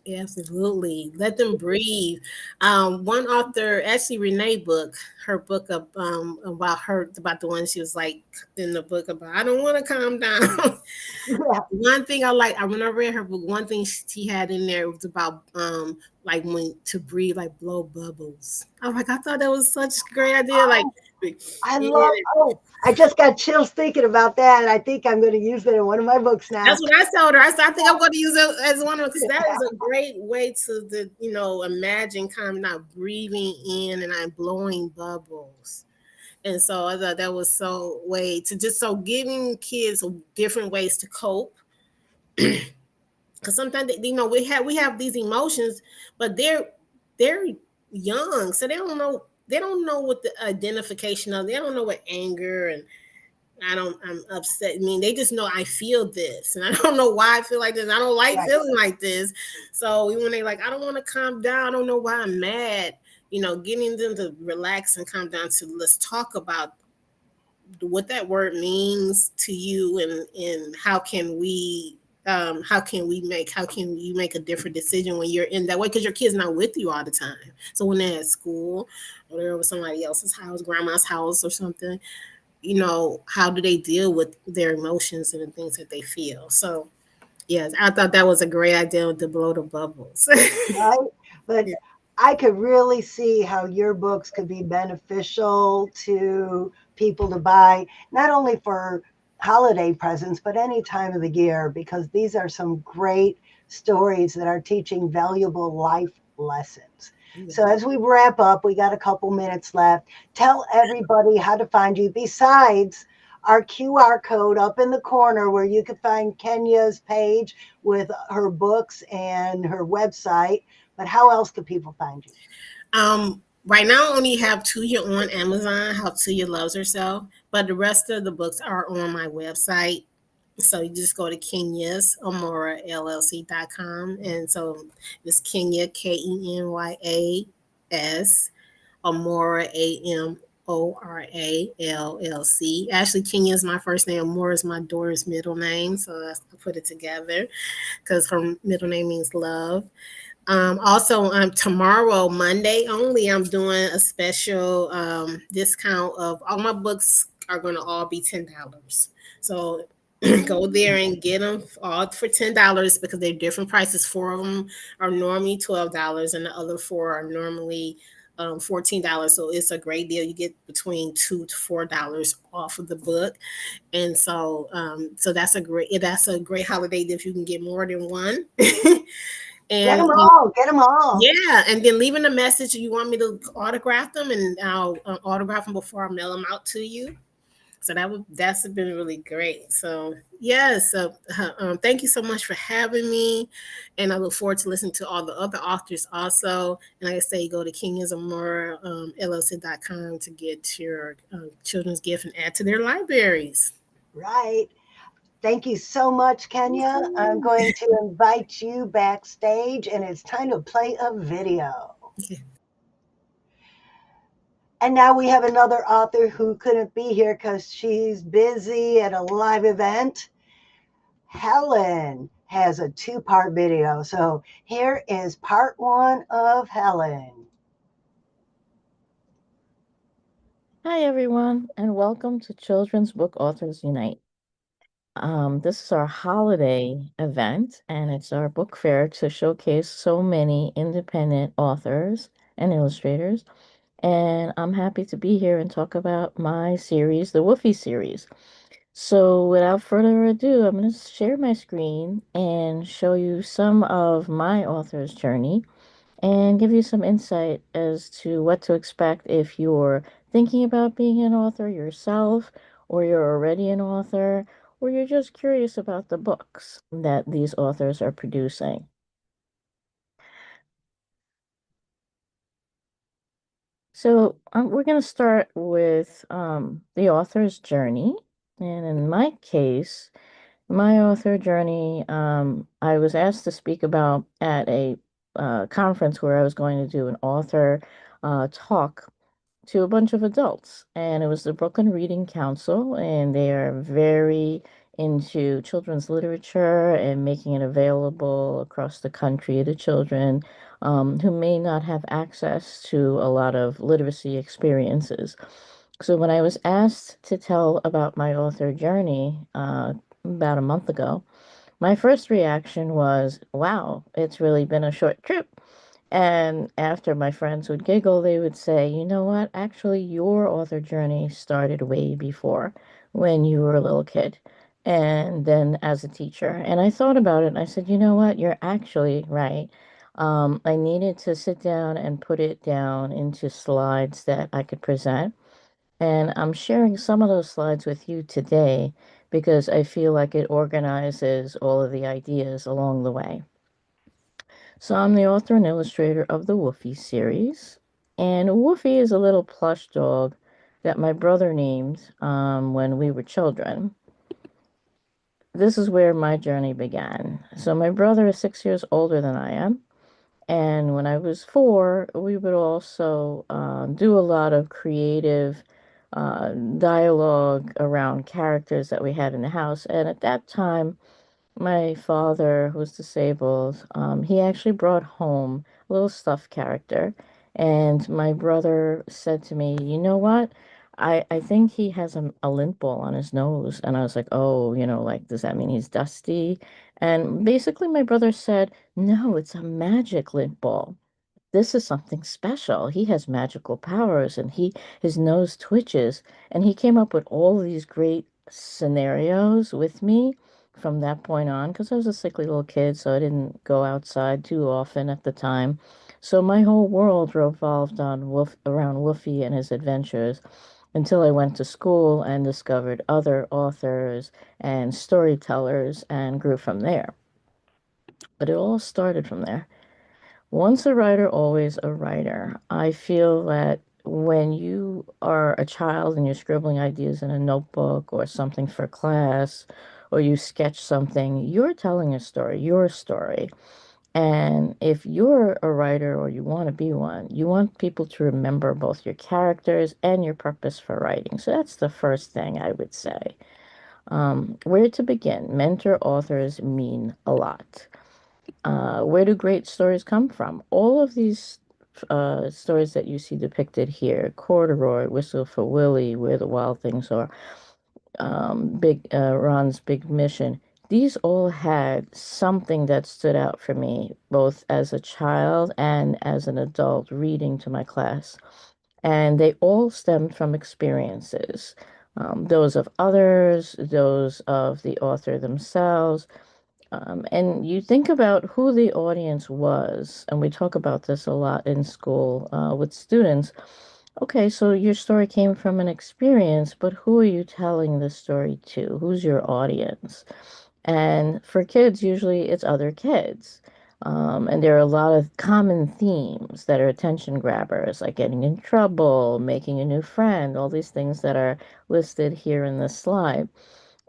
Absolutely. Let them breathe. One author, actually Renee Book, her book about the one she was like in the book about, I don't want to calm down. Yeah. One thing I like, when I read her book, one thing she had in there was about like when to breathe, like blow bubbles. I'm like, I thought that was such a great idea. Like, I yeah, love, oh, I just got chills thinking about that. And I think I'm going to use it in one of my books now. that's what I told her. I said, I think I'm going to use it as one of, because that is a great way to, imagine kind of not breathing in and I'm blowing bubbles. And so I thought that was so way to just so giving kids different ways to cope. Because sometimes we have these emotions, but they're young, so they don't know what the identification of. They don't know what anger and I'm upset. I mean, they just know I feel this, and I don't know why I feel like this. I don't like feeling like this. So when they like, I don't want to calm down. I don't know why I'm mad. Getting them to relax and calm down to let's talk about what that word means to you and how can you make a different decision when you're in that way, because your kid's not with you all the time. So when they're at school or they're over somebody else's house, grandma's house or something, how do they deal with their emotions and the things that they feel? So yes, I thought that was a great idea to blow the bubbles. Right? But I could really see how your books could be beneficial to people to buy, not only for holiday presents, but any time of the year, because these are some great stories that are teaching valuable life lessons. So as we wrap up, we got a couple minutes left. Tell everybody how to find you besides our QR code up in the corner where you can find Kenya's page with her books and her website. But how else can people find you? Right now, I only have two here on Amazon. How Tuya Loves Herself, but the rest of the books are on my website. So you just go to Kenya's Amora LLC.com. And so it's Kenya, KENYAS, Amora AMORA LLC. Actually, Kenya is my first name. Amora is my daughter's middle name. So I put it together because her middle name means love. Also, tomorrow, Monday only, I'm doing a special discount of all my books are going to all be $10. So go there and get them all for $10 because they're different prices. Four of them are normally $12, and the other four are normally $14. So it's a great deal. You get between $2 to $4 off of the book, and so that's a great holiday if you can get more than one. Get And them all. Get them all. yeah, and then leaving a message you want me to autograph them, and I'll autograph them before I mail them out to you. So that's been really great. So yeah, so thank you so much for having me, and I look forward to listening to all the other authors also. And like I say, go to Kenya'sAmora LLC.com to get your children's gift and add to their libraries. Right. Thank you so much, Kenya. I'm going to invite you backstage, and it's time to play a video. Okay. And now we have another author who couldn't be here because she's busy at a live event. Helen has a two-part video. So here is part one of Helen. Hi, everyone, and welcome to Children's Book Authors Unite. This is our holiday event, and it's our book fair to showcase so many independent authors and illustrators. And I'm happy to be here and talk about my series, the Woofy series. So without further ado, I'm going to share my screen and show you some of my author's journey and give you some insight as to what to expect if you're thinking about being an author yourself, or you're already an author, or you're just curious about the books that these authors are producing. So we're going to start with the author's journey. And in my case, my author journey, I was asked to speak about at a conference where I was going to do an author talk to a bunch of adults. And it was the Brooklyn Reading Council, and they are very into children's literature and making it available across the country to children who may not have access to a lot of literacy experiences. So when I was asked to tell about my author journey about a month ago, my first reaction was, wow, it's really been a short trip. And after my friends would giggle, they would say, you know what? Actually, your author journey started way before, when you were a little kid and then as a teacher. And I thought about it and I said, you know what? You're actually right. I needed to sit down and put it down into slides that I could present. And I'm sharing some of those slides with you today because I feel like it organizes all of the ideas along the way. So I'm the author and illustrator of the Woofy series. And Woofy is a little plush dog that my brother named when we were children. This is where my journey began. So my brother is 6 years older than I am. And when I was 4, we would also do a lot of creative dialogue around characters that we had in the house. And at that time, my father, who was disabled, he actually brought home a little stuffed character. And my brother said to me, you know what? I think he has a lint ball on his nose. And I was like, oh, like, does that mean he's dusty? And basically, my brother said, no, it's a magic lint ball. This is something special. He has magical powers and his nose twitches. And he came up with all these great scenarios with me from that point on, because I was a sickly little kid, so I didn't go outside too often at the time. So my whole world revolved around Woofy and his adventures until I went to school and discovered other authors and storytellers and grew from there. But it all started from there. Once a writer, always a writer. I feel that when you are a child and you're scribbling ideas in a notebook or something for class, or you sketch something, you're telling a story, your story. And if you're a writer or you want to be one, you want people to remember both your characters and your purpose for writing. So that's the first thing I would say. Where to begin? Mentor authors mean a lot. Where do great stories come from? All of these stories that you see depicted here, Corduroy, Whistle for Willie, Where the Wild Things Are, Big Ron's Big Mission. These all had something that stood out for me, both as a child and as an adult reading to my class. And they all stemmed from experiences, those of others, those of the author themselves. And you think about who the audience was, and we talk about this a lot in school with students. Okay, so your story came from an experience, but who are you telling the story to? Who's your audience? And for kids, usually it's other kids. And there are a lot of common themes that are attention grabbers, like getting in trouble, making a new friend, all these things that are listed here in this slide.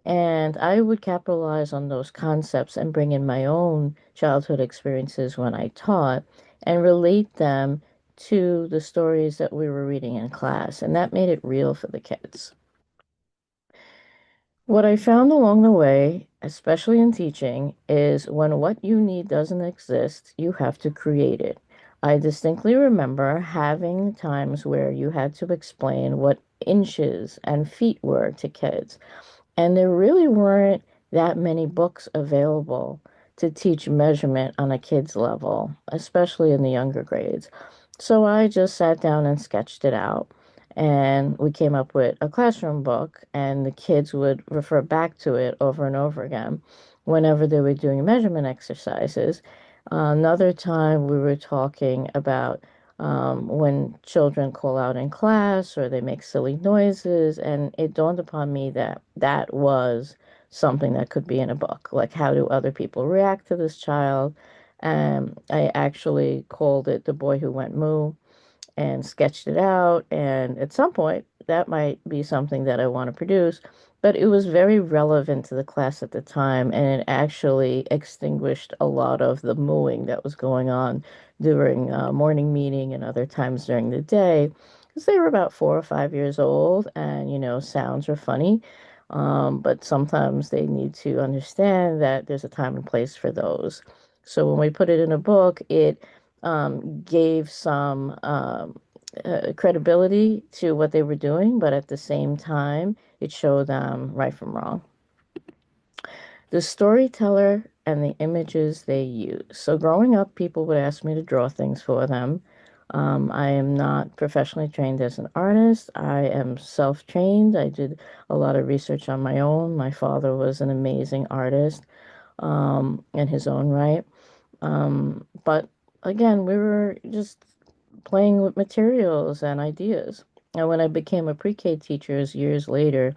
And I would capitalize on those concepts and bring in my own childhood experiences when I taught and relate them to the stories that we were reading in class. And that made it real for the kids. What I found along the way, especially in teaching, is when what you need doesn't exist, you have to create it. I distinctly remember having times where you had to explain what inches and feet were to kids. And there really weren't that many books available to teach measurement on a kid's level, especially in the younger grades. So I just sat down and sketched it out. And we came up with a classroom book, and the kids would refer back to it over and over again whenever they were doing measurement exercises. Another time we were talking about when children call out in class or they make silly noises. And it dawned upon me that that was something that could be in a book. Like, how do other people react to this child? And I actually called it The Boy Who Went Moo and sketched it out. And at some point, that might be something that I want to produce. But it was very relevant to the class at the time, and it actually extinguished a lot of the mooing that was going on during morning meeting and other times during the day, because they were about 4 or 5 years old, and sounds are funny. But sometimes they need to understand that there's a time and place for those. So when we put it in a book, it gave some credibility to what they were doing, but at the same time, it showed them right from wrong. The storyteller and the images they use. So growing up, people would ask me to draw things for them. I am not professionally trained as an artist. I am self-trained. I did a lot of research on my own. My father was an amazing artist in his own right. But again, we were just playing with materials and ideas. And when I became a pre-K teacher years later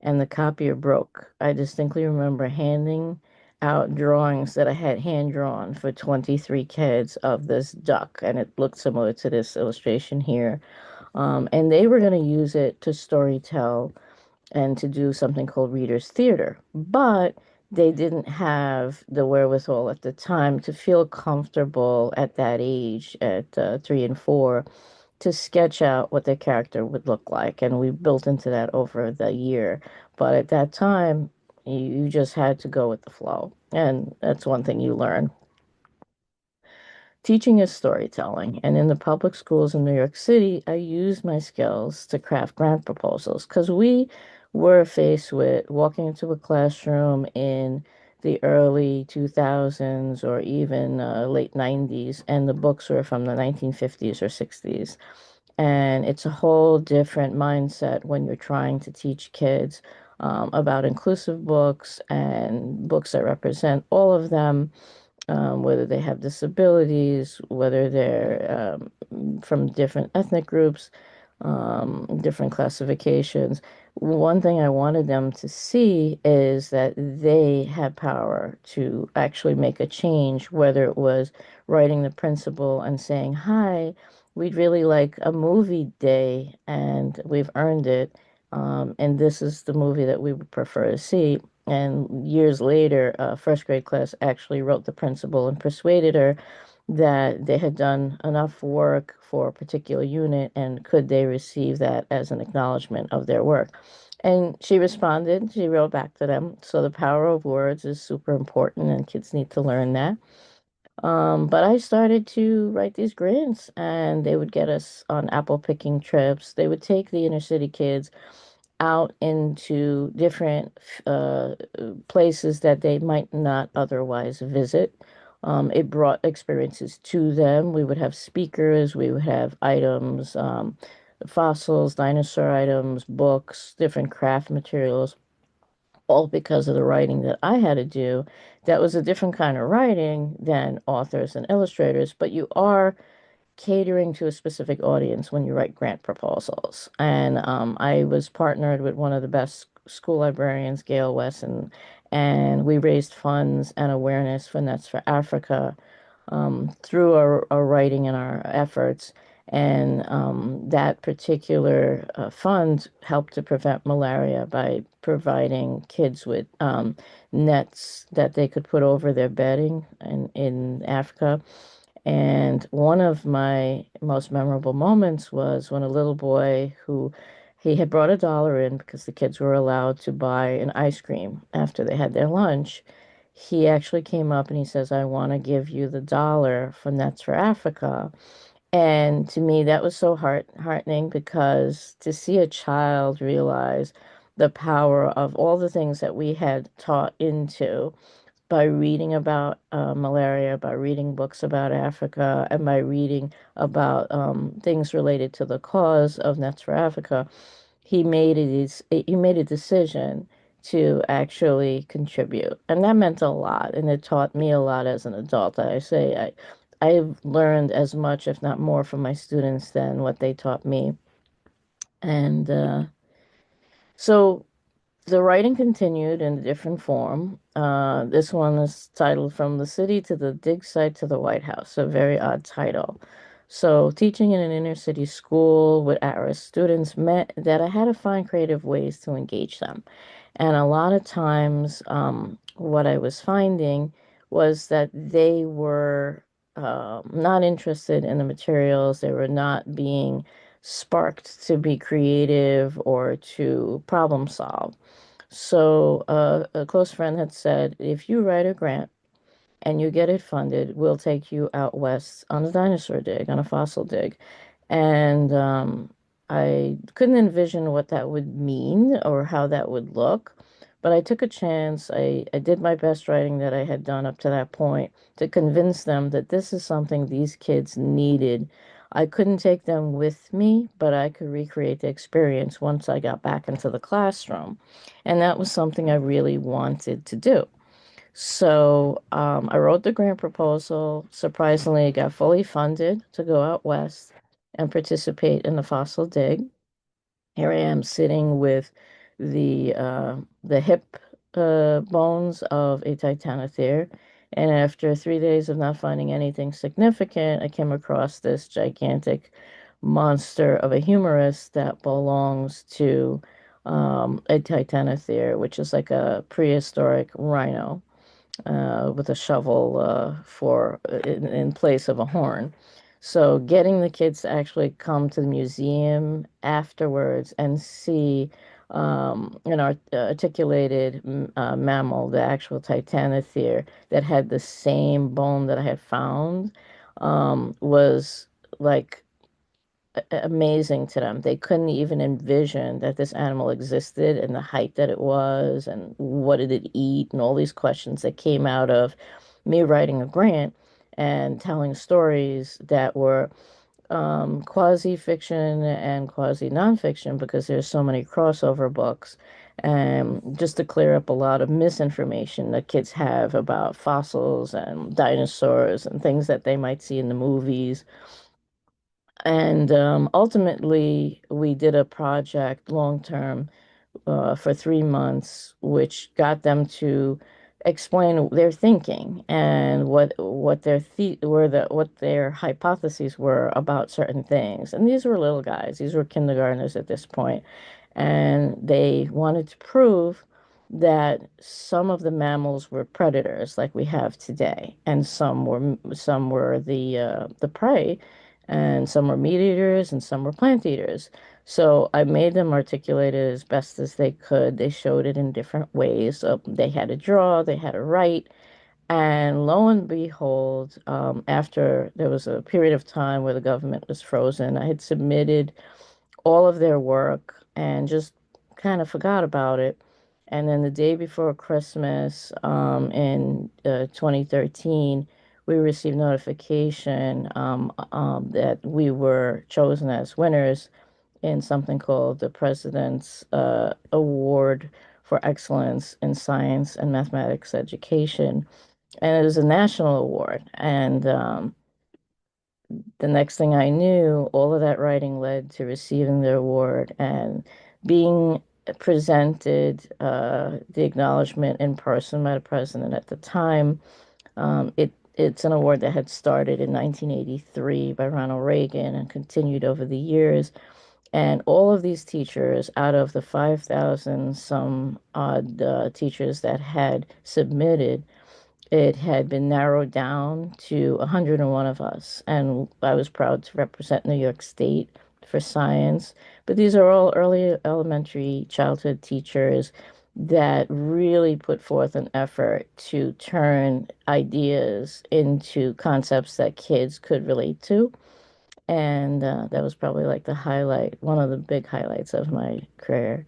and the copier broke, I distinctly remember handing out drawings that I had hand drawn for 23 kids of this duck, and it looked similar to this illustration here. And they were going to use it to storytell and to do something called Reader's Theater. But they didn't have the wherewithal at the time to feel comfortable at that age, at 3 and 4, to sketch out what their character would look like. And we built into that over the year. But at that time, you just had to go with the flow. And that's one thing you learn. Teaching is storytelling, and in the public schools in New York City, I used my skills to craft grant proposals because we were faced with walking into a classroom in the early 2000s or even late 90s, and the books were from the 1950s or 60s. And it's a whole different mindset when you're trying to teach kids about inclusive books and books that represent all of them, whether they have disabilities, whether they're from different ethnic groups. different classifications. One thing I wanted them to see is that they had power to actually make a change, whether it was writing the principal and saying, "Hi, we'd really like a movie day and we've earned it. And this is the movie that we would prefer to see." And years later, a first grade class actually wrote the principal and persuaded her that they had done enough work for a particular unit and could they receive that as an acknowledgement of their work. And she responded, she wrote back to them. So the power of words is super important and kids need to learn that. But I started to write these grants and they would get us on apple picking trips. They would take the inner city kids out into different places that they might not otherwise visit. It brought experiences to them. We would have speakers, we would have items, fossils, dinosaur items, books, different craft materials, all because of the writing that I had to do. That was a different kind of writing than authors and illustrators, but you are catering to a specific audience when you write grant proposals. And I was partnered with one of the best school librarians, Gail Wesson, and we raised funds and awareness for Nets for Africa through our writing and our efforts. And that particular fund helped to prevent malaria by providing kids with nets that they could put over their bedding in Africa. And one of my most memorable moments was when a little boy who he had brought $1 in because the kids were allowed to buy an ice cream after they had their lunch. He actually came up and he says, "I want to give you the dollar from Nets for Africa." And to me, that was so heartening because to see a child realize the power of all the things that we had taught into by reading about malaria, by reading books about Africa, and by reading about things related to the cause of Nets for Africa, he made a decision to actually contribute, and that meant a lot, and it taught me a lot as an adult. I've learned as much, if not more, from my students than what they taught me, and so the writing continued in a different form. This one is titled From the City to the Dig Site to the White House, a very odd title. So, teaching in an inner city school with at-risk students meant that I had to find creative ways to engage them. And a lot of times, what I was finding was that they were not interested in the materials, they were not being sparked to be creative or to problem solve. So a close friend had said, if you write a grant and you get it funded, we'll take you out west on a dinosaur dig, on a fossil dig. And I couldn't envision what that would mean or how that would look, but I took a chance. I did my best writing that I had done up to that point to convince them that this is something these kids needed. I couldn't take them with me, but I could recreate the experience once I got back into the classroom. And that was something I really wanted to do. So I wrote the grant proposal. Surprisingly, it got fully funded to go out west and participate in the fossil dig. Here I am sitting with the hip bones of a Titanothere. And after 3 days of not finding anything significant, I came across this gigantic monster of a humerus that belongs to a Titanothere, which is like a prehistoric rhino with a shovel in place of a horn. So getting the kids to actually come to the museum afterwards and see an articulated mammal, the actual Titanothere, that had the same bone that I had found was like amazing to them. They couldn't even envision that this animal existed and the height that it was and what did it eat and all these questions that came out of me writing a grant and telling stories that were quasi-fiction and quasi-nonfiction because there's so many crossover books. And just to clear up a lot of misinformation that kids have about fossils and dinosaurs and things that they might see in the movies. And ultimately, we did a project long term for 3 months, which got them to explain their thinking and what their what their hypotheses were about certain things. And these were little guys; these were kindergartners at this point, and they wanted to prove that some of the mammals were predators, like we have today, and some were the prey, and some were meat eaters, and some were plant eaters. So I made them articulate it as best as they could. They showed it in different ways. So they had to draw, they had to write, and lo and behold, after there was a period of time where the government was frozen, I had submitted all of their work and just kind of forgot about it. And then the day before Christmas, in 2013, we received notification that we were chosen as winners in something called the President's Award for Excellence in Science and Mathematics Education. And it was a national award. And the next thing I knew, all of that writing led to receiving the award and being presented the acknowledgement in person by the president at the time. It's an award that had started in 1983 by Ronald Reagan and continued over the years. And all of these teachers, out of the 5,000 some odd teachers that had submitted, it had been narrowed down to 101 of us. And I was proud to represent New York State for science. But these are all early elementary childhood teachers that really put forth an effort to turn ideas into concepts that kids could relate to. And that was probably like the highlight, one of the big highlights of my career.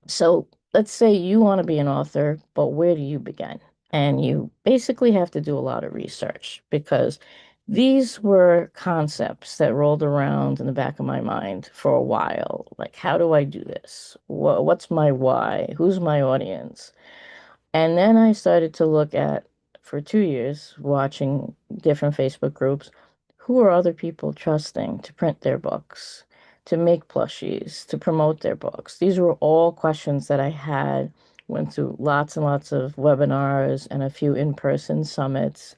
So let's say you want to be an author, but where do you begin? And you basically have to do a lot of research because these were concepts that rolled around in the back of my mind for a while. Like, how do I do this? What's my why? Who's my audience? And then I started to look at, for 2 years, watching different Facebook groups, who are other people trusting to print their books, to make plushies, to promote their books? These were all questions that I had, went through lots and lots of webinars and a few in-person summits.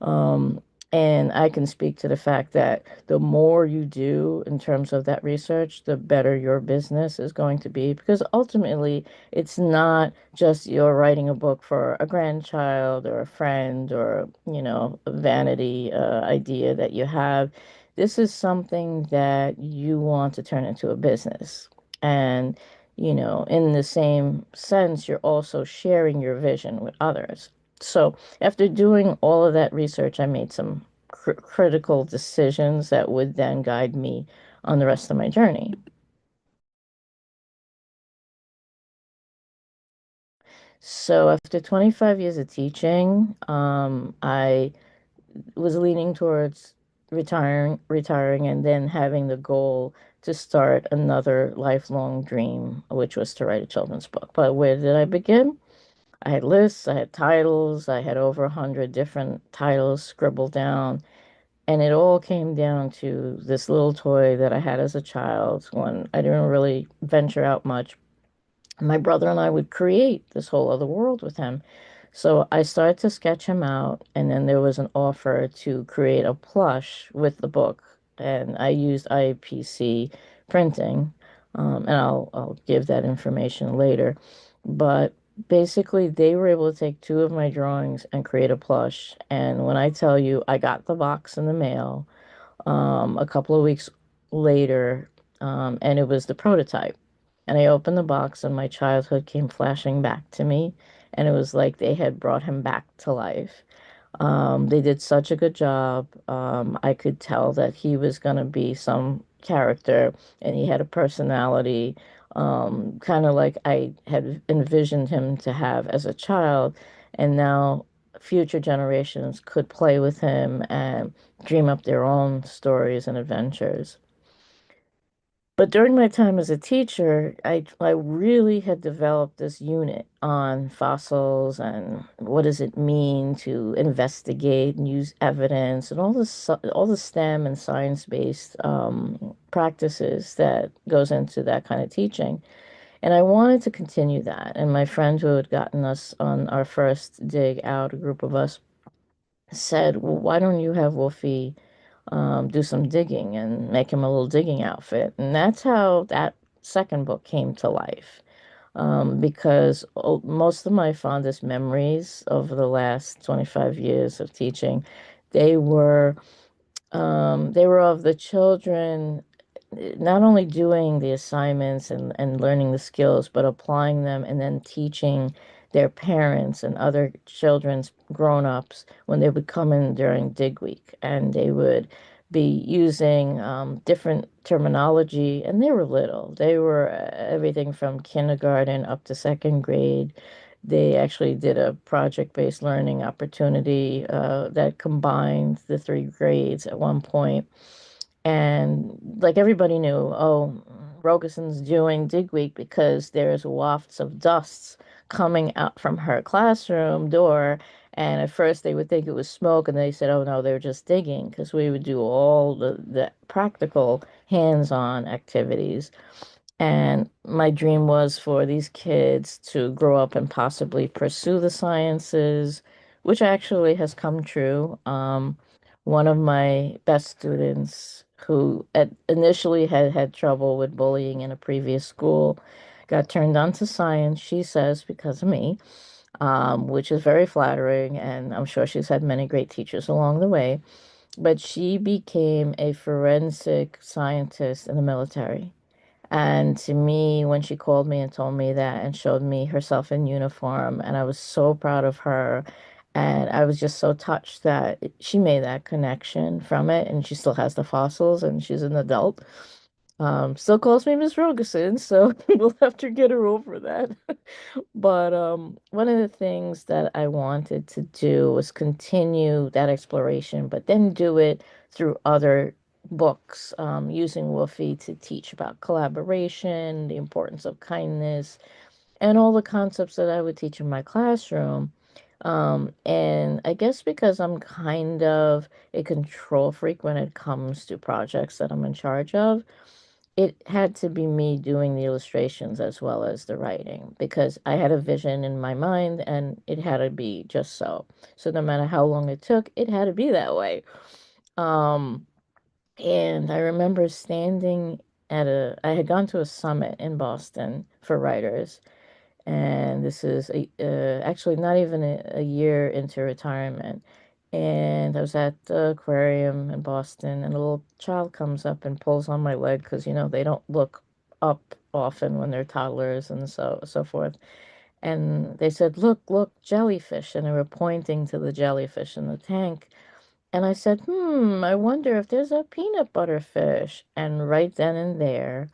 Um, and I can speak to the fact that the more you do in terms of that research, the better your business is going to be. Because ultimately, it's not just you're writing a book for a grandchild or a friend or, a vanity idea that you have. This is something that you want to turn into a business. And, in the same sense, you're also sharing your vision with others. So after doing all of that research, I made some critical decisions that would then guide me on the rest of my journey. So after 25 years of teaching, I was leaning towards retiring, and then having the goal to start another lifelong dream, which was to write a children's book. But where did I begin? I had lists, I had titles, I had over 100 different titles scribbled down. And it all came down to this little toy that I had as a child when I didn't really venture out much. My brother and I would create this whole other world with him. So I started to sketch him out, and then there was an offer to create a plush with the book. And I used IPC printing, and I'll give that information later. But basically, they were able to take two of my drawings and create a plush. And when I tell you, I got the box in the mail a couple of weeks later, and it was the prototype. And I opened the box, and my childhood came flashing back to me, and it was like they had brought him back to life. They did such a good job. I could tell that he was going to be some character, and he had a personality, kind of like I had envisioned him to have as a child. And now future generations could play with him and dream up their own stories and adventures. But during my time as a teacher, I really had developed this unit on fossils and what does it mean to investigate and use evidence and all the STEM and science-based practices that goes into that kind of teaching. And I wanted to continue that. And my friend who had gotten us on our first dig out, a group of us, said, well, why don't you have Wolfie do some digging and make him a little digging outfit? And that's how that second book came to life. Because most of my fondest memories over the last 25 years of teaching, they were they were of the children not only doing the assignments and learning the skills, but applying them and then teaching their parents and other children's grown-ups when they would come in during dig week and they would be using different terminology, and they were little. They were everything from kindergarten up to second grade. They actually did a project-based learning opportunity that combined the three grades at one point. And like everybody knew, oh, Rogerson's doing Dig Week because there's wafts of dusts coming out from her classroom door. And at first they would think it was smoke, and they said, oh no, they're just digging, because we would do all the practical hands-on activities. And my dream was for these kids to grow up and possibly pursue the sciences, which actually has come true. One of my best students, who initially had trouble with bullying in a previous school, got turned on to science, she says, because of me, which is very flattering. And I'm sure she's had many great teachers along the way. But she became a forensic scientist in the military. And to me, when she called me and told me that and showed me herself in uniform, and I was so proud of her, and I was just so touched that she made that connection from it, and she still has the fossils, and she's an adult. Still calls me Miss Rogerson, so we'll have to get her over that. But one of the things that I wanted to do was continue that exploration, but then do it through other books, using Wolfie to teach about collaboration, the importance of kindness, and all the concepts that I would teach in my classroom. And I guess because I'm kind of a control freak when it comes to projects that I'm in charge of, it had to be me doing the illustrations as well as the writing, because I had a vision in my mind and it had to be just so. So no matter how long it took, it had to be that way. Um, and I remember standing I had gone to a summit in Boston for writers, and this is actually not even a year into retirement. And I was at the aquarium in Boston, and a little child comes up and pulls on my leg because, they don't look up often when they're toddlers and so forth. And they said, look, jellyfish. And they were pointing to the jellyfish in the tank. And I said, I wonder if there's a peanut butter fish. And right then and there,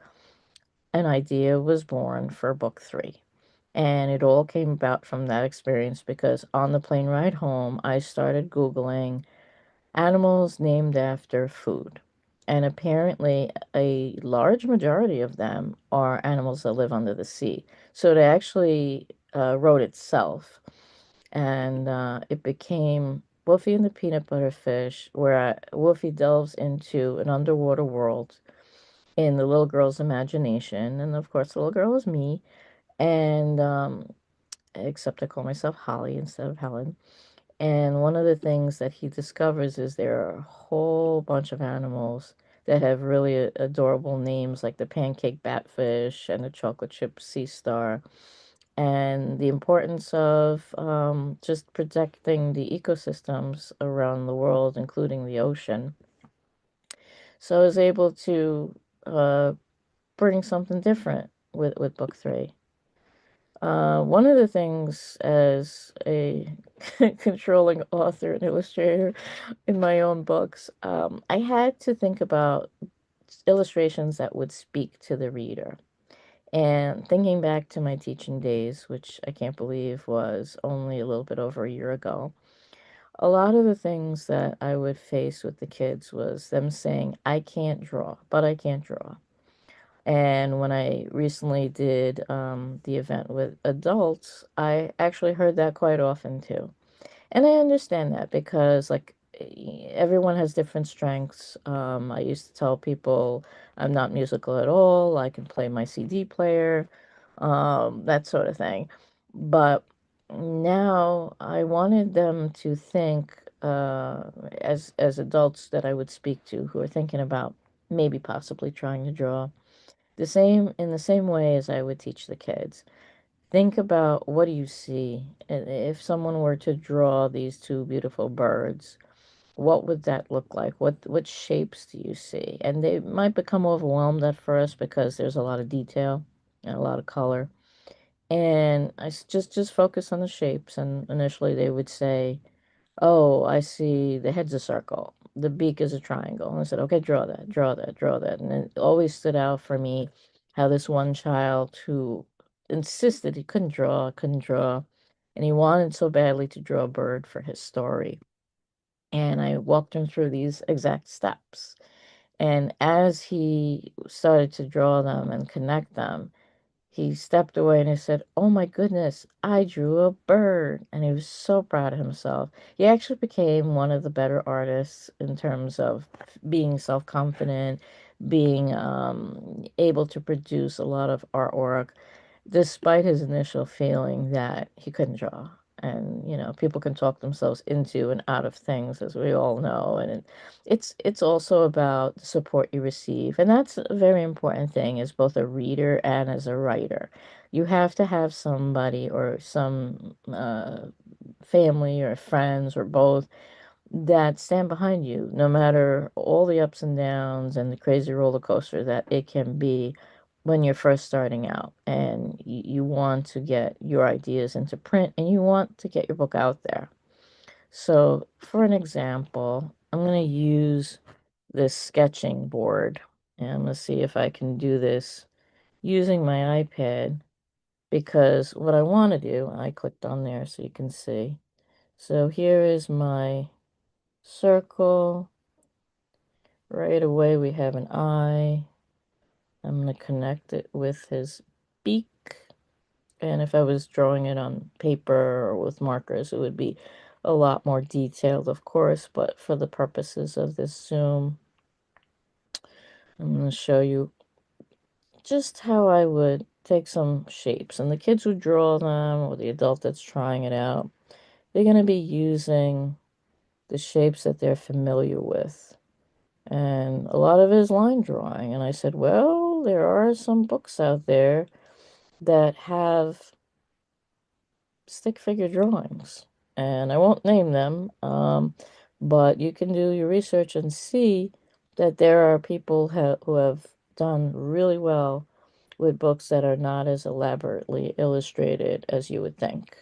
an idea was born for book 3. And it all came about from that experience, because on the plane ride home, I started Googling animals named after food. And apparently, a large majority of them are animals that live under the sea. So it actually wrote itself. And it became Wolfie and the Peanut Butter Fish, where Wolfie delves into an underwater world in the little girl's imagination. And of course, the little girl is me. And except I call myself Holly instead of Helen. And one of the things that he discovers is there are a whole bunch of animals that have really adorable names, like the pancake batfish and the chocolate chip sea star, and the importance of just protecting the ecosystems around the world, including the ocean. So I was able to uh, bring something different with book 3. One of the things, as a controlling author and illustrator in my own books, I had to think about illustrations that would speak to the reader. And thinking back to my teaching days, which I can't believe was only a little bit over a year ago, a lot of the things that I would face with the kids was them saying, I can't draw, but I can't draw. And when I recently did the event with adults, I actually heard that quite often too. And I understand that because, like, everyone has different strengths. I used to tell people I'm not musical at all. I can play my CD player, that sort of thing. But now I wanted them to think, as adults that I would speak to who are thinking about maybe possibly trying to draw, in the same way as I would teach the kids. Think about, what do you see? If someone were to draw these two beautiful birds, what would that look like? What shapes do you see? And they might become overwhelmed at first because there's a lot of detail and a lot of color. And just focus on the shapes. And initially they would say, "Oh, I see the head's a circle. The beak is a triangle." And I said, "Okay, draw that, draw that, draw that." And it always stood out for me how this one child who insisted he couldn't draw, and he wanted so badly to draw a bird for his story. And I walked him through these exact steps. And as he started to draw them and connect them, he stepped away and he said, "Oh my goodness, I drew a bird." And he was so proud of himself. He actually became one of the better artists in terms of being self confident, being able to produce a lot of artwork, despite his initial feeling that he couldn't draw. And people can talk themselves into and out of things, as we all know. And it's also about the support you receive, and that's a very important thing as both a reader and as a writer. You have to have somebody or some family or friends or both that stand behind you, no matter all the ups and downs and the crazy roller coaster that it can be when you're first starting out, and you want to get your ideas into print and you want to get your book out there. So, for an example, I'm going to use this sketching board, and I'm going to see if I can do this using my iPad, because what I want to do, I clicked on there so you can see. So here is my circle. Right away we have an eye. I'm going to connect it with his beak. And if I was drawing it on paper or with markers, it would be a lot more detailed, of course. But for the purposes of this Zoom, I'm going to show you just how I would take some shapes. And the kids who draw them, or the adult that's trying it out, they're going to be using the shapes that they're familiar with. And a lot of it is line drawing. And I said, well, there are some books out there that have stick figure drawings. And I won't name them, but you can do your research and see that there are people who have done really well with books that are not as elaborately illustrated as you would think.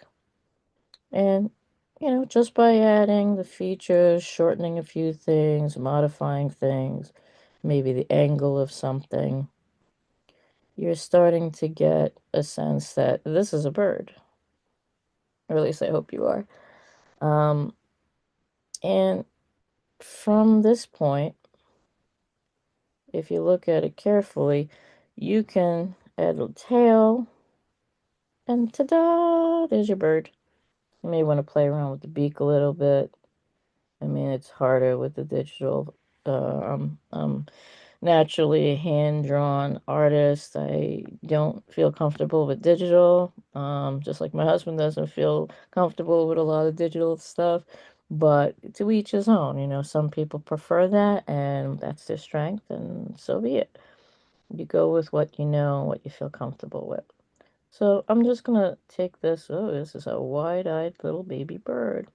And, just by adding the features, shortening a few things, modifying things, maybe the angle of something, you're starting to get a sense that this is a bird. Or at least I hope you are. And from this point, if you look at it carefully, you can add a tail, and ta-da, there's your bird. You may want to play around with the beak a little bit. I mean, it's harder with the digital. Naturally a hand-drawn artist. I don't feel comfortable with digital, just like my husband doesn't feel comfortable with a lot of digital stuff. But to each his own. Some people prefer that, and that's their strength, and so be it. You go with what you know, what you feel comfortable with. So I'm just gonna take this. Oh, this is a wide-eyed little baby bird.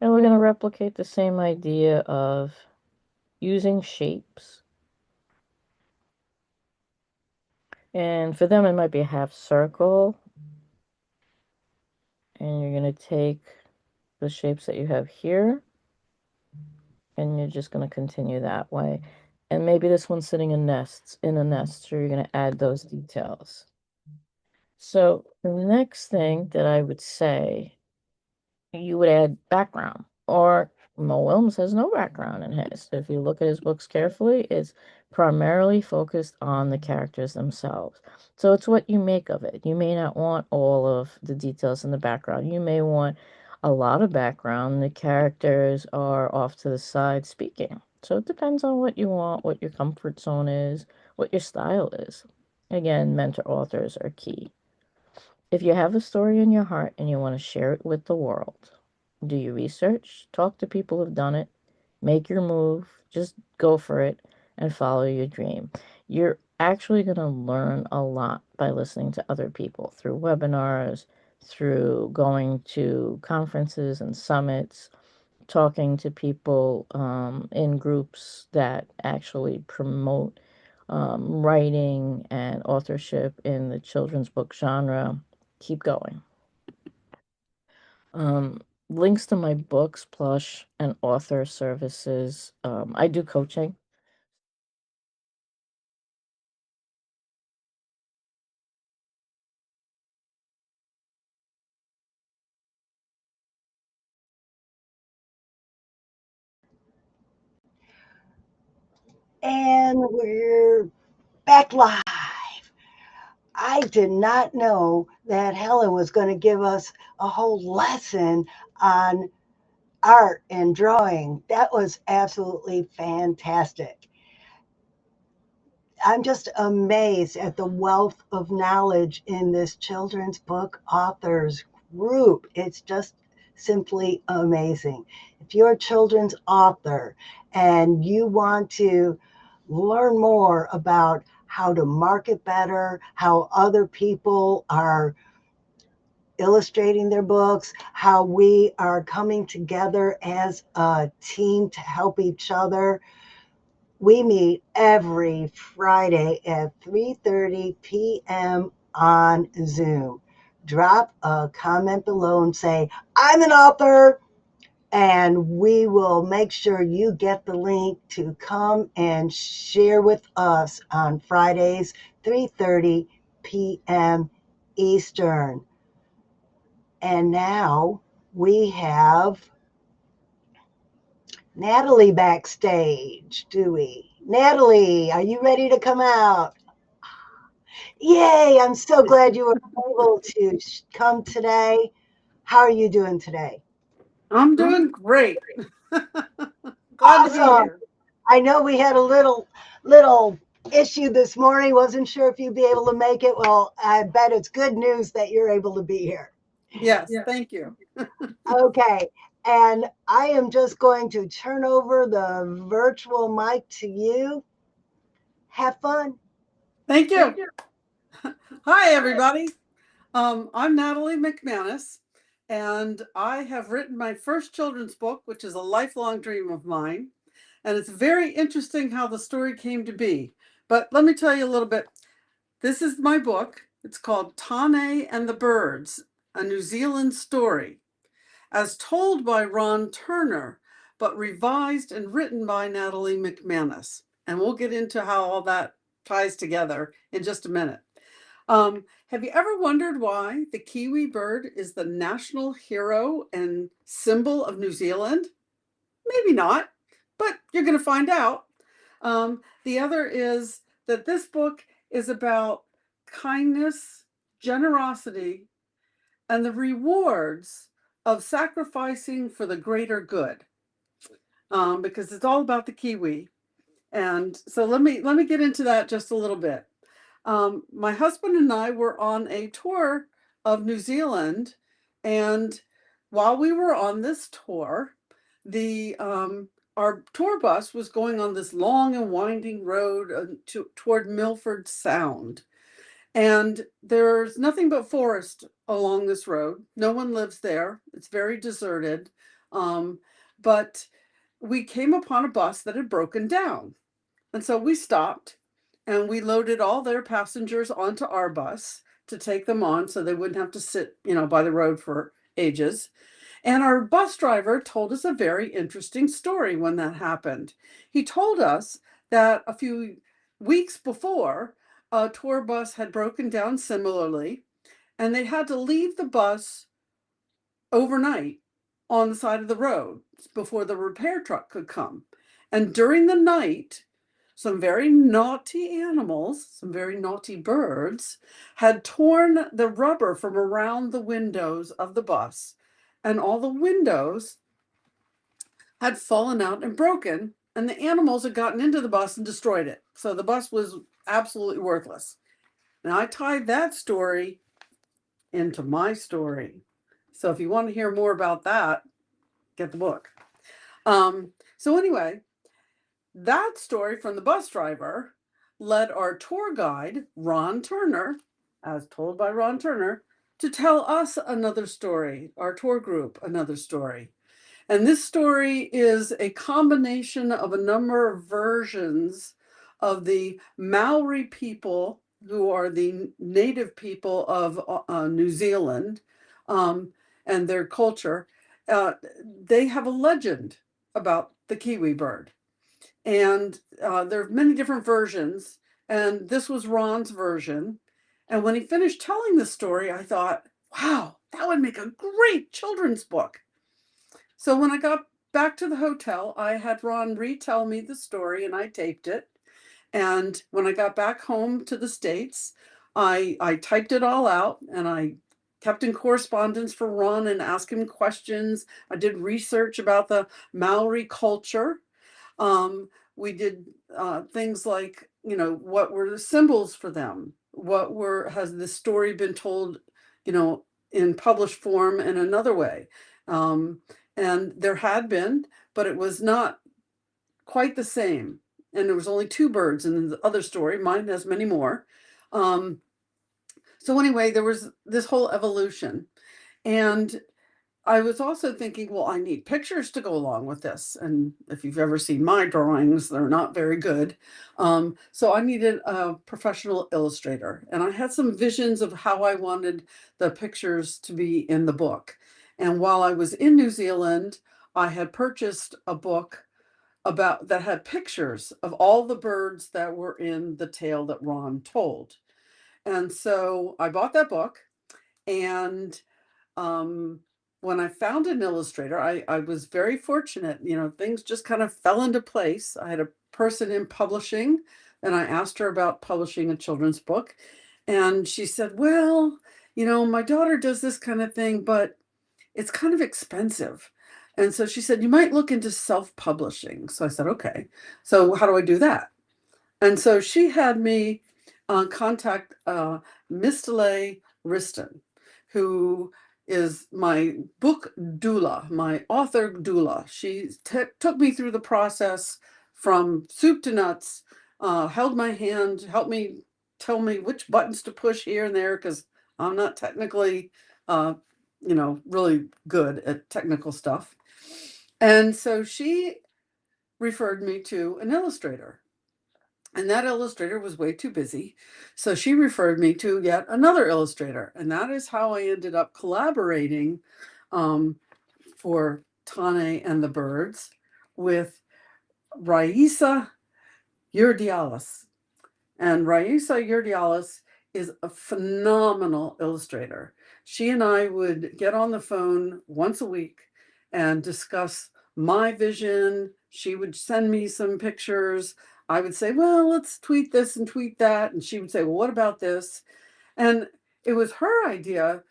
And we're gonna replicate the same idea of using shapes. And for them, it might be a half circle. And you're going to take the shapes that you have here, and you're just going to continue that way. And maybe this one's sitting in a nest, so you're going to add those details. So the next thing that I would say, you would add background, or Mo Willems has no background in his. If you look at his books carefully, it's primarily focused on the characters themselves. So it's what you make of it. You may not want all of the details in the background. You may want a lot of background. The characters are off to the side speaking. So it depends on what you want, what your comfort zone is, what your style is. Again, mentor authors are key. If you have a story in your heart and you want to share it with the world, do your research, talk to people who've done it, make your move, just go for it and follow your dream. You're actually going to learn a lot by listening to other people through webinars, through going to conferences and summits, talking to people in groups that actually promote writing and authorship in the children's book genre. Keep going. Links to my books, plush, and author services. I do coaching. And we're back live. I did not know that Helen was going to give us a whole lesson on art and drawing. That was absolutely fantastic. I'm just amazed at the wealth of knowledge in this children's book authors group. It's just simply amazing. If you're a children's author and you want to learn more about how to market better, how other people are illustrating their books, how we are coming together as a team to help each other. We meet every Friday at 3:30 p.m. on Zoom. Drop a comment below and say, I'm an author, and we will make sure you get the link to come and share with us on Fridays, 3:30 p.m. Eastern. And now we have Natalie backstage, do we? Natalie, are you ready to come out? Yay, I'm so glad you were able to come today. How are you doing today? I'm doing great. Glad to be Awesome. here. I know we had a little issue this morning. Wasn't sure if you'd be able to make it. Well, I bet it's good news that you're able to be here. Yes, thank you. Okay. And I am just going to turn over the virtual mic to you. Have fun. Thank you. Hi, everybody. I'm Natalie McManus, and I have written my first children's book, which is a lifelong dream of mine. And it's very interesting how the story came to be. But let me tell you a little bit. This is my book. It's called Tane and the Birds, a New Zealand story, as told by Ron Turner, but revised and written by Natalie McManus. And we'll get into how all that ties together in just a minute. Have you ever wondered why the kiwi bird is the national hero and symbol of New Zealand? Maybe not, but you're going to find out. The other is that this book is about kindness, generosity, and the rewards of sacrificing for the greater good, because it's all about the kiwi. And so let me get into that just a little bit. My husband and I were on a tour of New Zealand, and while we were on this tour, the our tour bus was going on this long and winding road toward Milford Sound. And there's nothing but forest along this road. No one lives there. It's very deserted. But we came upon a bus that had broken down. And so we stopped and we loaded all their passengers onto our bus to take them on so they wouldn't have to sit, by the road for ages. And our bus driver told us a very interesting story when that happened. He told us that a few weeks before, a tour bus had broken down similarly, and they had to leave the bus overnight on the side of the road before the repair truck could come. And during the night, some very naughty animals, some very naughty birds, had torn the rubber from around the windows of the bus, and all the windows had fallen out and broken, and the animals had gotten into the bus and destroyed it. So the bus was absolutely worthless. Now I tied that story into my story. So if you want to hear more about that, get the book. So anyway, that story from the bus driver led our tour guide, Ron Turner, as told by Ron Turner, to tell us another story, our tour group another story. And this story is a combination of a number of versions of the Maori people, who are the native people of New Zealand, and their culture. They have a legend about the kiwi bird. And there are many different versions. And this was Ron's version. And when he finished telling the story, I thought, wow, that would make a great children's book. So when I got back to the hotel, I had Ron retell me the story and I taped it. And when I got back home to the States, I typed it all out and I kept in correspondence for Ron and asked him questions. I did research about the Maori culture. We did things like, what were the symbols for them? Has the story been told, in published form in another way? And there had been, but it was not quite the same. And there was only 2 birds in the other story. Mine has many more. So anyway, there was this whole evolution. And I was also thinking, well, I need pictures to go along with this. And if you've ever seen my drawings, they're not very good. So I needed a professional illustrator. And I had some visions of how I wanted the pictures to be in the book. And while I was in New Zealand, I had purchased a book that had pictures of all the birds that were in the tale that Ron told. And so I bought that book, and when I found an illustrator, I was very fortunate. Things just kind of fell into place. I had a person in publishing, and I asked her about publishing a children's book. And she said, well, my daughter does this kind of thing, but it's kind of expensive. And so she said, you might look into self-publishing. So I said, okay. So how do I do that? And so she had me contact Mistale Riston, who is my book doula, my author doula. She took me through the process from soup to nuts, held my hand, helped me tell me which buttons to push here and there, because I'm not technically, really good at technical stuff. And so she referred me to an illustrator. And that illustrator was way too busy. So she referred me to yet another illustrator. And that is how I ended up collaborating for Tane and the Birds with Raisa Urdialis. And Raisa Urdialis is a phenomenal illustrator. She and I would get on the phone once a week and discuss my vision. She would send me some pictures. I would say, well, let's tweet this and tweet that. And she would say, well, what about this? And it was her idea,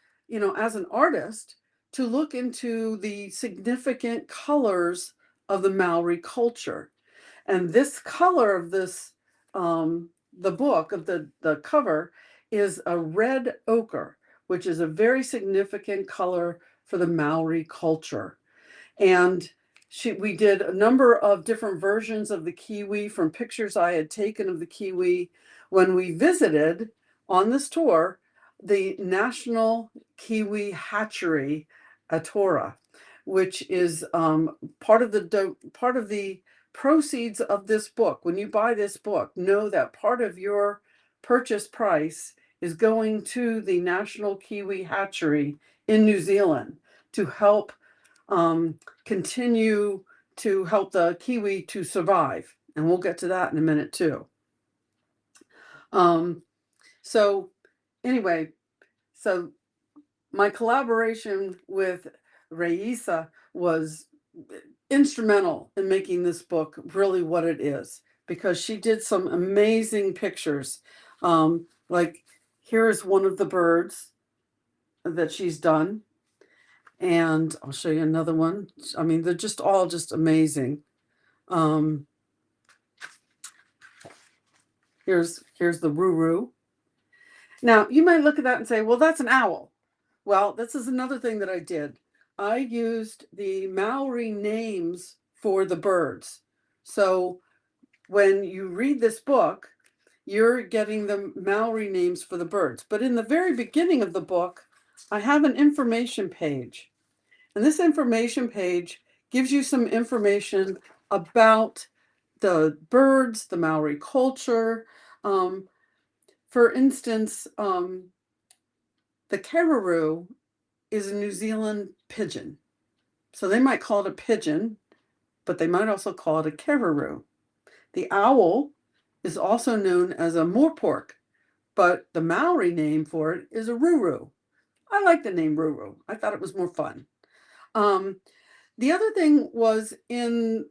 as an artist, to look into the significant colors of the Maori culture. And this color of this, the book of the cover is a red ochre, which is a very significant color for the Maori culture. And we did a number of different versions of the kiwi from pictures I had taken of the kiwi when we visited on this tour the National Kiwi Hatchery at Tora, which is part of the proceeds of this book. When you buy this book, know that part of your purchase price is going to the National Kiwi Hatchery in New Zealand to help continue to help the kiwi to survive. And we'll get to that in a minute too. So anyway, so my collaboration with Raisa was instrumental in making this book really what it is, because she did some amazing pictures. Like here's one of the birds that she's done. And I'll show you another one. I mean, they're just all just amazing. Here's the Ruru. Now, you might look at that and say, well, that's an owl. Well, this is another thing that I did. I used the Maori names for the birds. So when you read this book, you're getting the Maori names for the birds. But in the very beginning of the book, I have an information page. And this information page gives you some information about the birds, the Maori culture. For instance, the cararoo is a New Zealand pigeon. So they might call it a pigeon, but they might also call it a cararoo. The owl is also known as a moorpork, but the Maori name for it is a ruru. I like the name ruru. I thought it was more fun. The other thing was in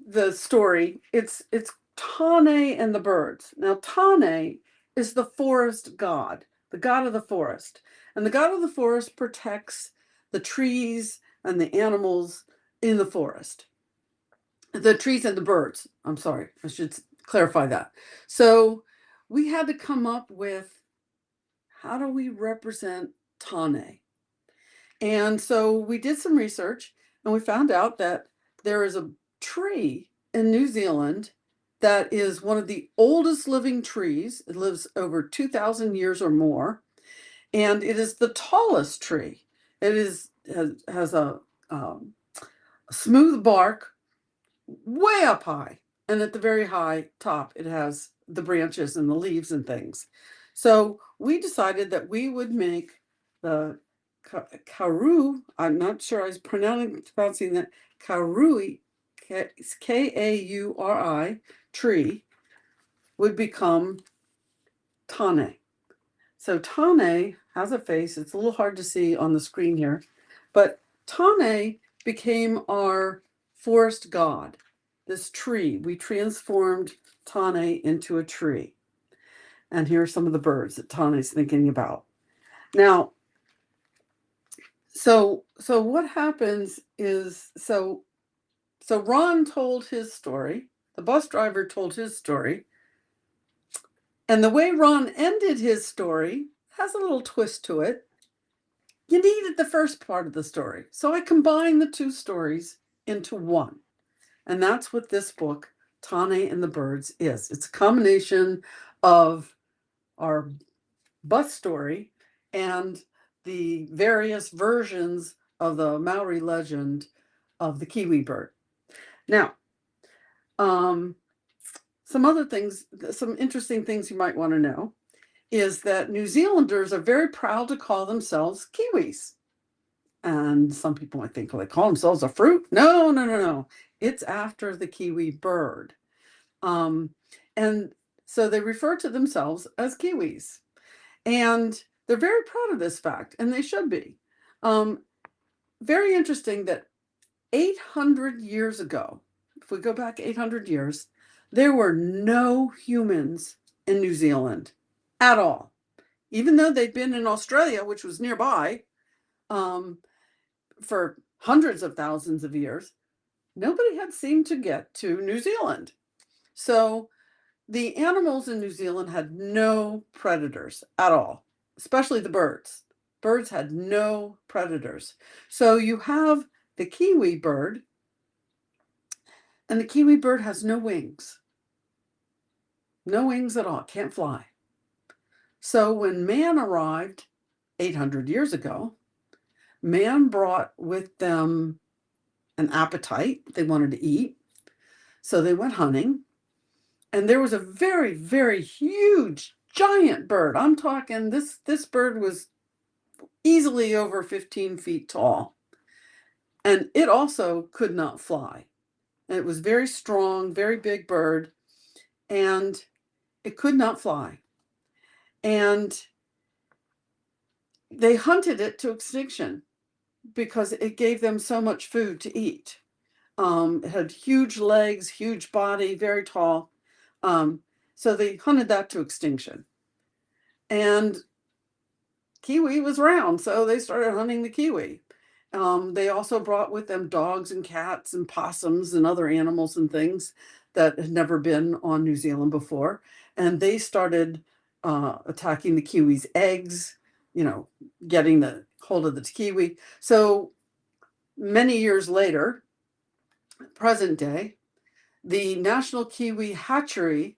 the story, it's Tane and the birds. Now, Tane is the forest god, the god of the forest. And the god of the forest protects the trees and the animals in the forest. The trees and the birds. I'm sorry, I should clarify that. So we had to come up with, how do we represent Tane? And so we did some research and we found out that there is a tree in New Zealand that is one of the oldest living trees. It lives over 2,000 years or more. And it is the tallest tree. It has a smooth bark way up high. And at the very high top, it has the branches and the leaves and things. So we decided that we would make the Karu, I'm not sure I was pronouncing that, Karui, Kauri tree, would become Tane. So Tane has a face. It's a little hard to see on the screen here, but Tane became our forest god. This tree, we transformed Tane into a tree. And here are some of the birds that Tane's thinking about. Now, so what happens is, so Ron told his story, the bus driver told his story, and the way Ron ended his story has a little twist to it. You needed the first part of the story. So I combined the two stories into one. And that's what this book, Tane and the Birds, is. It's a combination of our bus story and the various versions of the Maori legend of the kiwi bird. Now, some other things, some interesting things you might want to know is that New Zealanders are very proud to call themselves Kiwis. And some people might think, well, they call themselves a fruit. No. It's after the kiwi bird. And so they refer to themselves as Kiwis. And they're very proud of this fact, and they should be. Very interesting that 800 years ago, if we go back 800 years, there were no humans in New Zealand at all. Even though they'd been in Australia, which was nearby, for hundreds of thousands of years, nobody had seemed to get to New Zealand. So the animals in New Zealand had no predators at all, especially the birds. Birds had no predators. So you have the kiwi bird, and the kiwi bird has no wings. No wings at all, can't fly. So when man arrived 800 years ago, man brought with them an appetite. They wanted to eat. So they went hunting. And there was a very, very huge, giant bird. I'm talking, this bird was easily over 15 feet tall. And it also could not fly. And it was very strong, very big bird. And it could not fly. And they hunted it to extinction because it gave them so much food to eat. It had huge legs, huge body, very tall. So they hunted that to extinction. And kiwi was round, so they started hunting the kiwi. They also brought with them dogs and cats and possums and other animals and things that had never been on New Zealand before. And they started attacking the kiwi's eggs, getting the hold of the kiwi. So many years later, present day, the National Kiwi Hatchery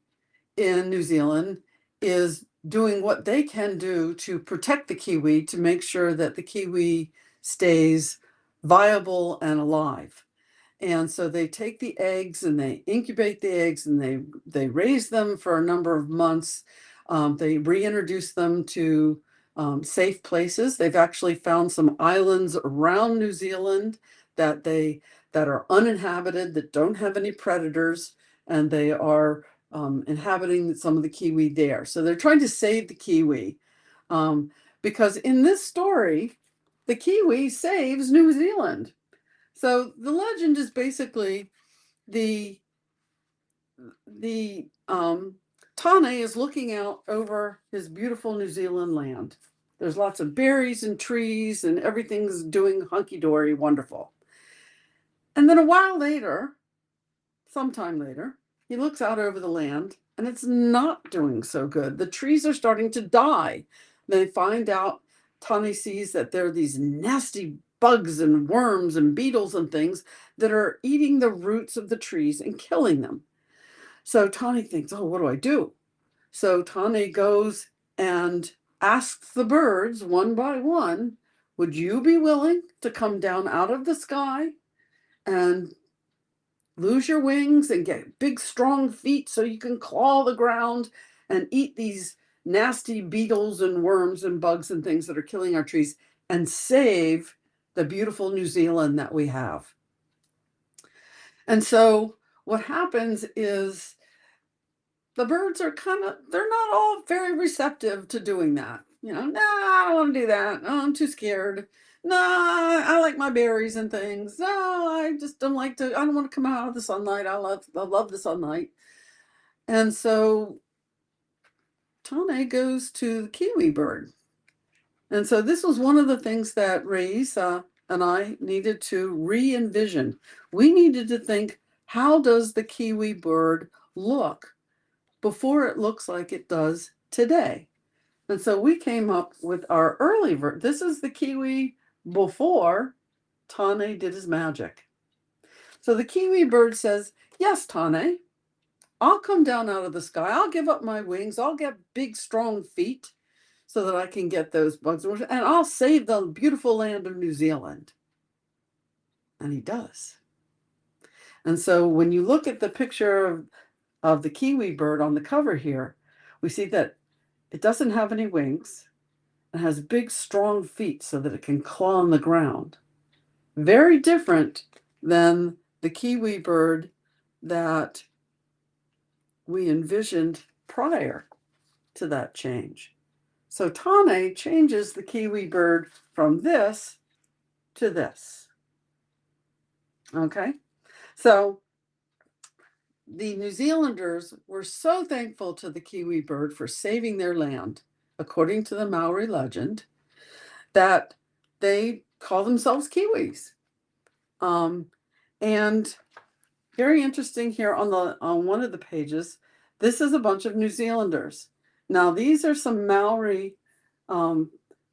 in New Zealand is doing what they can do to protect the kiwi, to make sure that the kiwi stays viable and alive. And so they take the eggs and they incubate the eggs and they raise them for a number of months. They reintroduce them to safe places. They've actually found some islands around New Zealand that are uninhabited, that don't have any predators, and they are inhabiting some of the kiwi there. So they're trying to save the kiwi because in this story, the kiwi saves New Zealand. So the legend is basically the Tane is looking out over his beautiful New Zealand land. There's lots of berries and trees and everything's doing hunky-dory wonderful. And then a while later, sometime later, he looks out over the land and it's not doing so good. The trees are starting to die. They find out, Tane sees that there are these nasty bugs and worms and beetles and things that are eating the roots of the trees and killing them. So Tane thinks, oh, what do I do? So Tane goes and asks the birds one by one, would you be willing to come down out of the sky and lose your wings and get big, strong feet so you can claw the ground and eat these nasty beetles and worms and bugs and things that are killing our trees and save the beautiful New Zealand that we have? And so what happens is the birds are they're not all very receptive to doing that. No, I don't want to do that. Oh, I'm too scared. No, I like my berries and things. No, I just don't like to, I don't want to come out of the sunlight. I love the sunlight. And so Tane goes to the kiwi bird. And so this was one of the things that Reis and I needed to re-envision. We needed to think, how does the kiwi bird look before it looks like it does today? And so we came up with our early version. This is the kiwi before Tane did his magic. So the kiwi bird says, yes, Tane, I'll come down out of the sky. I'll give up my wings. I'll get big, strong feet so that I can get those bugs. And I'll save the beautiful land of New Zealand. And he does. And so when you look at the picture of the kiwi bird on the cover here, we see that it doesn't have any wings. It has big, strong feet so that it can claw on the ground. Very different than the kiwi bird that we envisioned prior to that change. So Tane changes the kiwi bird from this to this. Okay, so the New Zealanders were so thankful to the kiwi bird for saving their land, according to the Maori legend, that they call themselves Kiwis. And very interesting here on one of the pages, this is a bunch of New Zealanders. Now, these are some Maori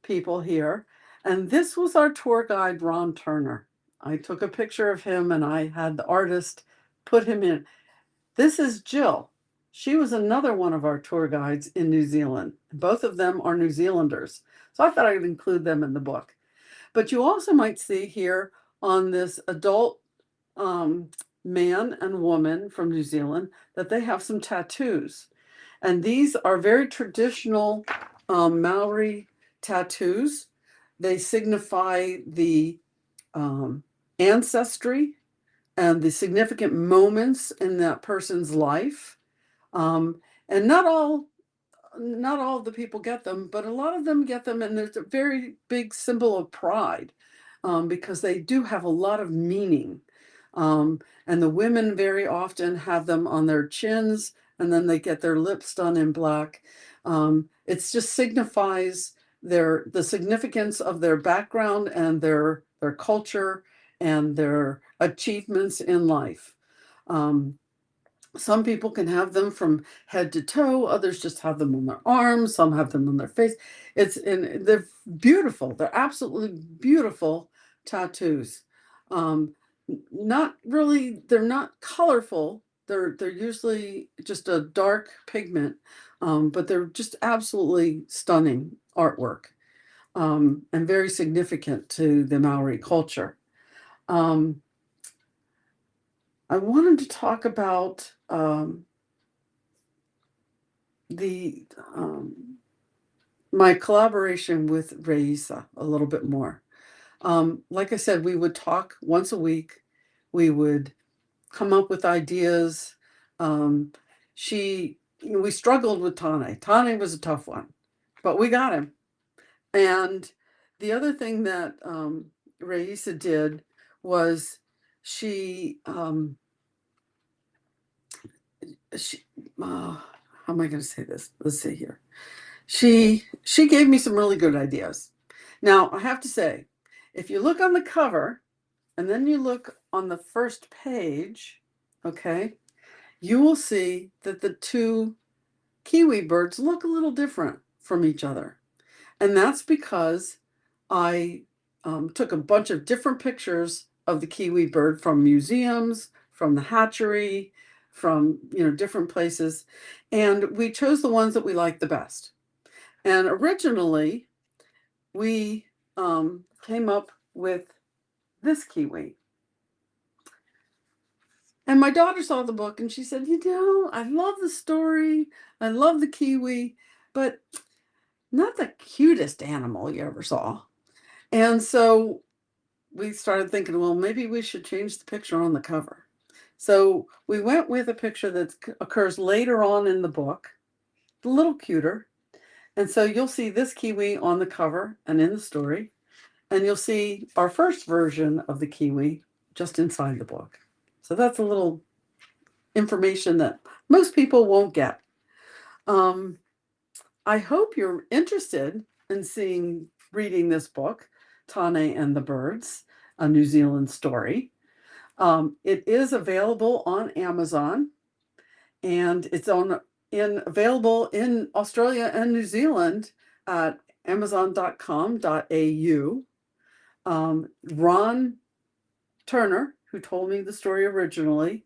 people here, and this was our tour guide, Ron Turner. I took a picture of him and I had the artist put him in. This is Jill. She was another one of our tour guides in New Zealand. Both of them are New Zealanders. So I thought I would include them in the book. But you also might see here on this adult man and woman from New Zealand that they have some tattoos. And these are very traditional Maori tattoos. They signify the ancestry and the significant moments in that person's life. And not all not all of the people get them, but a lot of them get them, and there's a very big symbol of pride, because they do have a lot of meaning. And the women very often have them on their chins, and then they get their lips done in black. It just signifies the significance of their background and their culture and their achievements in life. Some people can have them from head to toe. Others just have them on their arms. Some have them on their face. They're beautiful. They're absolutely beautiful tattoos. Not really. They're not colorful. They're usually just a dark pigment, but they're just absolutely stunning artwork, and very significant to the Maori culture. I wanted to talk about my collaboration with Raisa a little bit more. Like I said, we would talk once a week. We would come up with ideas. We struggled with Tane. Tane was a tough one, but we got him. And the other thing that Raisa did was she how am I going to say this? Let's see here. She gave me some really good ideas. Now, I have to say, if you look on the cover and then you look on the first page, okay, you will see that the two kiwi birds look a little different from each other. And that's because I took a bunch of different pictures of the kiwi bird from museums, from the hatchery, from different places, and we chose the ones that we liked the best. And originally, we came up with this kiwi. And my daughter saw the book and she said, I love the story, I love the kiwi, but not the cutest animal you ever saw. And so we started thinking, well, maybe we should change the picture on the cover. So we went with a picture that occurs later on in the book, a little cuter. And so you'll see this kiwi on the cover and in the story. And you'll see our first version of the kiwi just inside the book. So that's a little information that most people won't get. I hope you're interested in reading this book, Tane and the Birds, a New Zealand story. It is available on Amazon, and it's available in Australia and New Zealand at amazon.com.au. Ron Turner, who told me the story originally,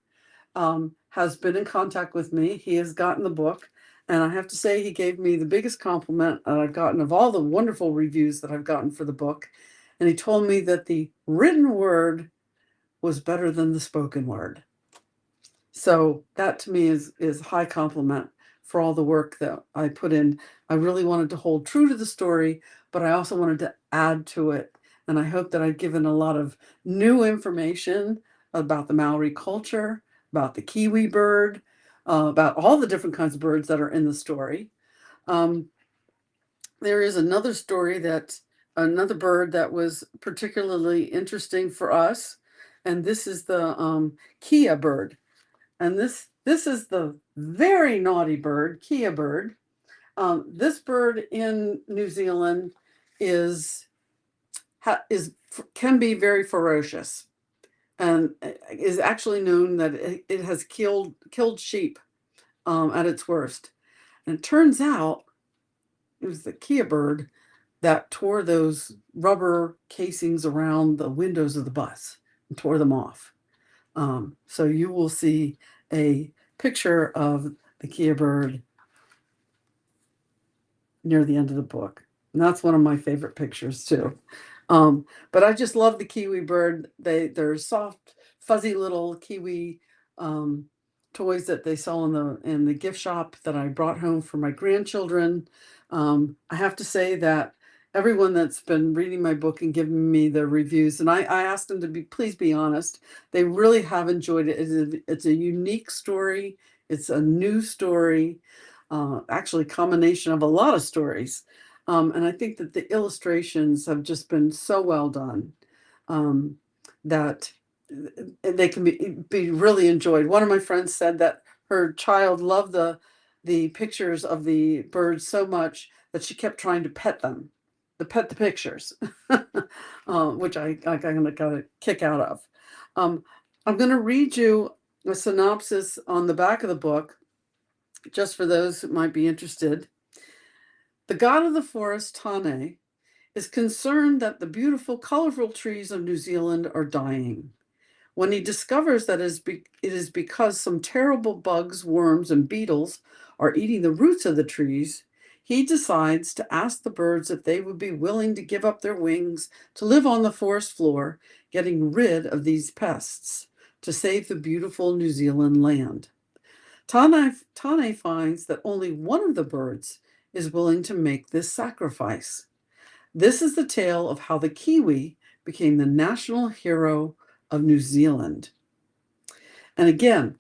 has been in contact with me. He has gotten the book, and I have to say he gave me the biggest compliment that I've gotten of all the wonderful reviews that I've gotten for the book. And he told me that the written word was better than the spoken word. So that to me is high compliment for all the work that I put in. I really wanted to hold true to the story, but I also wanted to add to it. And I hope that I've given a lot of new information about the Maori culture, about the kiwi bird, about all the different kinds of birds that are in the story. There is another another bird that was particularly interesting for us. And this is the Kia bird. And this is the very naughty bird, Kia bird. This bird in New Zealand can be very ferocious, and is actually known that it has killed sheep at its worst. And it turns out it was the Kia bird that tore those rubber casings around the windows of the bus and tore them off. So you will see a picture of the Kia bird near the end of the book. And that's one of my favorite pictures too. But I just love the kiwi bird. They're soft, fuzzy little kiwi toys that they sell in the gift shop that I brought home for my grandchildren. I have to say that everyone that's been reading my book and giving me the reviews, and I asked them to please be honest, they really have enjoyed it. It's a unique story. It's a new story. actually combination of a lot of stories. And I think that the illustrations have just been so well done that they can be really enjoyed. One of my friends said that her child loved the pictures of the birds so much that she kept trying to pet them, to pet the pictures, which I kind of got a kick out of. I'm going to read you a synopsis on the back of the book, just for those who might be interested. The god of the forest, Tane, is concerned that the beautiful, colorful trees of New Zealand are dying. When he discovers that it is because some terrible bugs, worms, and beetles are eating the roots of the trees, he decides to ask the birds if they would be willing to give up their wings to live on the forest floor, getting rid of these pests to save the beautiful New Zealand land. Tane finds that only one of the birds is willing to make this sacrifice. This is the tale of how the kiwi became the national hero of New Zealand. And again,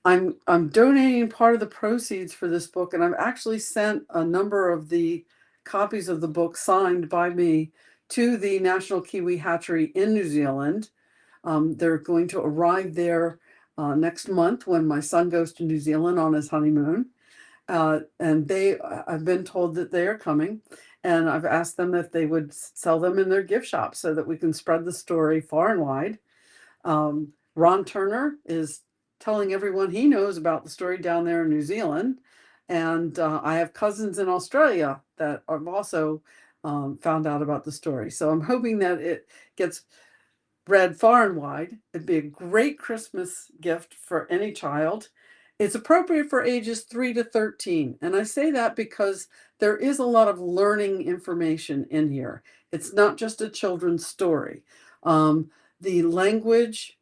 I'm donating part of the proceeds for this book, and I've actually sent a number of the copies of the book signed by me to the National Kiwi Hatchery in New Zealand. They're going to arrive there next month when my son goes to New Zealand on his honeymoon. And I've been told that they are coming, and I've asked them if they would sell them in their gift shop so that we can spread the story far and wide. Ron Turner is telling everyone he knows about the story down there in New Zealand. And I have cousins in Australia that have also found out about the story. So I'm hoping that it gets read far and wide. It'd be a great Christmas gift for any child. It's appropriate for ages 3 to 13. And I say that because there is a lot of learning information in here. It's not just a children's story. The language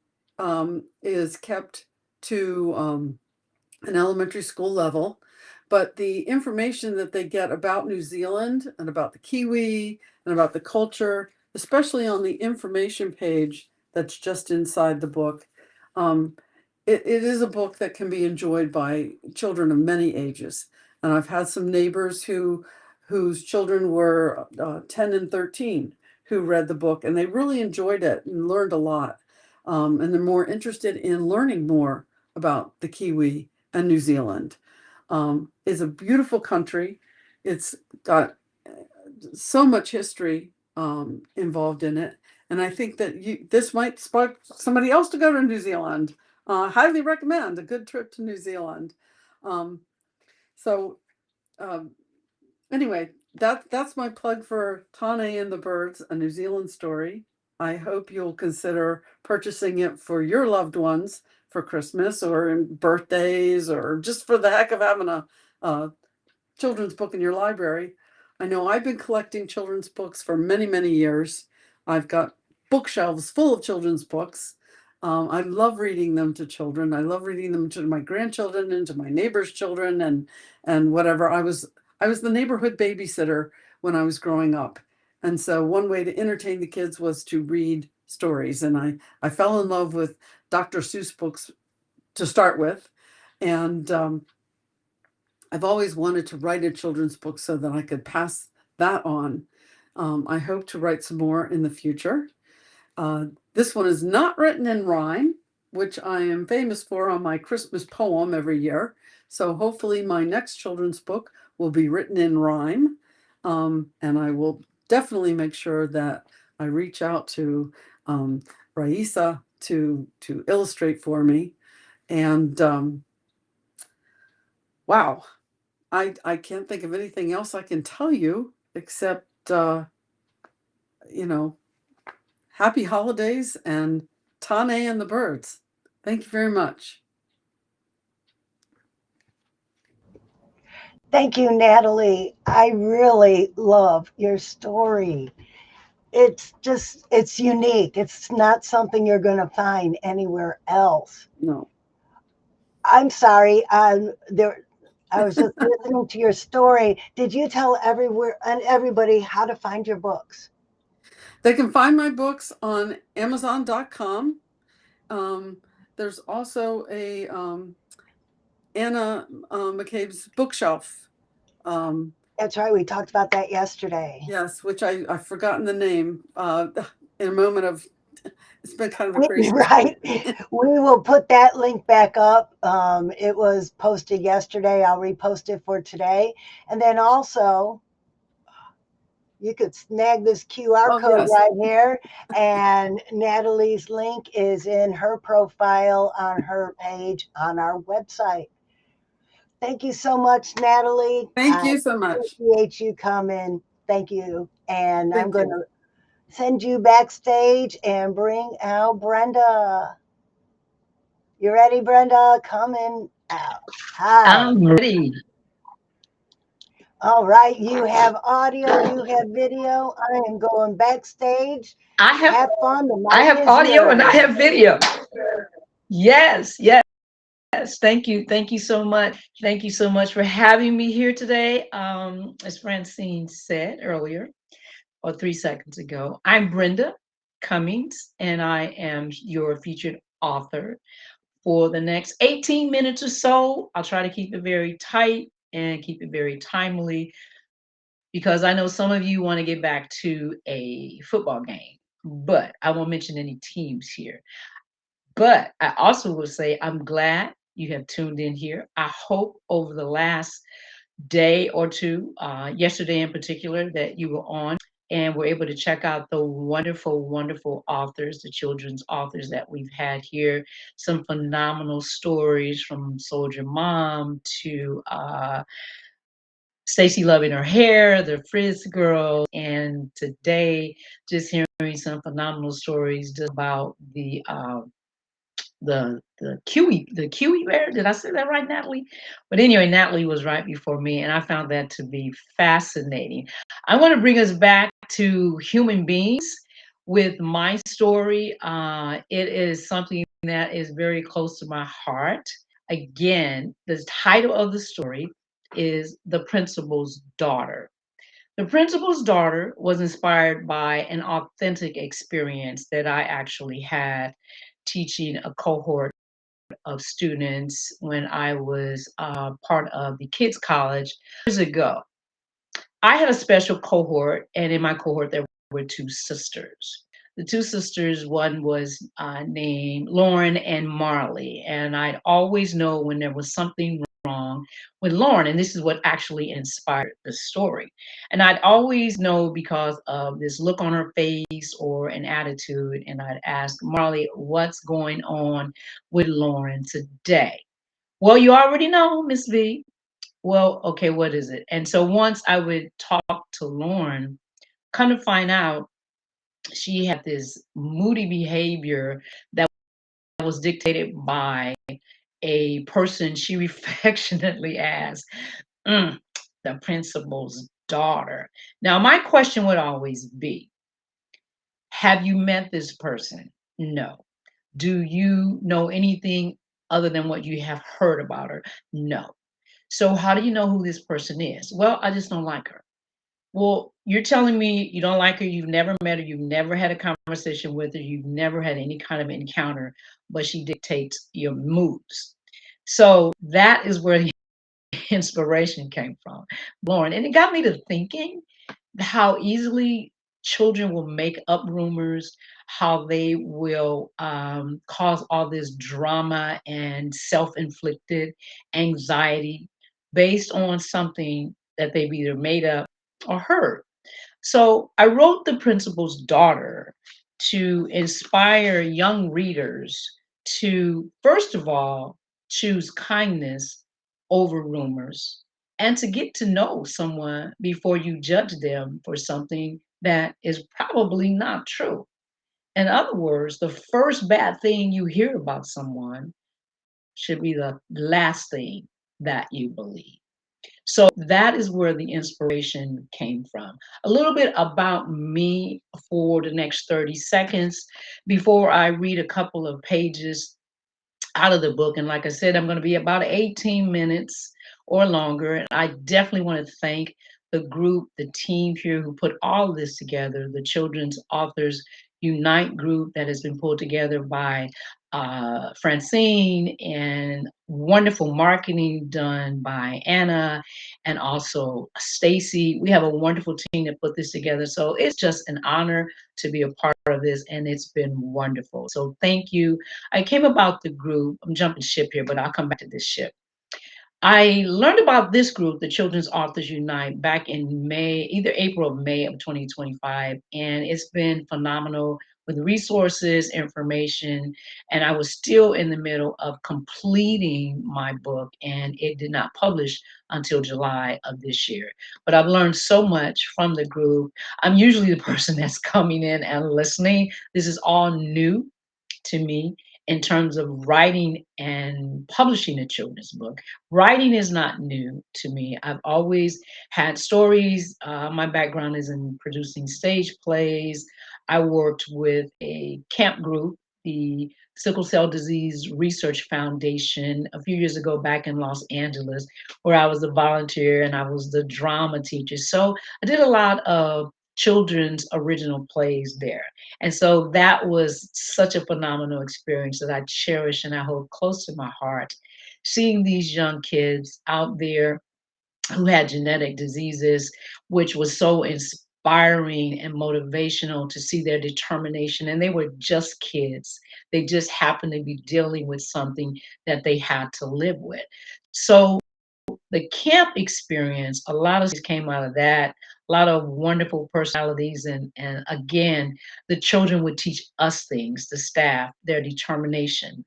is kept to an elementary school level, but the information that they get about New Zealand and about the Kiwi and about the culture, especially on the information page that's just inside the book, it is a book that can be enjoyed by children of many ages. And I've had some neighbors whose children were 10 and 13 who read the book, and they really enjoyed it and learned a lot. And they're more interested in learning more about the Kiwi and New Zealand. It's a beautiful country. It's got so much history involved in it. And I think that this might spark somebody else to go to New Zealand. Highly recommend a good trip to New Zealand. Anyway, that's my plug for Tane and the Birds, a New Zealand story. I hope you'll consider purchasing it for your loved ones for Christmas or in birthdays or just for the heck of having a children's book in your library. I know I've been collecting children's books for many, many years. I've got bookshelves full of children's books. I love reading them to children. I love reading them to my grandchildren and to my neighbors' children and whatever. I was the neighborhood babysitter when I was growing up. And so one way to entertain the kids was to read stories. And I fell in love with Dr. Seuss books to start with. And I've always wanted to write a children's book so that I could pass that on. I hope to write some more in the future. This one is not written in rhyme, which I am famous for on my Christmas poem every year. So hopefully my next children's book will be written in rhyme. And I will definitely make sure that I reach out to Raisa to illustrate for me. And wow, I can't think of anything else I can tell you except, happy holidays and Tane and the Birds. Thank you very much. Thank you, Natalie. I really love your story. It's unique. It's not something you're going to find anywhere else. No. I'm sorry. I was just listening to your story. Did you tell everybody how to find your books? They can find my books on Amazon.com. There's also Anna McCabe's bookshelf. That's right. We talked about that yesterday. Yes, which I've forgotten the name. In a moment of, it's been kind of a crazy. Right. We will put that link back up. It was posted yesterday. I'll repost it for today. And then also, you could snag this QR code yes. right here. And Natalie's link is in her profile on her page on our website. Thank you so much, Natalie. Thank you so much. Appreciate you coming. Thank you. And I'm Thank going you. to send you backstage and bring out Brenda. You ready, Brenda? Coming out. Hi. I'm ready. All right. You have audio, you have video. I am going backstage. Have fun. The I mic have is audio and I yours. have video. Yes, yes. Thank you. Thank you so much. Thank you so much for having me here today. As Francine said earlier, or 3 seconds ago, I'm Brenda Cummings, and I am your featured author for the next 18 minutes or so. I'll try to keep it very tight and keep it very timely, because I know some of you want to get back to a football game, but I won't mention any teams here. But I also will say I'm glad you have tuned in here. I hope over the last day or two, yesterday in particular, that you were on and were able to check out the wonderful, wonderful authors, the children's authors that we've had here. Some phenomenal stories from Soldier Mom to Stacy Loving Her Hair, the Frizz Girl, and today just hearing some phenomenal stories just about the Kiwi bear. Did I say that right, Natalie? But anyway, Natalie was right before me, and I found that to be fascinating. I want to bring us back to human beings with my story. It is something that is very close to my heart. Again, the title of the story is The Principal's Daughter. The Principal's Daughter was inspired by an authentic experience that I actually had teaching a cohort of students when I was part of the Kids College years ago. I had a special cohort, and in my cohort, there were 2 sisters. The 2 sisters, one was named Lauren and Marley, and I'd always know when there was something wrong with Lauren, and this is what actually inspired the story. And I'd always know because of this look on her face or an attitude, and I'd ask Marley, what's going on with Lauren today? Well, you already know, Miss V. Well, okay, what is it? And so once I would talk to Lauren, kind of find out she had this moody behavior that was dictated by a person she affectionately asked, the principal's daughter. Now, my question would always be, have you met this person? No. Do you know anything other than what you have heard about her? No. So how do you know who this person is? Well, I just don't like her. Well, you're telling me you don't like her, you've never met her, you've never had a conversation with her, you've never had any kind of encounter, but she dictates your moves. So that is where the inspiration came from, Lauren. And it got me to thinking how easily children will make up rumors, how they will cause all this drama and self-inflicted anxiety based on something that they've either made up or heard. So I wrote The Principal's Daughter to inspire young readers to, first of all, choose kindness over rumors, and to get to know someone before you judge them for something that is probably not true. In other words, the first bad thing you hear about someone should be the last thing that you believe. So that is where the inspiration came from. A little bit about me for the next 30 seconds before I read a couple of pages out of the book. And like I said, I'm going to be about 18 minutes or longer. And I definitely want to thank the group, the team here who put all of this together, the Children's Authors Unite group that has been pulled together by Francine, and wonderful marketing done by Anna and also Stacy. We have a wonderful team that put this together. So it's just an honor to be a part of this, and it's been wonderful. So thank you. I came about the group. I'm jumping ship here, but I'll come back to this ship. I learned about this group, the Children's Authors Unite, back in May, either April or May of 2025. And it's been phenomenal with resources, information. And I was still in the middle of completing my book, and it did not publish until July of this year. But I've learned so much from the group. I'm usually the person that's coming in and listening. This is all new to me in terms of writing and publishing a children's book. Writing is not new to me. I've always had stories. My background is in producing stage plays. I worked with a camp group, the Sickle Cell Disease Research Foundation, a few years ago back in Los Angeles, where I was a volunteer and I was the drama teacher. So I did a lot of children's original plays there. And so that was such a phenomenal experience that I cherish and I hold close to my heart. Seeing these young kids out there who had genetic diseases, which was so inspiring and motivational to see their determination. And they were just kids. They just happened to be dealing with something that they had to live with. So the camp experience, a lot of things came out of that, a lot of wonderful personalities. And again, the children would teach us things, the staff, their determination,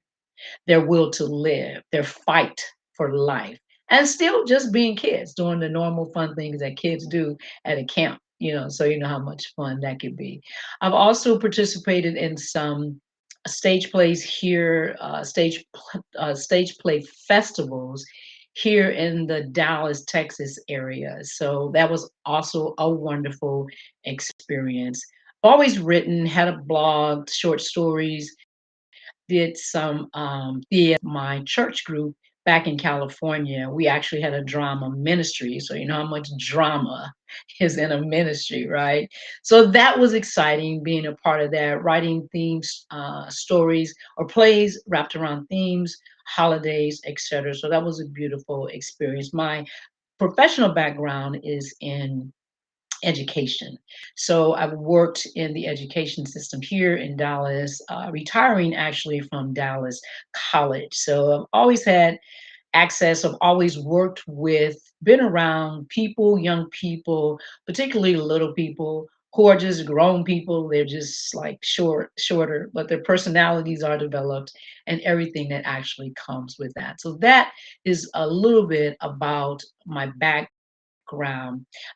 their will to live, their fight for life, and still just being kids, doing the normal fun things that kids do at a camp, so you know how much fun that could be. I've also participated in some stage plays here, stage play festivals here in the Dallas, Texas area. So that was also a wonderful experience. Always written, had a blog, short stories, did some theater. My church group back in California, we actually had a drama ministry. So you know how much drama is in a ministry, right? So that was exciting being a part of that, writing themes, stories or plays wrapped around themes, holidays, etc. So that was a beautiful experience. My professional background is in education. So I've worked in the education system here in Dallas, retiring actually from Dallas College. So I've always had access. I've always worked with, been around people, young people, particularly little people who are just grown people. They're just like shorter, but their personalities are developed and everything that actually comes with that. So that is a little bit about my background.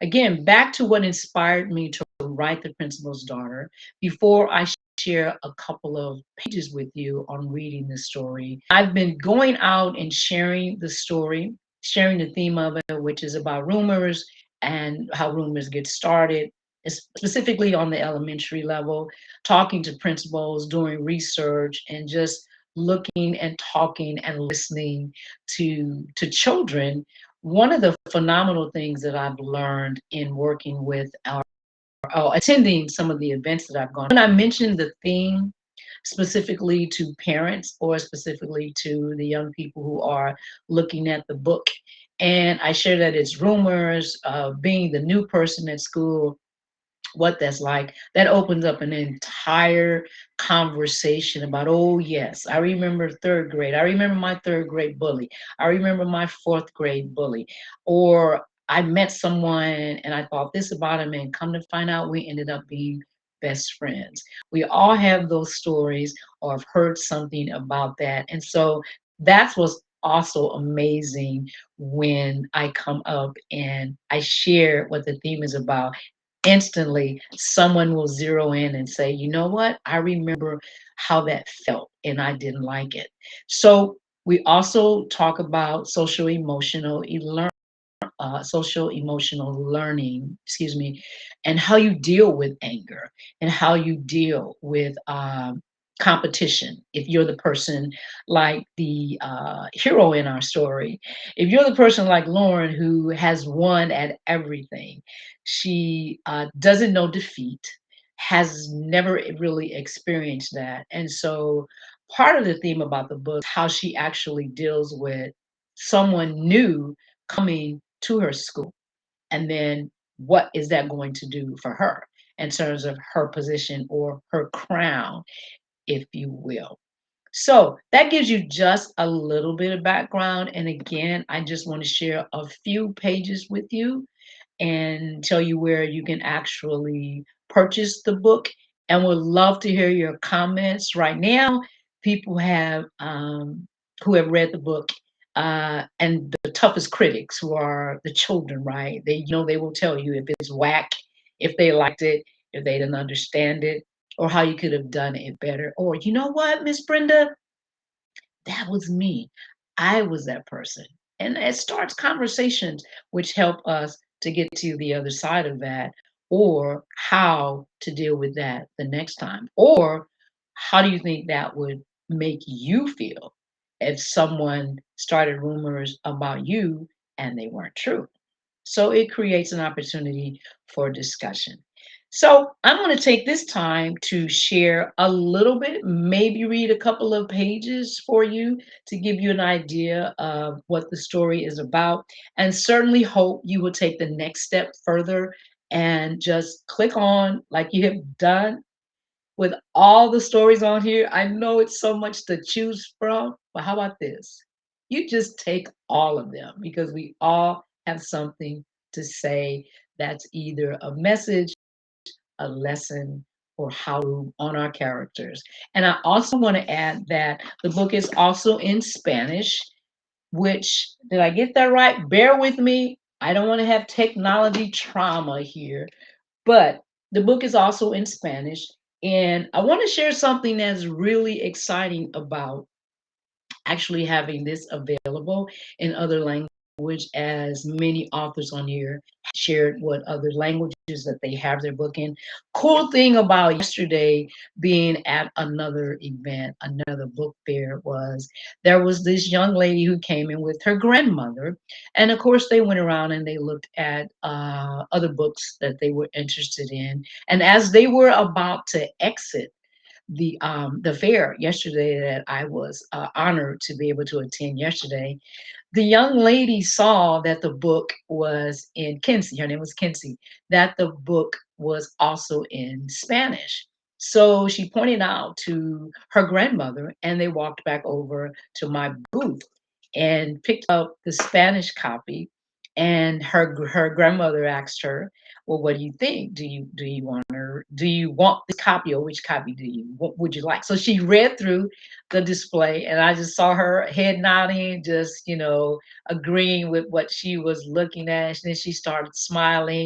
Again, back to what inspired me to write The Principal's Daughter. Before I share a couple of pages with you on reading the story, I've been going out and sharing the story, sharing the theme of it, which is about rumors and how rumors get started, specifically on the elementary level, talking to principals, doing research, and just looking and talking and listening to children. One of the phenomenal things that I've learned in working with attending some of the events that I've gone, when I mentioned the theme specifically to parents or specifically to the young people who are looking at the book, and I share that it's rumors of being the new person at school, what that's like, that opens up an entire conversation about, oh yes, I remember third grade, I remember my third grade bully, I remember my fourth grade bully, or I met someone and I thought this about him, and come to find out we ended up being best friends. We all have those stories or have heard something about that. And so that's what's also amazing when I come up and I share what the theme is about. Instantly someone will zero in and say, you know what, I remember how that felt and I didn't like it. So we also talk about social emotional learning, excuse me, and how you deal with anger and how you deal with competition. If you're the person like the hero in our story, if you're the person like Lauren who has won at everything, she doesn't know defeat, has never really experienced that. And so part of the theme about the book, how she actually deals with someone new coming to her school. And then what is that going to do for her in terms of her position or her crown, if you will. So that gives you just a little bit of background. And again, I just want to share a few pages with you and tell you where you can actually purchase the book. And would love to hear your comments. Right now, people have who have read the book, and the toughest critics, who are the children, right? They will tell you if it's whack, if they liked it, if they didn't understand it, or how you could have done it better. Or, you know what, Miss Brenda, that was me. I was that person. And it starts conversations which help us to get to the other side of that, or how to deal with that the next time. Or how do you think that would make you feel if someone started rumors about you and they weren't true? So it creates an opportunity for discussion. So I'm going to take this time to share a little bit, maybe read a couple of pages for you to give you an idea of what the story is about, and certainly hope you will take the next step further and just click on, like you have done with all the stories on here. I know it's so much to choose from, but how about this? You just take all of them, because we all have something to say that's either a message, a lesson, or how to on our characters. And I also want to add that the book is also in Spanish, which, did I get that right? Bear with me. I don't want to have technology trauma here, but the book is also in Spanish. And I want to share something that's really exciting about actually having this available in other language, as many authors on here shared what other languages that they have their book in. Cool thing about yesterday being at another event, another book fair, was there was this young lady who came in with her grandmother, and of course they went around and they looked at other books that they were interested in. And as they were about to exit the fair yesterday, that I was honored to be able to attend yesterday, the young lady saw that the book was in Kinsey. Her name was Kinsey. That the book was also in Spanish. So she pointed out to her grandmother, and they walked back over to my booth and picked up the Spanish copy. And her grandmother asked her, "Well, what do you think? Do you want this copy, or which copy what would you like?" So she read through the display, and I just saw her head nodding, just agreeing with what she was looking at. And then she started smiling,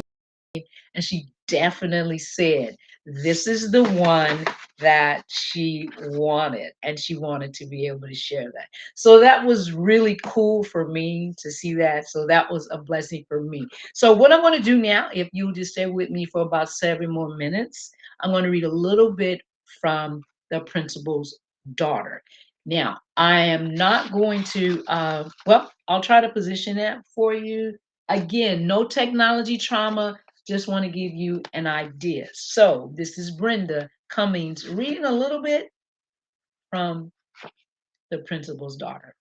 and she definitely said this is the one that she wanted, and she wanted to be able to share that. So that was really cool for me to see that. So that was a blessing for me. So what I'm going to do now, if you just stay with me for about 7 more minutes, I'm going to read a little bit from The Principal's Daughter. Now, I am not going to, well, I'll try to position that for you. Again, no technology trauma, just want to give you an idea. So this is Brenda Cummings reading a little bit from The Principal's Daughter.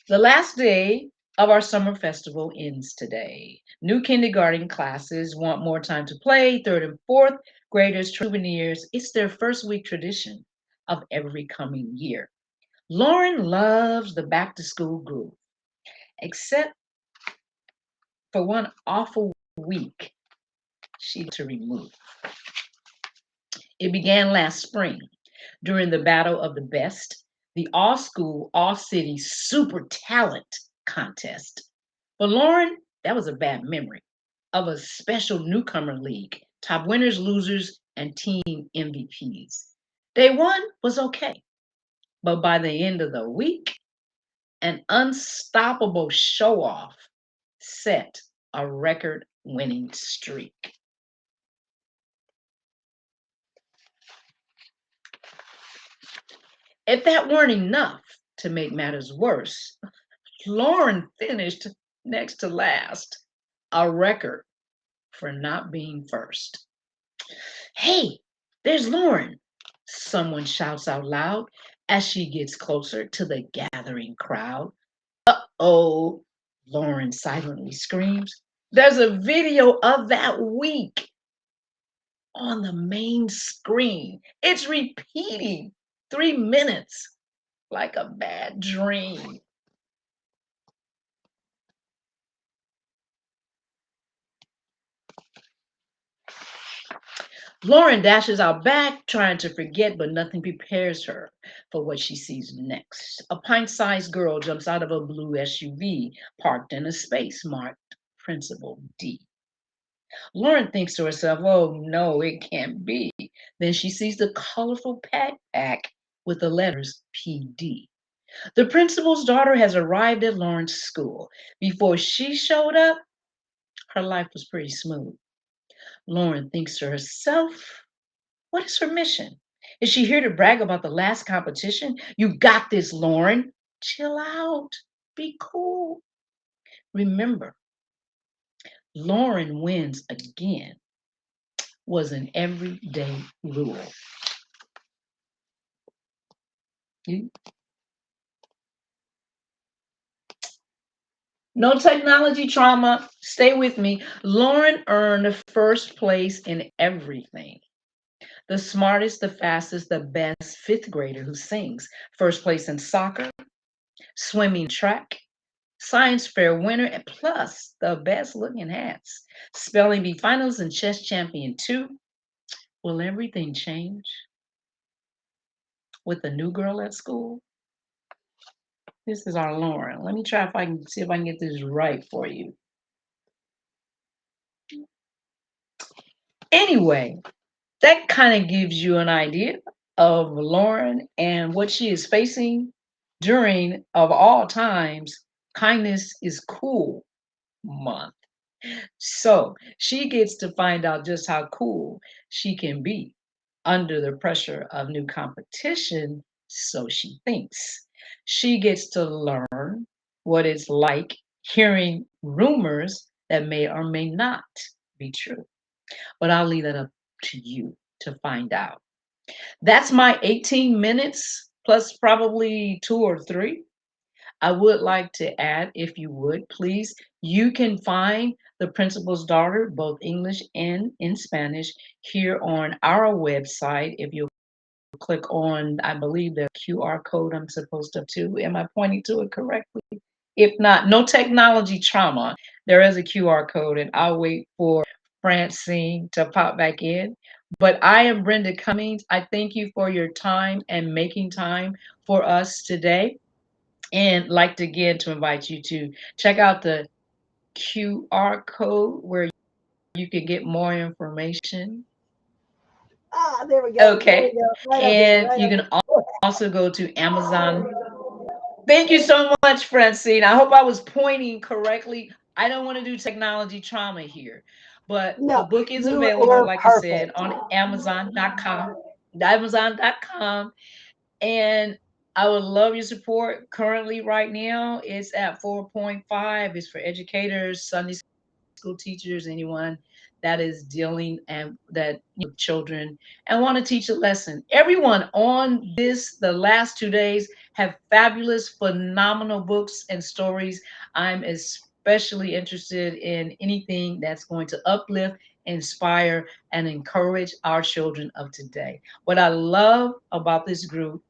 The last day of our summer festival ends today. New kindergarten classes want more time to play. Third and fourth graders souvenirs. It's their first week tradition of every coming year. Lauren loves the back to school groove, except for one awful week she had to remove. It began last spring during the Battle of the Best, the all-school, all-city super talent contest. For Lauren, that was a bad memory of a special newcomer league, top winners, losers, and team MVPs. Day one was okay, but by the end of the week, an unstoppable show-off set a record-winning streak. If that weren't enough to make matters worse, Lauren finished next to last, a record for not being first. "Hey, there's Lauren," Someone shouts out loud as she gets closer to the gathering crowd. Oh, Lauren silently screams. There's a video of that week on the main screen. It's repeating 3 minutes like a bad dream. Lauren dashes out back, trying to forget, but nothing prepares her for what she sees next. A pint-sized girl jumps out of a blue SUV parked in a space marked Principal D. Lauren thinks to herself, oh no, it can't be. Then she sees the colorful backpack with the letters PD. The principal's daughter has arrived at Lauren's school. Before she showed up, her life was pretty smooth. Lauren thinks to herself, what is her mission? Is she here to brag about the last competition? You got this, Lauren. Chill out. Be cool. Remember, Lauren wins again was an everyday rule. No technology trauma. Stay with me. Lauren earned first place in everything. The smartest, the fastest, the best fifth grader who sings. First place in soccer, swimming, track, science fair winner, and plus the best looking hats. Spelling bee finals and chess champion 2. Will everything change with the new girl at school? This is our Lauren. Let me try if I can see if I can get this right for you. Anyway, that kind of gives you an idea of Lauren and what she is facing during, of all times, Kindness is Cool month. So she gets to find out just how cool she can be under the pressure of new competition, so she thinks. She gets to learn what it's like hearing rumors that may or may not be true. But I'll leave that up to you to find out. That's my 18 minutes plus probably 2 or 3. I would like to add, if you would, please, you can find The Principal's Daughter, both English and in Spanish, here on our website. If you click on, I believe, the QR code I'm supposed to. Am I pointing to it correctly? If not, no technology trauma. There is a QR code, and I'll wait for Francine to pop back in. But I am Brenda Cummings. I thank you for your time and making time for us today. And like to again to invite you to check out the QR code where you can get more information. Ah, there we go. Okay. There we go. Right up there, And right you up can there. also go to Amazon. Thank you so much, Francine. I hope I was pointing correctly. I don't want to do technology trauma here, but the No, book is you available, were like I said, perfect. on Amazon.com. Amazon.com. And I would love your support. Currently, right now, it's at 4.5. It's for educators, Sunday school teachers, anyone that is dealing and that children and want to teach a lesson. Everyone on this, the last 2 days, have fabulous, phenomenal books and stories. I'm especially interested in anything that's going to uplift, inspire, and encourage our children of today. What I love about this group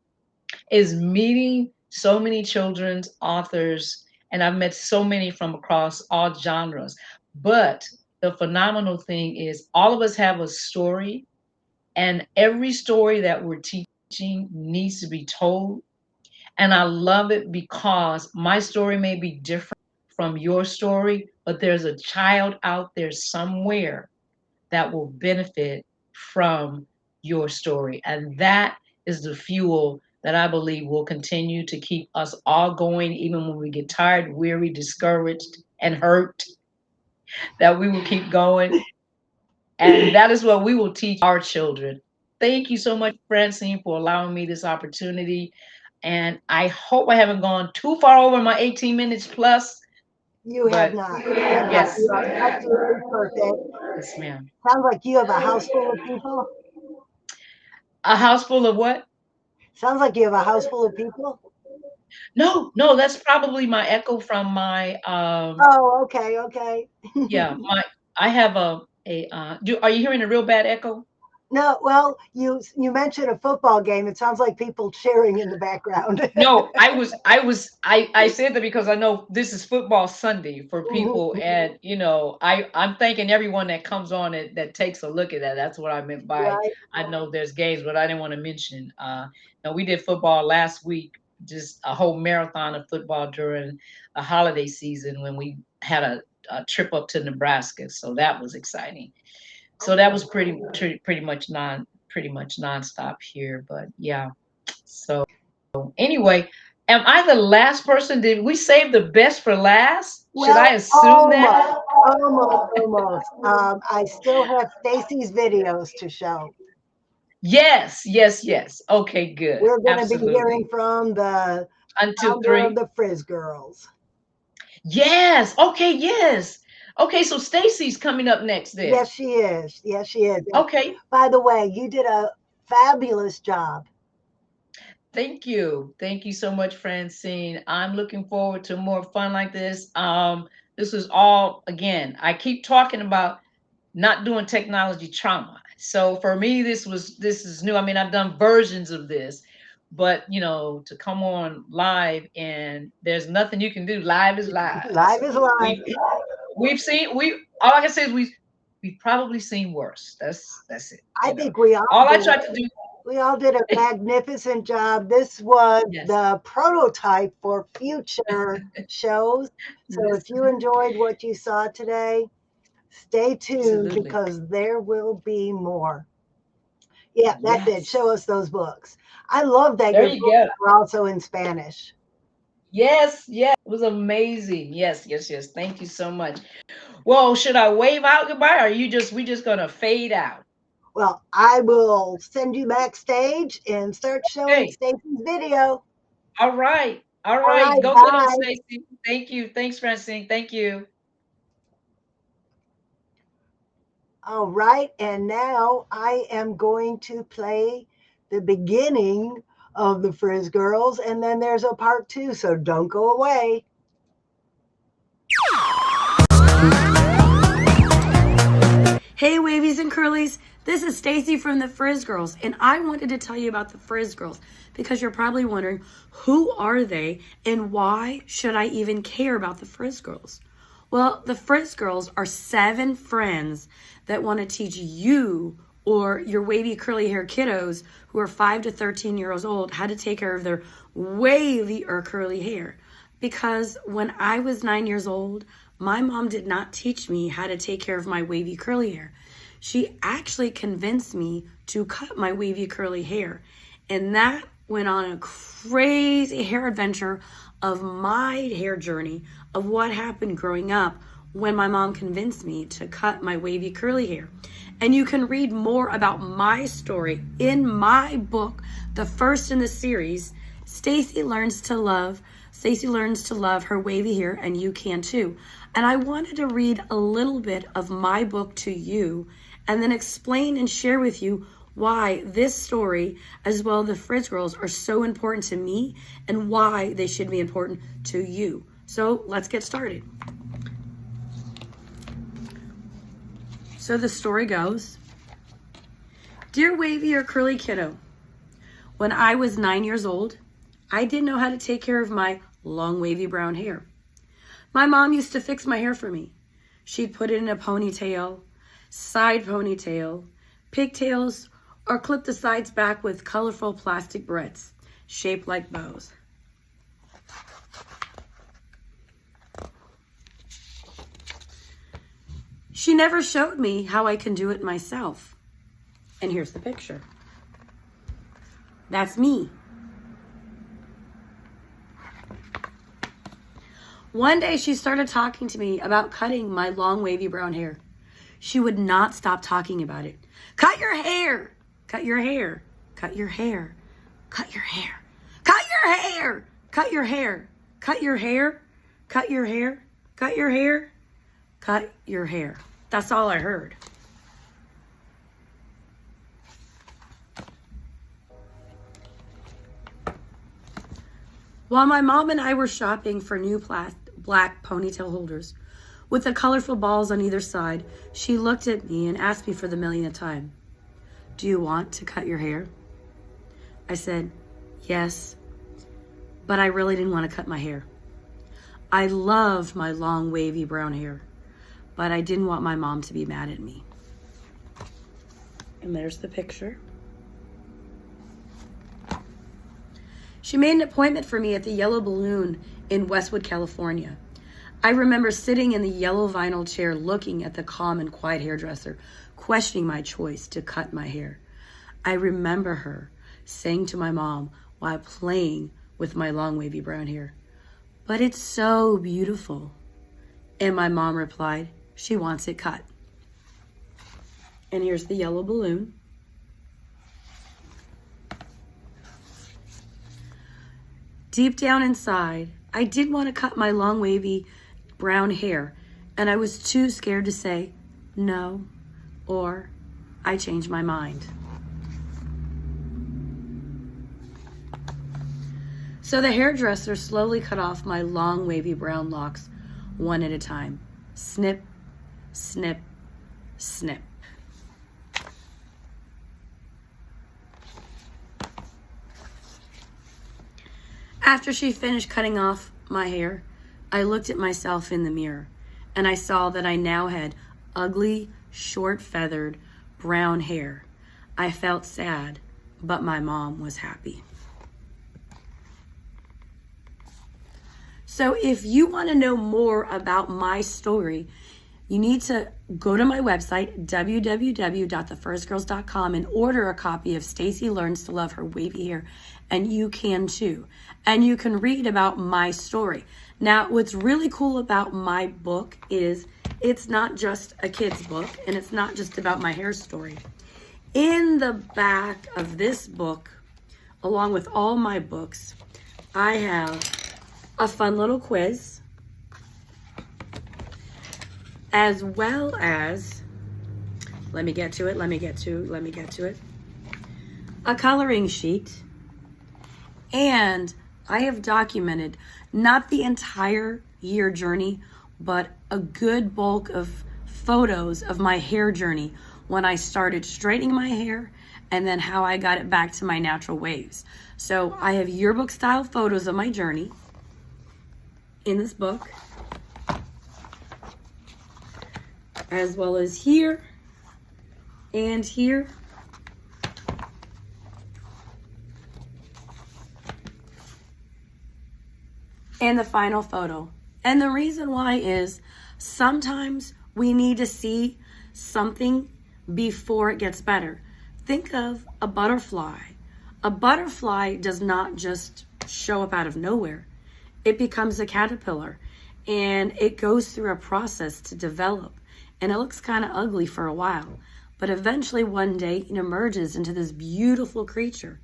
is meeting so many children's authors, and I've met so many from across all genres. But the phenomenal thing is all of us have a story, and every story that we're teaching needs to be told. And I love it because my story may be different from your story, but there's a child out there somewhere that will benefit from your story. And that is the fuel that I believe will continue to keep us all going, even when we get tired, weary, discouraged, and hurt, that we will keep going. And that is what we will teach our children. Thank you so much, Francine, for allowing me this opportunity. And I hope I haven't gone too far over my 18 minutes plus. You have But not. You have not. yes, You are absolutely perfect. yes, ma'am. Sounds like you have a house full of people. A house full of what? Sounds like you have a house full of people. No, no, that's probably my echo from my Oh, okay, okay. yeah, my I have are you hearing a real bad echo? No, well, you mentioned a football game. It sounds like people cheering in the background. No, I said that because I know this is football Sunday for people, and I'm thanking everyone that comes on it that takes a look at that. That's what I meant by Right. I know there's games, but I didn't want to mention. No, we did football last week, just a whole marathon of football during a holiday season when we had a trip up to Nebraska, so that was exciting. So that was pretty much nonstop here, but yeah. So anyway, am I the last person? Did we save the best for last? Should I Well, assume that? almost. I still have Stacy's videos to show. Yes, yes, yes. Okay, good. We're going to be Absolutely. hearing from the 1, 2, founder of 3. the Frizz Girls. Yes. Okay, yes. Okay, so Stacy's coming up next then. Yes, she is. Yes, she is. Okay. By the way, you did a fabulous job. Thank you. Thank you so much, Francine. I'm looking forward to more fun like this. This is all, again, I keep talking about not doing technology trauma. So for me, this is new. I mean, I've done versions of this, but to come on live and there's nothing you can do. Live is live. Live is live. We've seen all I can say is we've probably seen worse. That's it. I think we all I did. tried to do. We all did a magnificent job. This was Yes. the prototype for future shows. So if you enjoyed what you saw today, stay tuned Absolutely. because there will be more. Yeah, that's it. Yes. Show us those books. I love that There your you books go. are also in Spanish. Yes, yes, it was amazing. Yes, yes, yes. Thank you so much. Well, should I wave out goodbye, or are we just gonna fade out? Well, I will send you backstage and start showing Okay. Stacy's video. All right. All All right. right, Go get bye. on, Stacy. Thank you. Thanks, Francine. Thank you. All right, and now I am going to play the beginning of the Frizz Girls, and then there's a part 2, so don't go away. Hey wavies and curlies, this is Stacy from the Frizz Girls, and I wanted to tell you about the Frizz Girls because you're probably wondering, who are they and why should I even care about the Frizz Girls? Well, the Frizz Girls are 7 friends that want to teach you or your wavy curly hair kiddos who are 5 to 13 years old how to take care of their wavy or curly hair. Because when I was 9 years old, my mom did not teach me how to take care of my wavy curly hair. She actually convinced me to cut my wavy curly hair. And that went on a crazy hair adventure of my hair journey of what happened growing up when my mom convinced me to cut my wavy curly hair. And you can read more about my story in my book, the first in the series, Stacy Learns to Love her wavy hair, and you can too. And I wanted to read a little bit of my book to you and then explain and share with you why this story, as well as the Frizz Girls, are so important to me and why they should be important to you. So let's get started. So the story goes, Dear wavy or curly kiddo, when I was 9 years old, I didn't know how to take care of my long wavy brown hair. My mom used to fix my hair for me. She'd put it in a ponytail, side ponytail, pigtails, or clip the sides back with colorful plastic barrettes shaped like bows. She never showed me how I can do it myself. And here's the picture. That's me. One day she started talking to me about cutting my long wavy brown hair. She would not stop talking about it. Cut your hair, cut your hair, cut your hair, cut your hair, cut your hair, cut your hair, cut your hair, cut your hair, cut your hair, cut your hair. That's all I heard. While my mom and I were shopping for new black ponytail holders with the colorful balls on either side, she looked at me and asked me for the millionth time, "Do you want to cut your hair?" I said, "Yes," but I really didn't want to cut my hair. I loved my long, wavy brown hair, but I didn't want my mom to be mad at me. And there's the picture. She made an appointment for me at the Yellow Balloon in Westwood, California. I remember sitting in the yellow vinyl chair looking at the calm and quiet hairdresser, questioning my choice to cut my hair. I remember her saying to my mom while playing with my long wavy brown hair, "But it's so beautiful." And my mom replied, "She wants it cut." And here's the yellow balloon. Deep down inside, I did want to cut my long wavy brown hair, and I was too scared to say no, or I changed my mind. So the hairdresser slowly cut off my long wavy brown locks one at a time. Snip, snip, snip. After she finished cutting off my hair, I looked at myself in the mirror and I saw that I now had ugly, short feathered brown hair. I felt sad, but my mom was happy. So if you want to know more about my story, you need to go to my website, www.thefirstgirls.com, and order a copy of Stacy Learns to Love Her Wavy Hair, and you can too. And you can read about my story. Now, what's really cool about my book is it's not just a kid's book, and it's not just about my hair story. In the back of this book, along with all my books, I have a fun little quiz, as well as, let me get to it, a coloring sheet. And I have documented not the entire year journey, but a good bulk of photos of my hair journey when I started straightening my hair and then how I got it back to my natural waves. So I have yearbook style photos of my journey in this book, as well as here and here. And the final photo. And the reason why is sometimes we need to see something before it gets better. Think of a butterfly. A butterfly does not just show up out of nowhere. It becomes a caterpillar and it goes through a process to develop, and it looks kind of ugly for a while, but eventually one day it emerges into this beautiful creature.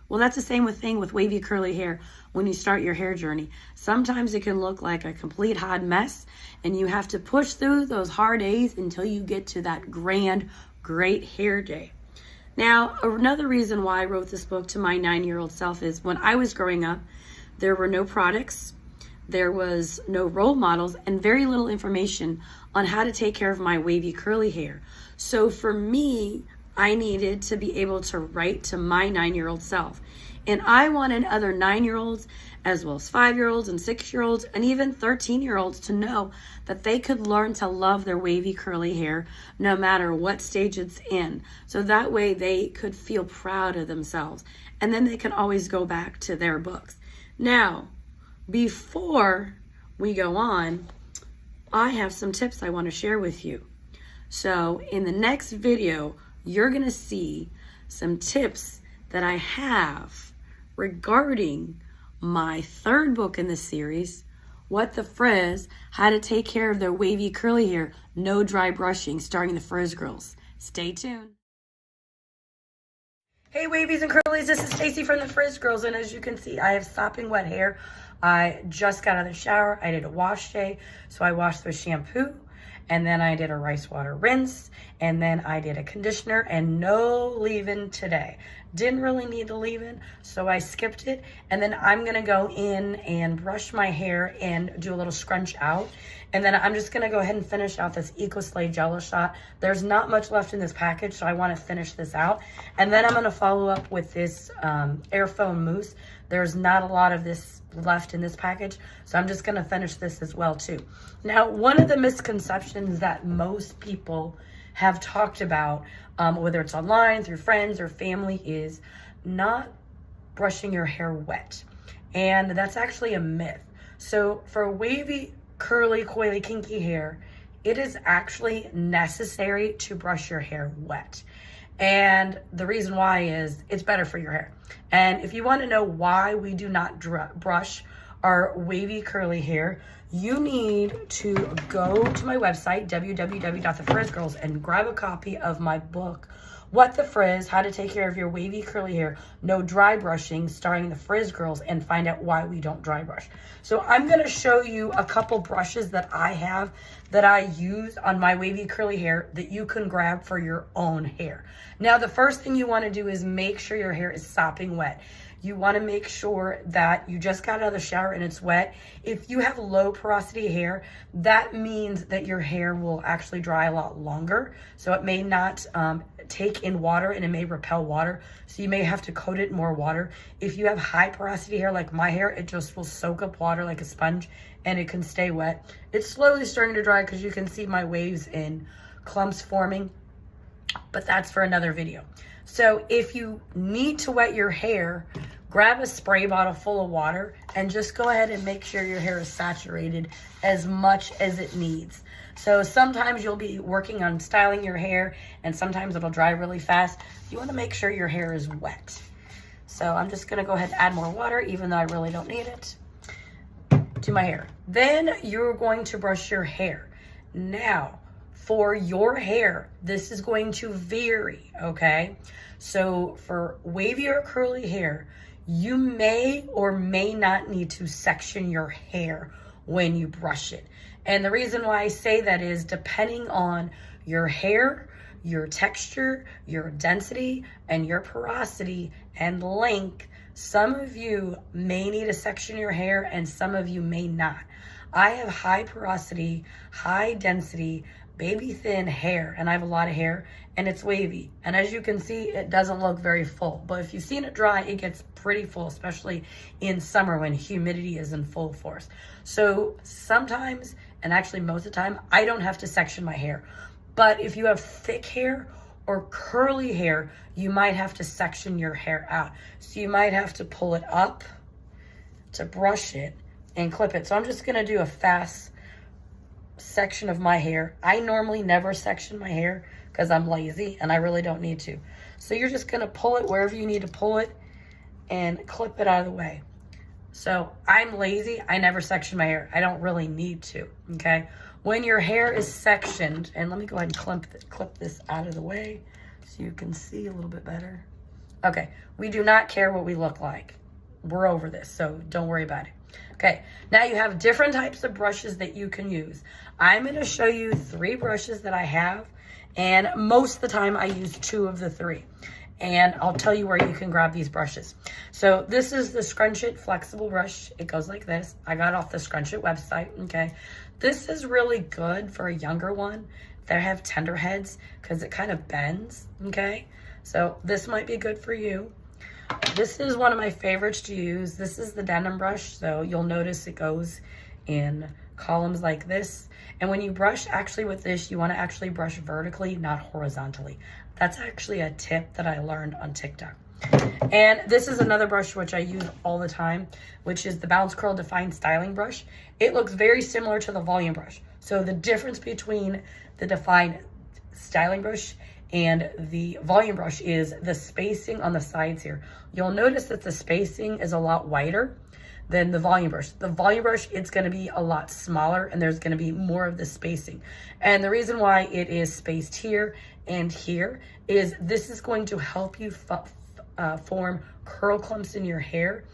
Well, that's the same thing with wavy curly hair when you start your hair journey. Sometimes it can look like a complete hot mess, and you have to push through those hard days until you get to that grand, great hair day. Now, another reason why I wrote this book to my 9-year-old self is when I was growing up, there were no products, there was no role models, and very little information on how to take care of my wavy curly hair. So for me, I needed to be able to write to my 9-year-old self. And I wanted other 9-year-olds, as well as 5-year-olds and 6-year-olds, and even 13-year-olds to know that they could learn to love their wavy curly hair no matter what stage it's in. So that way they could feel proud of themselves. And then they can always go back to their books. Now, before we go on, I have some tips I want to share with you. So in the next video, you're going to see some tips that I have regarding my third book in the series, What the Frizz, How to Take Care of Their Wavy Curly Hair, No Dry Brushing, starring the Frizz Girls. Stay tuned. Hey wavies and curlies, this is Stacy from the Frizz Girls, and as you can see, I have sopping wet hair. I just got out of the shower. I did a wash day, so I washed with shampoo, and then I did a rice water rinse, and then I did a conditioner, and no leave-in today. Didn't really need the leave-in, so I skipped it. And then I'm gonna go in and brush my hair and do a little scrunch out. And then I'm just gonna go ahead and finish out this EcoSlay Jello Shot. There's not much left in this package, so I wanna finish this out. And then I'm gonna follow up with this Airfoam Mousse. There's not a lot of this left in this package, so I'm just gonna finish this as well too. Now, one of the misconceptions that most people have talked about, whether it's online, through friends or family, is not brushing your hair wet. And that's actually a myth. So for wavy, curly, coily, kinky hair, it is actually necessary to brush your hair wet. And the reason why is it's better for your hair. And if you want to know why we do not brush our wavy, curly hair, you need to go to my website, www.thefrizzgirls, and grab a copy of my book, What the Frizz, How to Take Care of Your Wavy Curly Hair, No Dry Brushing, starring the Frizz Girls, and find out why we don't dry brush. So I'm going to show you a couple brushes that I have that I use on my wavy curly hair that you can grab for your own hair. Now, the first thing you want to do is make sure your hair is sopping wet. You want to make sure that you just got out of the shower and it's wet. If you have low porosity hair, that means that your hair will actually dry a lot longer. So it may not take in water and it may repel water. So you may have to coat it in more water. If you have high porosity hair like my hair, it just will soak up water like a sponge and it can stay wet. It's slowly starting to dry because you can see my waves in clumps forming, but that's for another video. So if you need to wet your hair, grab a spray bottle full of water and just go ahead and make sure your hair is saturated as much as it needs. So sometimes you'll be working on styling your hair and sometimes it'll dry really fast. You want to make sure your hair is wet. So I'm just going to go ahead and add more water, even though I really don't need it, to my hair. Then you're going to brush your hair. Now, for your hair, this is going to vary, okay? So for wavy or curly hair, you may or may not need to section your hair when you brush it. And the reason why I say that is depending on your hair, your texture, your density, and your porosity and length, some of you may need to section your hair and some of you may not. I have high porosity, high density, baby thin hair, and I have a lot of hair and it's wavy. And as you can see, it doesn't look very full, but if you've seen it dry, it gets pretty full, especially in summer when humidity is in full force. So sometimes, and actually most of the time, I don't have to section my hair. But if you have thick hair or curly hair, you might have to section your hair out. So you might have to pull it up to brush it and clip it. So I'm just gonna do a fast section of my hair. I normally never section my hair because I'm lazy and I really don't need to. So you're just gonna pull it wherever you need to pull it and clip it out of the way. So I'm lazy, I never section my hair. I don't really need to, okay? When your hair is sectioned, and let me go ahead and clip this out of the way so you can see a little bit better. Okay, we do not care what we look like. We're over this, so don't worry about it. Okay, now you have different types of brushes that you can use. I'm gonna show you 3 brushes that I have, and most of the time I use 2 of the 3. And I'll tell you where you can grab these brushes. So this is the Scrunch It flexible brush. It goes like this. I got it off the Scrunch It website, okay? This is really good for a younger one that have tender heads because it kind of bends, okay? So this might be good for you. This is one of my favorites to use. This is the denim brush, so you'll notice it goes in columns like this. And when you brush actually with this, you want to actually brush vertically, not horizontally. That's actually a tip that I learned on TikTok. And this is another brush which I use all the time, which is the Bounce Curl Define Styling Brush. It looks very similar to the volume brush. So the difference between the Define Styling Brush and the volume brush is the spacing on the sides here. You'll notice that the spacing is a lot wider than the volume brush. The volume brush, it's gonna be a lot smaller and there's gonna be more of the spacing. And the reason why it is spaced here and here is this is going to help you form curl clumps in your hair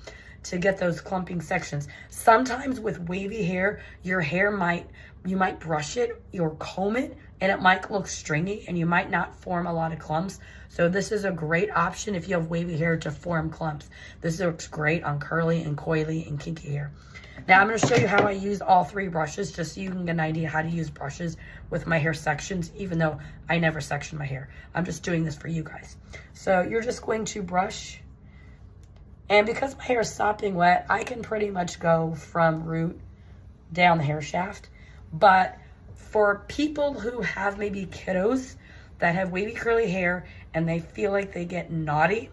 to get those clumping sections. Sometimes with wavy hair, your hair might you might brush it or comb it, and it might look stringy and you might not form a lot of clumps. So this is a great option if you have wavy hair to form clumps. This looks great on curly and coily and kinky hair. Now I'm going to show you how I use all 3 brushes, just so you can get an idea how to use brushes with my hair sections, even though I never section my hair. I'm just doing this for you guys. So you're just going to brush, and because my hair is sopping wet, I can pretty much go from root down the hair shaft. But for people who have maybe kiddos that have wavy curly hair and they feel like they get naughty,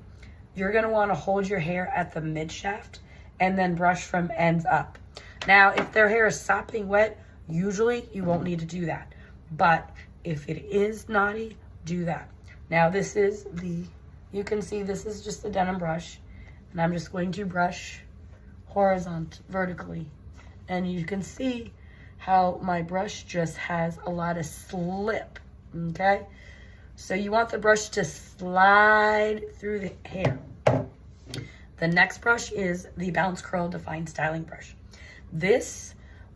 you're going to want to hold your hair at the mid shaft and then brush from ends up. Now, if their hair is sopping wet, usually you won't need to do that. But if it is naughty, do that. Now this is you can see this is just a denim brush, and I'm just going to brush vertically. And you can see how my brush just has a lot of slip, okay? So you want the brush to slide through the hair. The next brush is the Bounce Curl Define Styling Brush.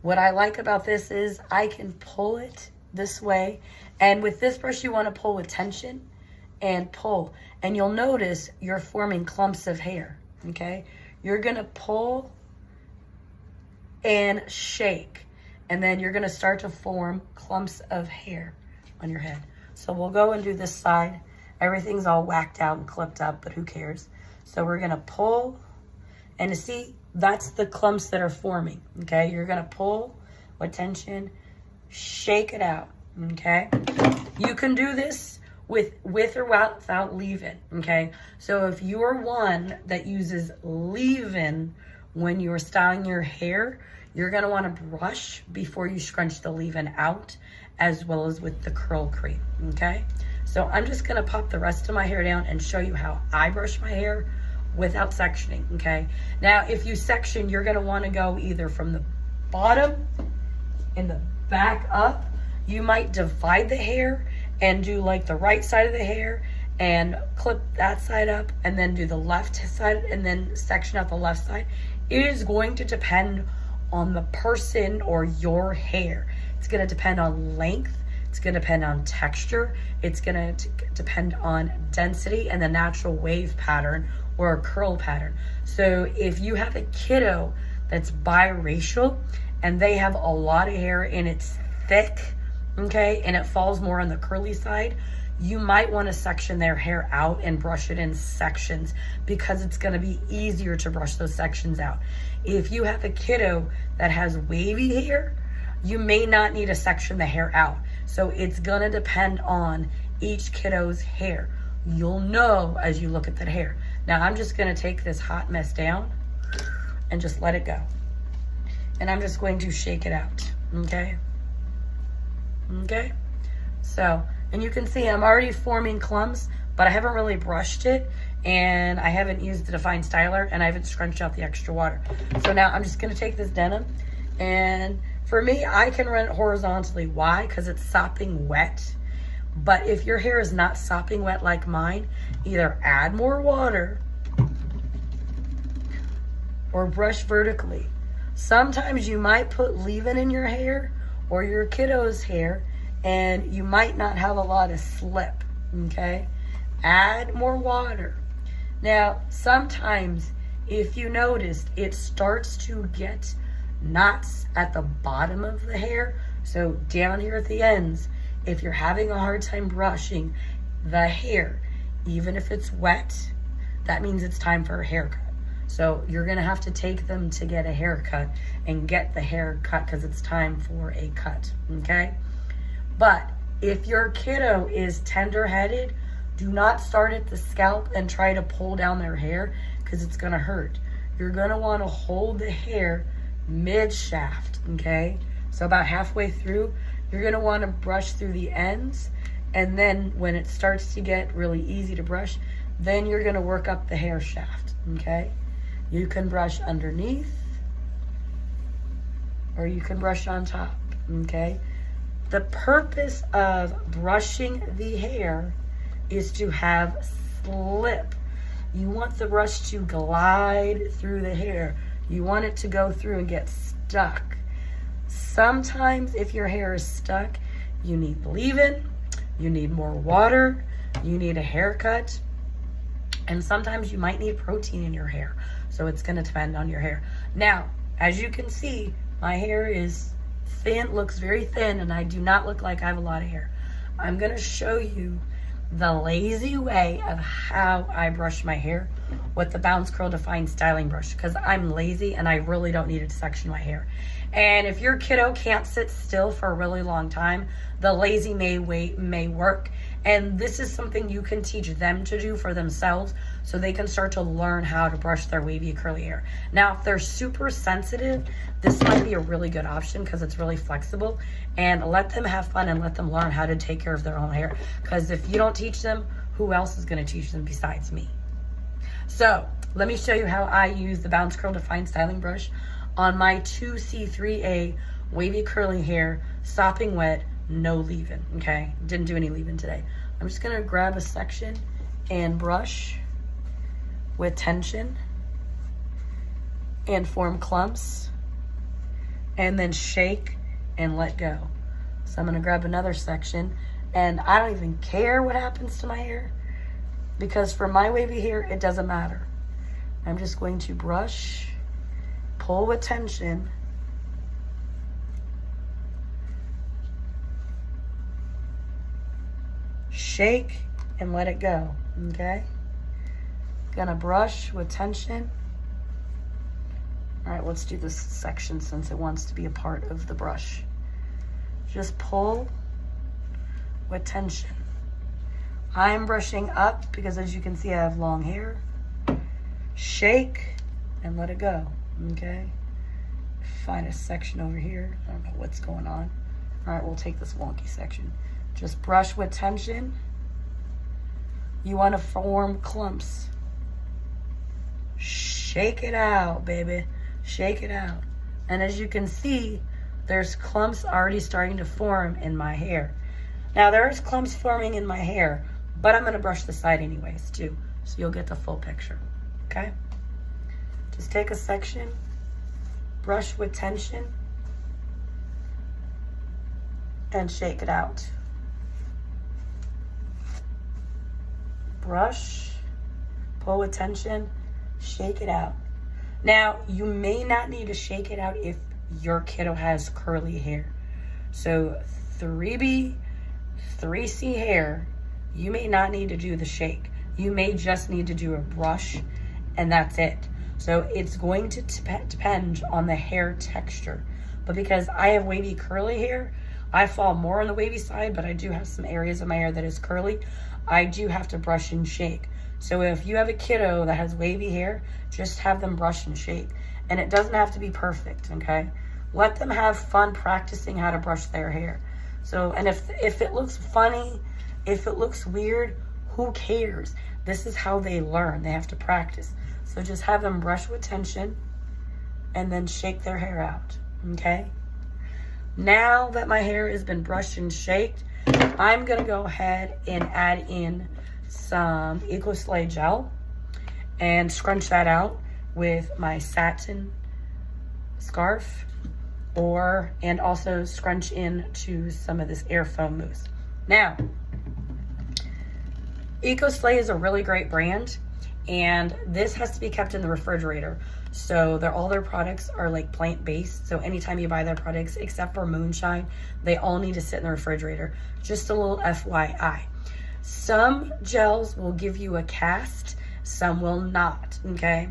What I like about this is I can pull it this way. And with this brush, you want to pull with tension and pull. And you'll notice you're forming clumps of hair, okay? You're going to pull and shake. And then you're going to start to form clumps of hair on your head. So we'll go and do this side. Everything's all whacked out and clipped up, but who cares? So we're going to pull, and to see, that's the clumps that are forming, okay? You're going to pull with tension, shake it out, okay? You can do this with or without leave-in, okay? So if you're one that uses leave-in when you're styling your hair, you're going to want to brush before you scrunch the leave-in out, as well as with the curl cream, okay? So I'm just going to pop the rest of my hair down and show you how I brush my hair without sectioning, okay? Now, if you section, you're going to want to go either from the bottom and the back up. You might divide the hair and do like the right side of the hair and clip that side up, and then do the left side and then section out the left side. It is going to depend on the person or your hair. It's going to depend on length. It's going to depend on texture. It's going to depend on density and the natural wave pattern or a curl pattern. So if you have a kiddo that's biracial and they have a lot of hair and it's thick, okay, and it falls more on the curly side, you might want to section their hair out and brush it in sections, because it's going to be easier to brush those sections out. If you have a kiddo that has wavy hair, you may not need to section the hair out. So it's going to depend on each kiddo's hair. You'll know as you look at that hair. Now I'm just going to take this hot mess down and just let it go. And I'm just going to shake it out, okay? Okay? So, and you can see I'm already forming clumps, but I haven't really brushed it, and I haven't used the Define Styler, and I haven't scrunched out the extra water. So now I'm just going to take this denim, and for me, I can run it horizontally. Why? Because it's sopping wet. But if your hair is not sopping wet like mine, either add more water or brush vertically. Sometimes you might put leave-in in your hair or your kiddo's hair, and you might not have a lot of slip, okay? Add more water. Now, sometimes if you noticed, it starts to get knots at the bottom of the hair. So down here at the ends, if you're having a hard time brushing the hair, even if it's wet, that means it's time for a haircut. So you're gonna have to take them to get a haircut and get the hair cut, because it's time for a cut, okay? But if your kiddo is tender-headed, do not start at the scalp and try to pull down their hair, because it's gonna hurt. You're gonna wanna hold the hair mid-shaft, okay? So about halfway through, you're gonna wanna brush through the ends, and then when it starts to get really easy to brush, then you're gonna work up the hair shaft, okay? You can brush underneath, or you can brush on top, okay? The purpose of brushing the hair is to have slip. You want the brush to glide through the hair. You want it to go through and get stuck. Sometimes if your hair is stuck, you need leave-in, you need more water, you need a haircut, and sometimes you might need protein in your hair. So it's going to depend on your hair. Now, as you can see, my hair is thin, looks very thin, and I do not look like I have a lot of hair. I'm going to show you the lazy way of how I brush my hair with the Bounce Curl Define styling brush, because I'm lazy and I really don't need to section my hair. And if your kiddo can't sit still for a really long time, the lazy way may work. And this is something you can teach them to do for themselves so they can start to learn how to brush their wavy curly hair. Now, if they're super sensitive, this might be a really good option because it's really flexible. And let them have fun and let them learn how to take care of their own hair. Because if you don't teach them, who else is going to teach them besides me? So let me show you how I use the Bounce Curl Define styling brush on my 2C3A wavy curly hair, sopping wet, no leave-in, okay? Didn't do any leave-in today. I'm just gonna grab a section and brush with tension and form clumps and then shake and let go. So I'm gonna grab another section, and I don't even care what happens to my hair because for my wavy hair, it doesn't matter. I'm just going to brush, pull with tension, shake and let it go, okay? Gonna brush with tension. All right, let's do this section since it wants to be a part of the brush. Just pull with tension. I'm brushing up because as you can see, I have long hair. Shake and let it go, okay? Find a section over here. I don't know what's going on. All right, we'll take this wonky section. Just brush with tension. You want to form clumps. Shake it out, baby. Shake it out. And as you can see, there's clumps already starting to form in my hair. Now there's clumps forming in my hair, but I'm going to brush the side anyways too, so you'll get the full picture, okay? Just take a section, brush with tension, and shake it out. Brush, pull with tension, shake it out. Now, you may not need to shake it out if your kiddo has curly hair. So 3B, 3C hair, you may not need to do the shake. You may just need to do a brush and that's it. So it's going to depend on the hair texture. But because I have wavy curly hair, I fall more on the wavy side, but I do have some areas of my hair that is curly. I do have to brush and shake. So if you have a kiddo that has wavy hair, just have them brush and shake. And it doesn't have to be perfect, okay? Let them have fun practicing how to brush their hair. So, and if it looks funny, if it looks weird, who cares? This is how they learn. They have to practice. So just have them brush with tension and then shake their hair out, okay? Now that my hair has been brushed and shaked, I'm gonna go ahead and add in some EcoSlay gel and scrunch that out with my satin scarf, and also scrunch into some of this air foam mousse. Now, EcoSlay is a really great brand, and this has to be kept in the refrigerator. So all their products are like plant-based. So anytime you buy their products, except for Moonshine, they all need to sit in the refrigerator. Just a little FYI. Some gels will give you a cast, some will not, okay?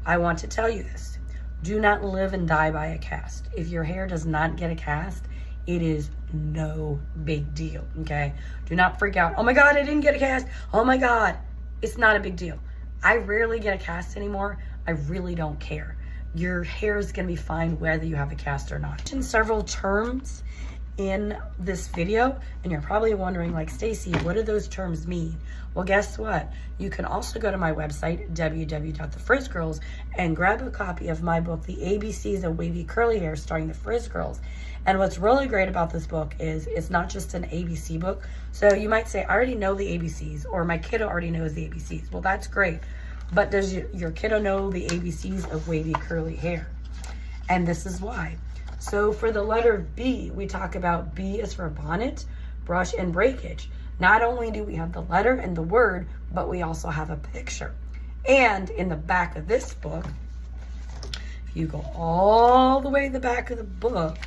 I want to tell you this. Do not live and die by a cast. If your hair does not get a cast, it is no big deal, okay? Do not freak out. Oh my God, I didn't get a cast. Oh my God. It's not a big deal. I rarely get a cast anymore. I really don't care. Your hair is gonna be fine whether you have a cast or not. In several terms in this video, and you're probably wondering, like, Stacy, what do those terms mean? Well, guess what? You can also go to my website, www.thefrizzgirls, and grab a copy of my book, The ABCs of Wavy Curly Hair, starring the Frizz Girls. And what's really great about this book is it's not just an ABC book. So you might say, I already know the ABCs, or my kiddo already knows the ABCs. Well, that's great. But does your kiddo know the ABCs of wavy curly hair? And this is why. So for the letter B, we talk about B is for bonnet, brush, and breakage. Not only do we have the letter and the word, but we also have a picture. And in the back of this book, if you go all the way to the back of the book,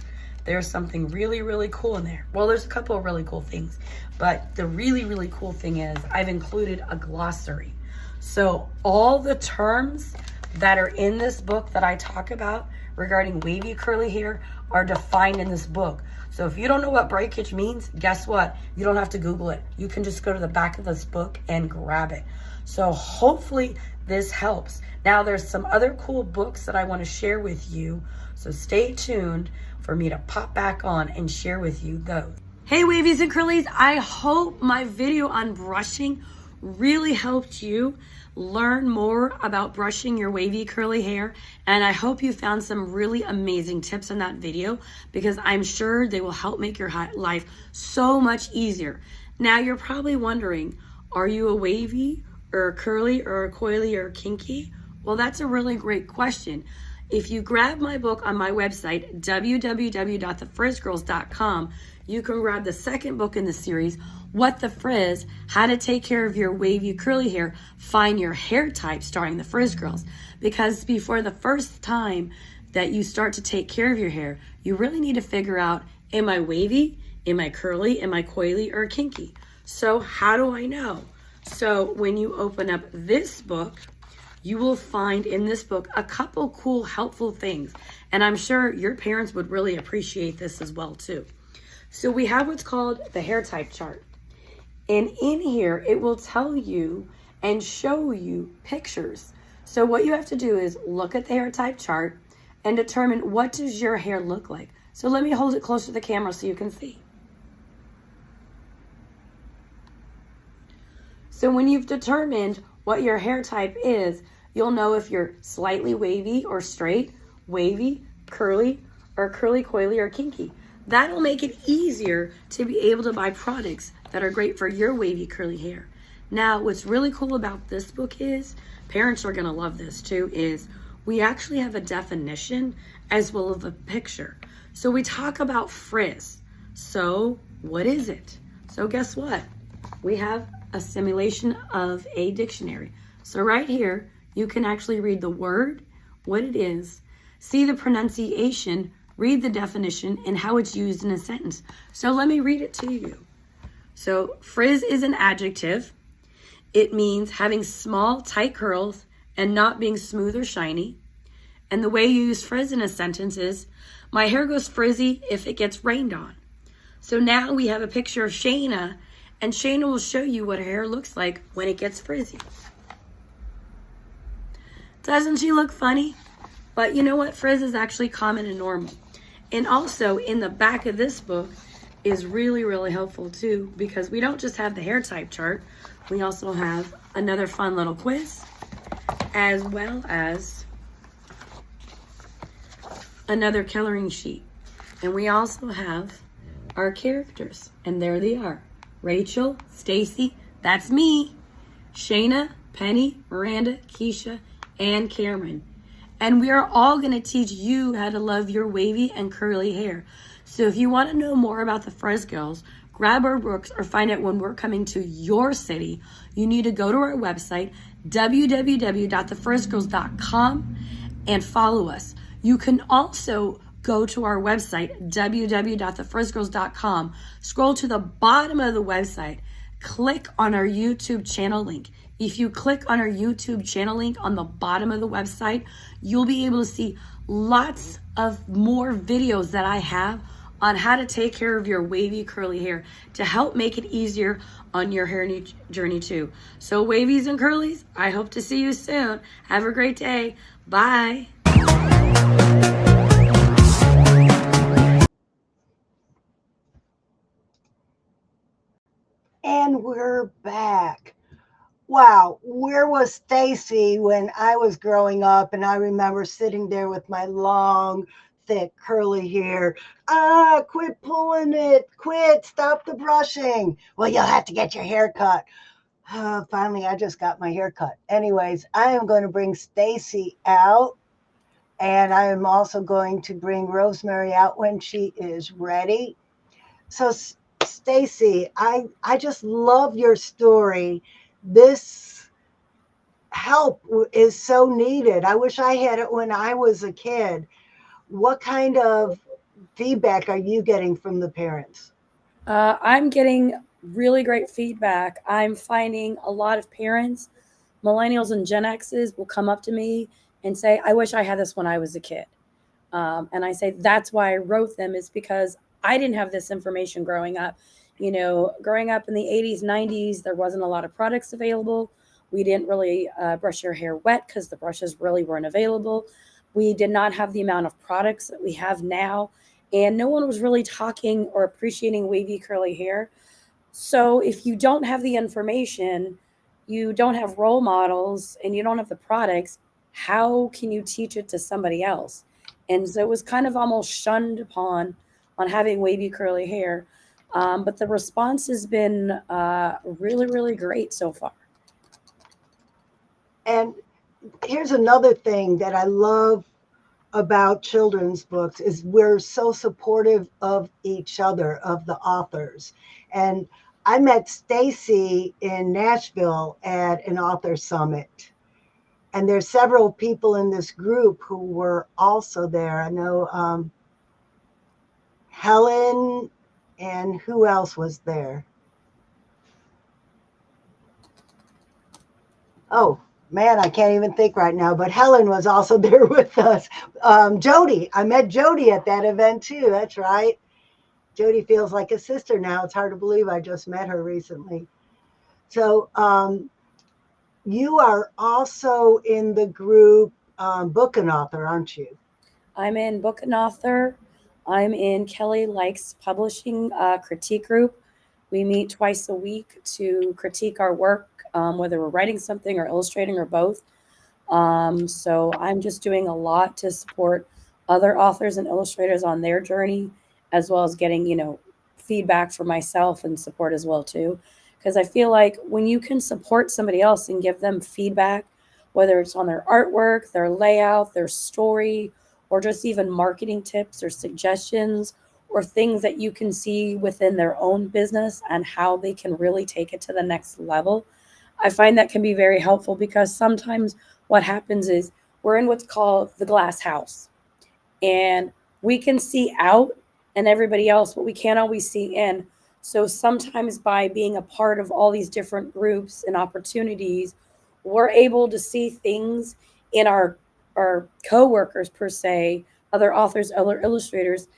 there's something really, really cool in there. Well, there's a couple of really cool things, but the really, really cool thing is I've included a glossary. So all the terms that are in this book that I talk about regarding wavy curly hair are defined in this book. So if you don't know what breakage means, guess what? You don't have to Google it. You can just go to the back of this book and grab it. So hopefully this helps. Now there's some other cool books that I want to share with you. So stay tuned for me to pop back on and share with you those. Hey wavies and curlies, I hope my video on brushing really helped you learn more about brushing your wavy curly hair, and I hope you found some really amazing tips in that video, because I'm sure they will help make your life so much easier. Now you're probably wondering, are you a wavy or a curly or a coily or a kinky? Well, that's a really great question. If you grab my book on my website, www.thefrizzgirls.com, you can grab the second book in the series, What the Frizz, How to Take Care of Your Wavy Curly Hair, Find Your Hair Type, starring the Frizz Girls. Because before the first time that you start to take care of your hair, you really need to figure out, am I wavy, am I curly, am I coily, or kinky? So how do I know? So when you open up this book, you will find in this book a couple cool, helpful things. And I'm sure your parents would really appreciate this as well too. So we have what's called the hair type chart. And in here, it will tell you and show you pictures. So what you have to do is look at the hair type chart and determine, what does your hair look like? So let me hold it close to the camera so you can see. So when you've determined what your hair type is, you'll know if you're slightly wavy or straight, wavy, curly, or curly, coily, or kinky. That'll make it easier to be able to buy products that are great for your wavy curly hair. Now, what's really cool about this book is, parents are gonna love this too, is we actually have a definition as well as a picture. So we talk about frizz. So what is it? So guess what? We have a simulation of a dictionary. So right here, you can actually read the word, what it is, see the pronunciation, read the definition, and how it's used in a sentence. So let me read it to you. So frizz is an adjective. It means having small, tight curls and not being smooth or shiny. And the way you use frizz in a sentence is, my hair goes frizzy if it gets rained on. So now we have a picture of Shayna, and Shayna will show you what her hair looks like when it gets frizzy. Doesn't she look funny? But you know what? Frizz is actually common and normal. And also in the back of this book is really, really helpful too, because we don't just have the hair type chart. We also have another fun little quiz, as well as another coloring sheet. And we also have our characters, and there they are. Rachel, Stacy, that's me, Shayna, Penny, Miranda, Keisha, and Cameron. And we are all going to teach you how to love your wavy and curly hair. So if you want to know more about the Frizz Girls, grab our books, or find out when we're coming to your city, you need to go to our website, www.thefrizzgirls.com, and follow us. You can also go to our website, www.thefrizzgirls.com, scroll to the bottom of the website, click on our YouTube channel link. If you click on our YouTube channel link on the bottom of the website, you'll be able to see lots of more videos that I have on how to take care of your wavy curly hair to help make it easier on your hair journey too. So wavies and curlies, I hope to see you soon. Have a great day. Bye. And we're back. Wow, where was Stacy when I was growing up? And I remember sitting there with my long, thick, curly hair. Quit pulling it. Quit. Stop the brushing. Well, you'll have to get your hair cut. Finally, I just got my hair cut. Anyways, I am going to bring Stacy out. And I am also going to bring Rosemary out when she is ready. So, Stacy, I just love your story. This help is so needed. I wish I had it when I was a kid. What kind of feedback are you getting from the parents? I'm getting really great feedback. I'm finding a lot of parents, millennials and Gen X's, will come up to me and say, I wish I had this when I was a kid. And I say, that's why I wrote them, is because I didn't have this information growing up. Growing up in the 80s, 90s, there wasn't a lot of products available. We didn't really brush your hair wet because the brushes really weren't available. We did not have the amount of products that we have now. And no one was really talking or appreciating wavy curly hair. So if you don't have the information, you don't have role models, and you don't have the products, how can you teach it to somebody else? And so it was kind of almost shunned upon on having wavy curly hair. But the response has been really, really great so far. And here's another thing that I love about children's books is we're so supportive of each other, of the authors. And I met Stacy in Nashville at an author summit. And there's several people in this group who were also there. I know Helen, and who else was there? Oh, man, I can't even think right now, but Helen was also there with us. Jody, I met Jody at that event too. That's right. Jody feels like a sister now. It's hard to believe I just met her recently. So you are also in the group Book and Author, aren't you? I'm in Book and Author. I'm in Kelly Likes Publishing critique group. We meet twice a week to critique our work, whether we're writing something or illustrating or both. So I'm just doing a lot to support other authors and illustrators on their journey, as well as getting, feedback for myself and support as well too. Because I feel like when you can support somebody else and give them feedback, whether it's on their artwork, their layout, their story, or just even marketing tips or suggestions, or things that you can see within their own business and how they can really take it to the next level, I find that can be very helpful, because sometimes what happens is we're in what's called the glass house, and we can see out and everybody else, but we can't always see in. So sometimes by being a part of all these different groups and opportunities, we're able to see things in our co-workers per se, other authors, other illustrators,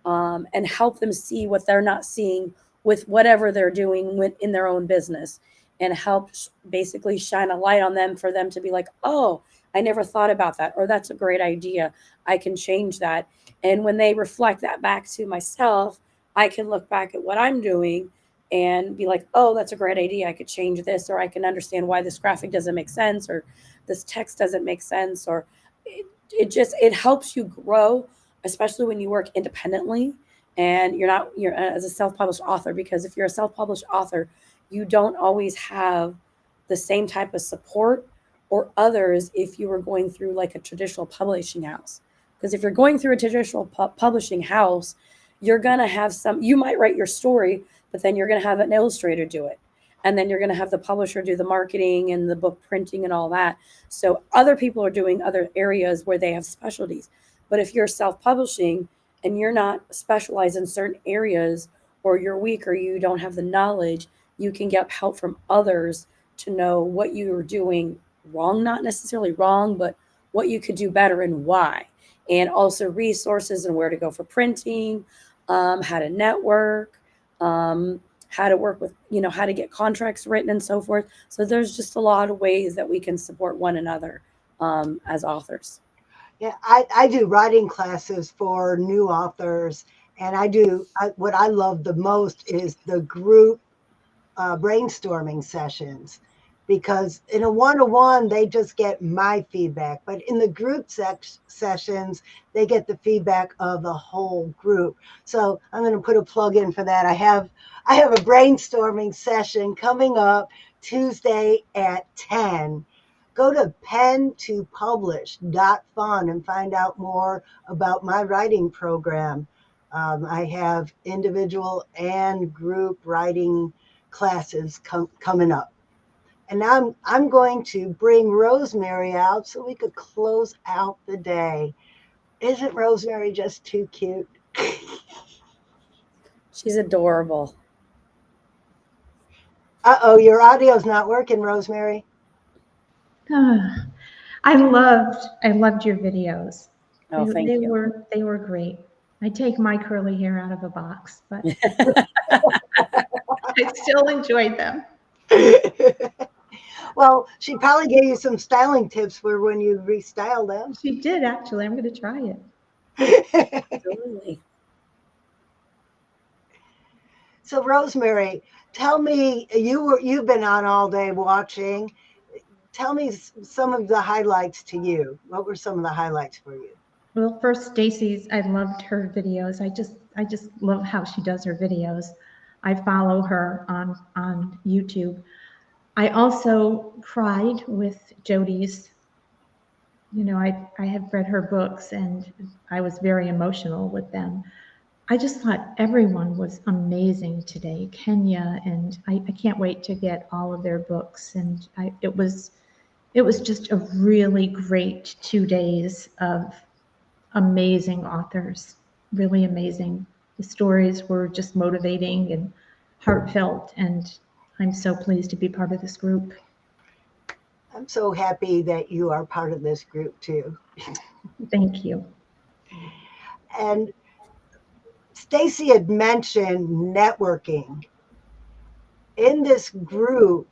and help them see what they're not seeing with whatever they're doing in their own business, and help basically shine a light on them for them to be like, oh, I never thought about that, or that's a great idea. I can change that. And when they reflect that back to myself, I can look back at what I'm doing and be like, oh, that's a great idea. I could change this, or I can understand why this graphic doesn't make sense, or this text doesn't make sense, or it helps you grow, especially when you work independently and you're as a self-published author, because if you're a self-published author, you don't always have the same type of support or others if you were going through like a traditional publishing house. Because if you're going through a traditional publishing house, you're going to have you might write your story, but then you're going to have an illustrator do it. And then you're going to have the publisher do the marketing and the book printing and all that. So other people are doing other areas where they have specialties. But if you're self-publishing and you're not specialized in certain areas, or you're weak, or you don't have the knowledge, you can get help from others to know what you are doing wrong, not necessarily wrong, but what you could do better and why. And also resources and where to go for printing, how to network, how to work with, how to get contracts written and so forth. So there's just a lot of ways that we can support one another as authors. Yeah, I do writing classes for new authors, and what I love the most is the group brainstorming sessions, because in a one-to-one, they just get my feedback, but in the group sessions, they get the feedback of the whole group. So I'm going to put a plug in for that. I have a brainstorming session coming up Tuesday at 10. Go to pen2publish.fun and find out more about my writing program. I have individual and group writing classes coming up. And now I'm going to bring Rosemary out so we could close out the day. Isn't Rosemary just too cute? She's adorable. Uh-oh, your audio's not working, Rosemary. I loved your videos. Oh, thank you. They were great. I take my curly hair out of a box, but I still enjoyed them. Well, she probably gave you some styling tips for when you restyle them. She did, actually. I'm going to try it. Absolutely. So, Rosemary, tell me, you've been on all day watching. Tell me some of the highlights to you. What were some of the highlights for you? Well, first, Stacy's, I loved her videos. I just love how she does her videos. I follow her on YouTube. I also cried with Jody's. You know, I have read her books and I was very emotional with them. I just thought everyone was amazing today. Kenya, and I can't wait to get all of their books. And it was just a really great 2 days of amazing authors, really amazing. The stories were just motivating and heartfelt, and I'm so pleased to be part of this group. I'm so happy that you are part of this group too. Thank you. And Stacy had mentioned networking. In this group,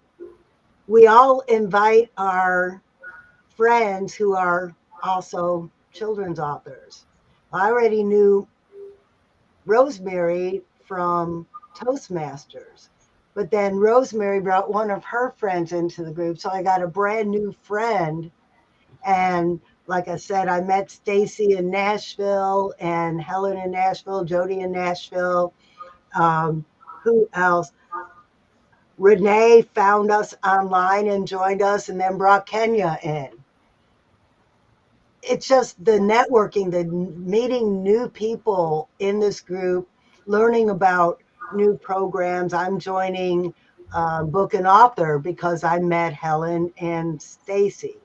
we all invite our friends who are also children's authors. I already knew Rosemary from Toastmasters, but then Rosemary brought one of her friends into the group. So I got a brand new friend. And like I said, I met Stacy in Nashville and Helen in Nashville, Jody in Nashville. Who else? Renee found us online and joined us and then brought Kenya in. It's just the networking, the meeting new people in this group, learning about new programs. I'm joining Book and Author because I met Helen and Stacy.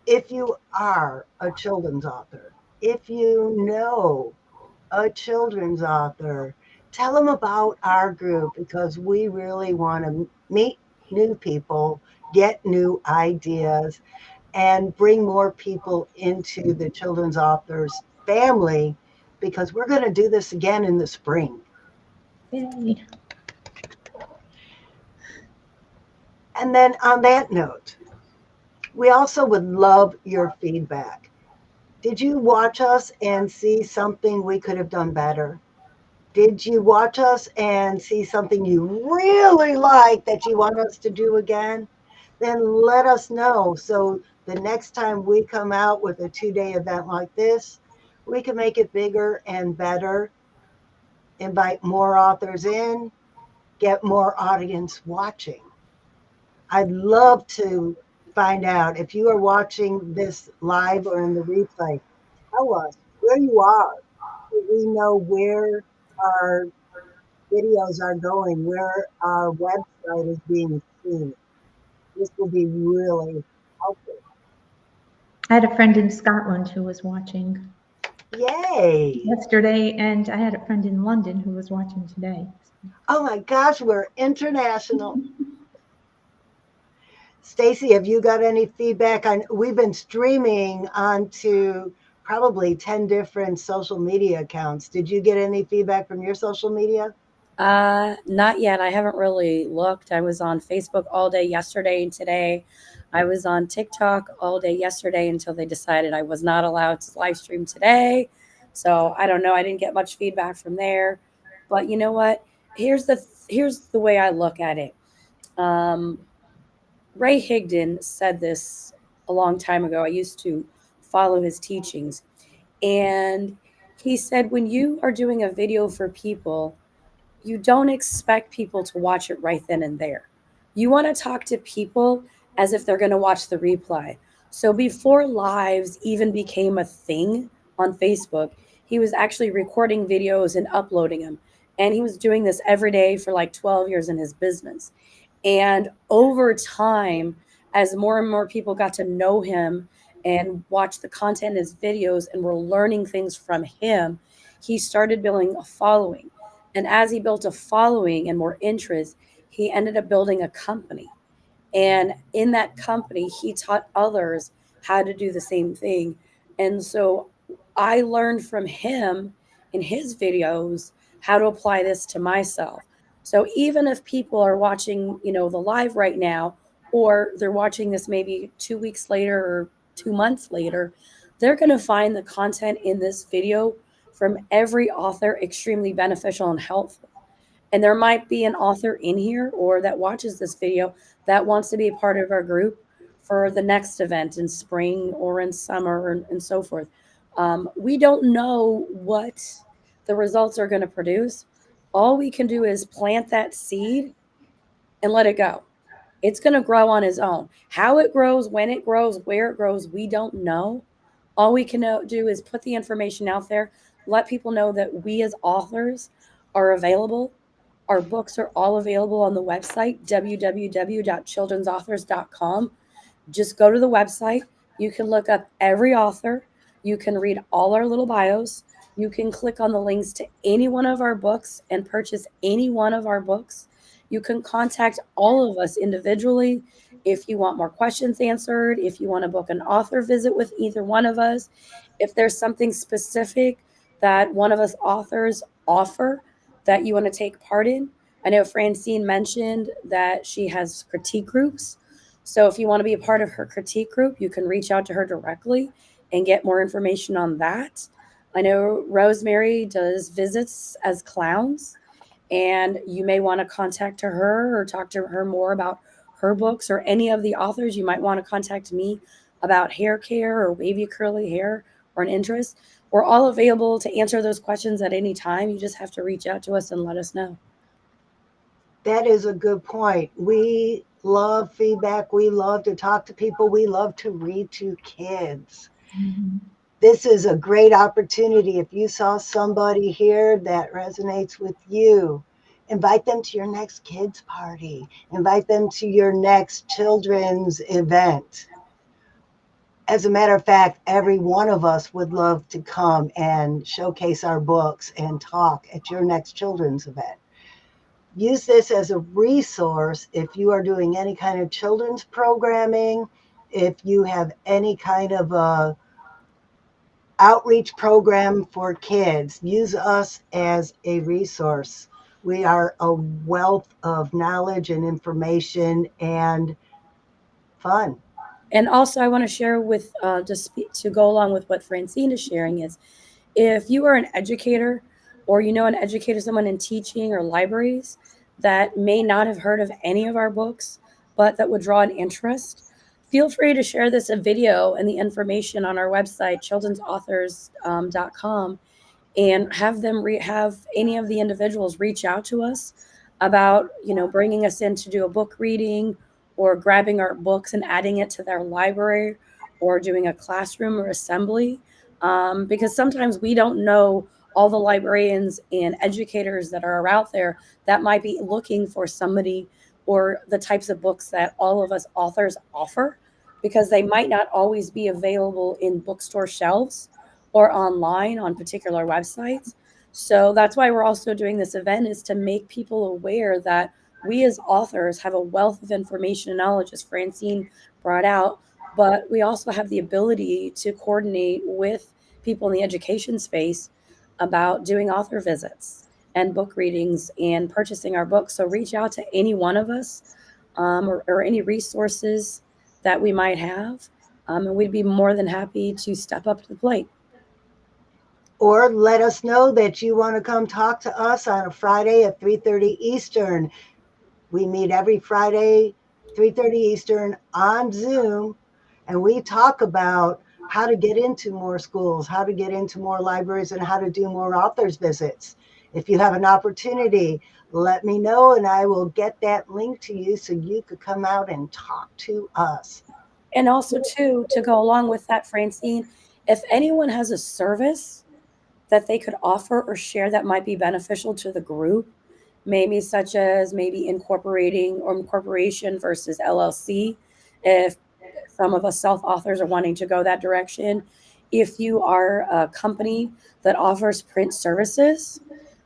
If you are a children's author, if you know a children's author, tell them about our group because we really want to meet new people, get new ideas, and bring more people into the children's authors family because we're going to do this again in the spring. Yay. And then on that note, we also would love your feedback. Did you watch us and see something we could have done better? Did you watch us and see something you really like that you want us to do again? Then let us know. So the next time we come out with a 2-day event like this, we can make it bigger and better, invite more authors in, get more audience watching. I'd love to find out if you are watching this live or in the replay. Tell us where you are so we know where our videos are going, where our website is being seen. This will be really helpful. I had a friend in Scotland who was watching Yay! yesterday, and I had a friend in London who was watching today. Oh my gosh, we're international. Stacy, have you got any feedback on? We've been streaming onto probably 10 different social media accounts. Did you get any feedback from your social media? Not yet. I haven't really looked. I was on Facebook all day yesterday and today. I was on TikTok all day yesterday until they decided I was not allowed to live stream today. So I don't know. I didn't get much feedback from there. But you know what? Here's the way I look at it. Ray Higdon said this a long time ago. I used to follow his teachings. And he said, when you are doing a video for people, you don't expect people to watch it right then and there. You want to talk to people as if they're going to watch the replay. So before lives even became a thing on Facebook, he was actually recording videos and uploading them. And he was doing this every day for like 12 years in his business. And over time, as more and more people got to know him and watch the content in his videos and were learning things from him, he started building a following. And as he built a following and more interest, he ended up building a company. And in that company, he taught others how to do the same thing. And so I learned from him in his videos how to apply this to myself. So even if people are watching, the live right now, or they're watching this maybe 2 weeks later or 2 months later, they're going to find the content in this video from every author extremely beneficial and helpful. And there might be an author in here or that watches this video that wants to be a part of our group for the next event in spring or in summer and so forth. We don't know what the results are going to produce. All we can do is plant that seed and let it go. It's going to grow on its own. How it grows, when it grows, where it grows, we don't know. All we can do is put the information out there, let people know that we as authors are available. Our books are all available on the website, www.childrensauthors.com. Just go to the website. You can look up every author. You can read all our little bios. You can click on the links to any one of our books and purchase any one of our books. You can contact all of us individually if you want more questions answered, if you want to book an author visit with either one of us, if there's something specific that one of us authors offer that you want to take part in. I know Francine mentioned that she has critique groups. So if you want to be a part of her critique group, you can reach out to her directly and get more information on that. I know Rosemary does visits as clowns, and you may want to contact her or talk to her more about her books, or any of the authors. You might want to contact me about hair care or wavy curly hair or an interest. We're all available to answer those questions at any time. You just have to reach out to us and let us know. That is a good point. We love feedback. We love to talk to people. We love to read to kids. Mhm. This is a great opportunity. If you saw somebody here that resonates with you, invite them to your next kids party. Invite them to your next children's event. As a matter of fact, every one of us would love to come and showcase our books and talk at your next children's event. Use this as a resource if you are doing any kind of children's programming, if you have any kind of a outreach program for kids. Use us as a resource. We are a wealth of knowledge and information and fun. And also, I want to share with to go along with what Francine is sharing is, if you are an educator or an educator, someone in teaching or libraries that may not have heard of any of our books, but that would draw an interest, feel free to share this video and the information on our website, childrensauthors.com, and have them have any of the individuals reach out to us about, bringing us in to do a book reading, or grabbing our books and adding it to their library, or doing a classroom or assembly. Because sometimes we don't know all the librarians and educators that are out there that might be looking for somebody or the types of books that all of us authors offer, because they might not always be available in bookstore shelves or online on particular websites. So that's why we're also doing this event, is to make people aware that we as authors have a wealth of information and knowledge, as Francine brought out, but we also have the ability to coordinate with people in the education space about doing author visits and book readings and purchasing our books. So reach out to any one of us, or any resources that we might have, and we'd be more than happy to step up to the plate. Or let us know that you want to come talk to us on a Friday at 3:30 Eastern. We meet every Friday, 3:30 Eastern on Zoom, and we talk about how to get into more schools, how to get into more libraries, and how to do more authors visits. If you have an opportunity, let me know and I will get that link to you so you could come out and talk to us. And also, too, to go along with that, Francine, if anyone has a service that they could offer or share that might be beneficial to the group, maybe such as maybe incorporating or incorporation versus LLC, if some of us self-authors are wanting to go that direction. If you are a company that offers print services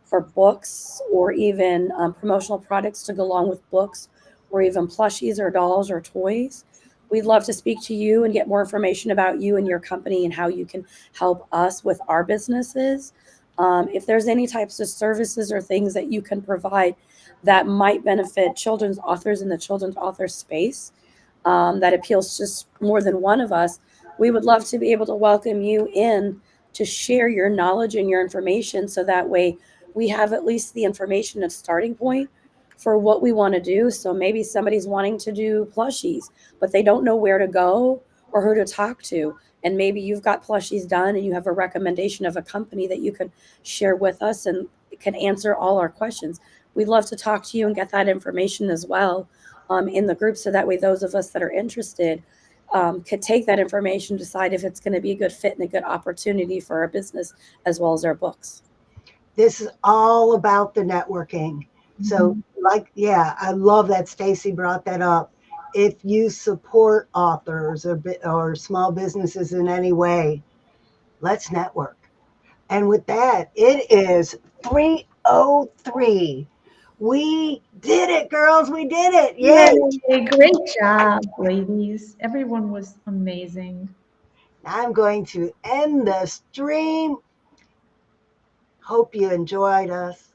for books or even promotional products to go along with books, or even plushies or dolls or toys, we'd love to speak to you and get more information about you and your company and how you can help us with our businesses. If there's any types of services or things that you can provide that might benefit children's authors in the children's author space, that appeals to more than one of us, we would love to be able to welcome you in to share your knowledge and your information, so that way we have at least the information of starting point for what we want to do. So maybe somebody's wanting to do plushies, but they don't know where to go or who to talk to. And maybe you've got plushies done and you have a recommendation of a company that you can share with us and can answer all our questions. We'd love to talk to you and get that information as well in the group, so that way those of us that are interested could take that information, decide if it's going to be a good fit and a good opportunity for our business as well as our books. This is all about the networking. So I love that Stacy brought that up. If you support authors or small businesses in any way, let's network. And with that, it is 3:03. We did it, girls. We did it. Yay. Yay, great job, ladies. Everyone was amazing. I'm going to end the stream. Hope you enjoyed us.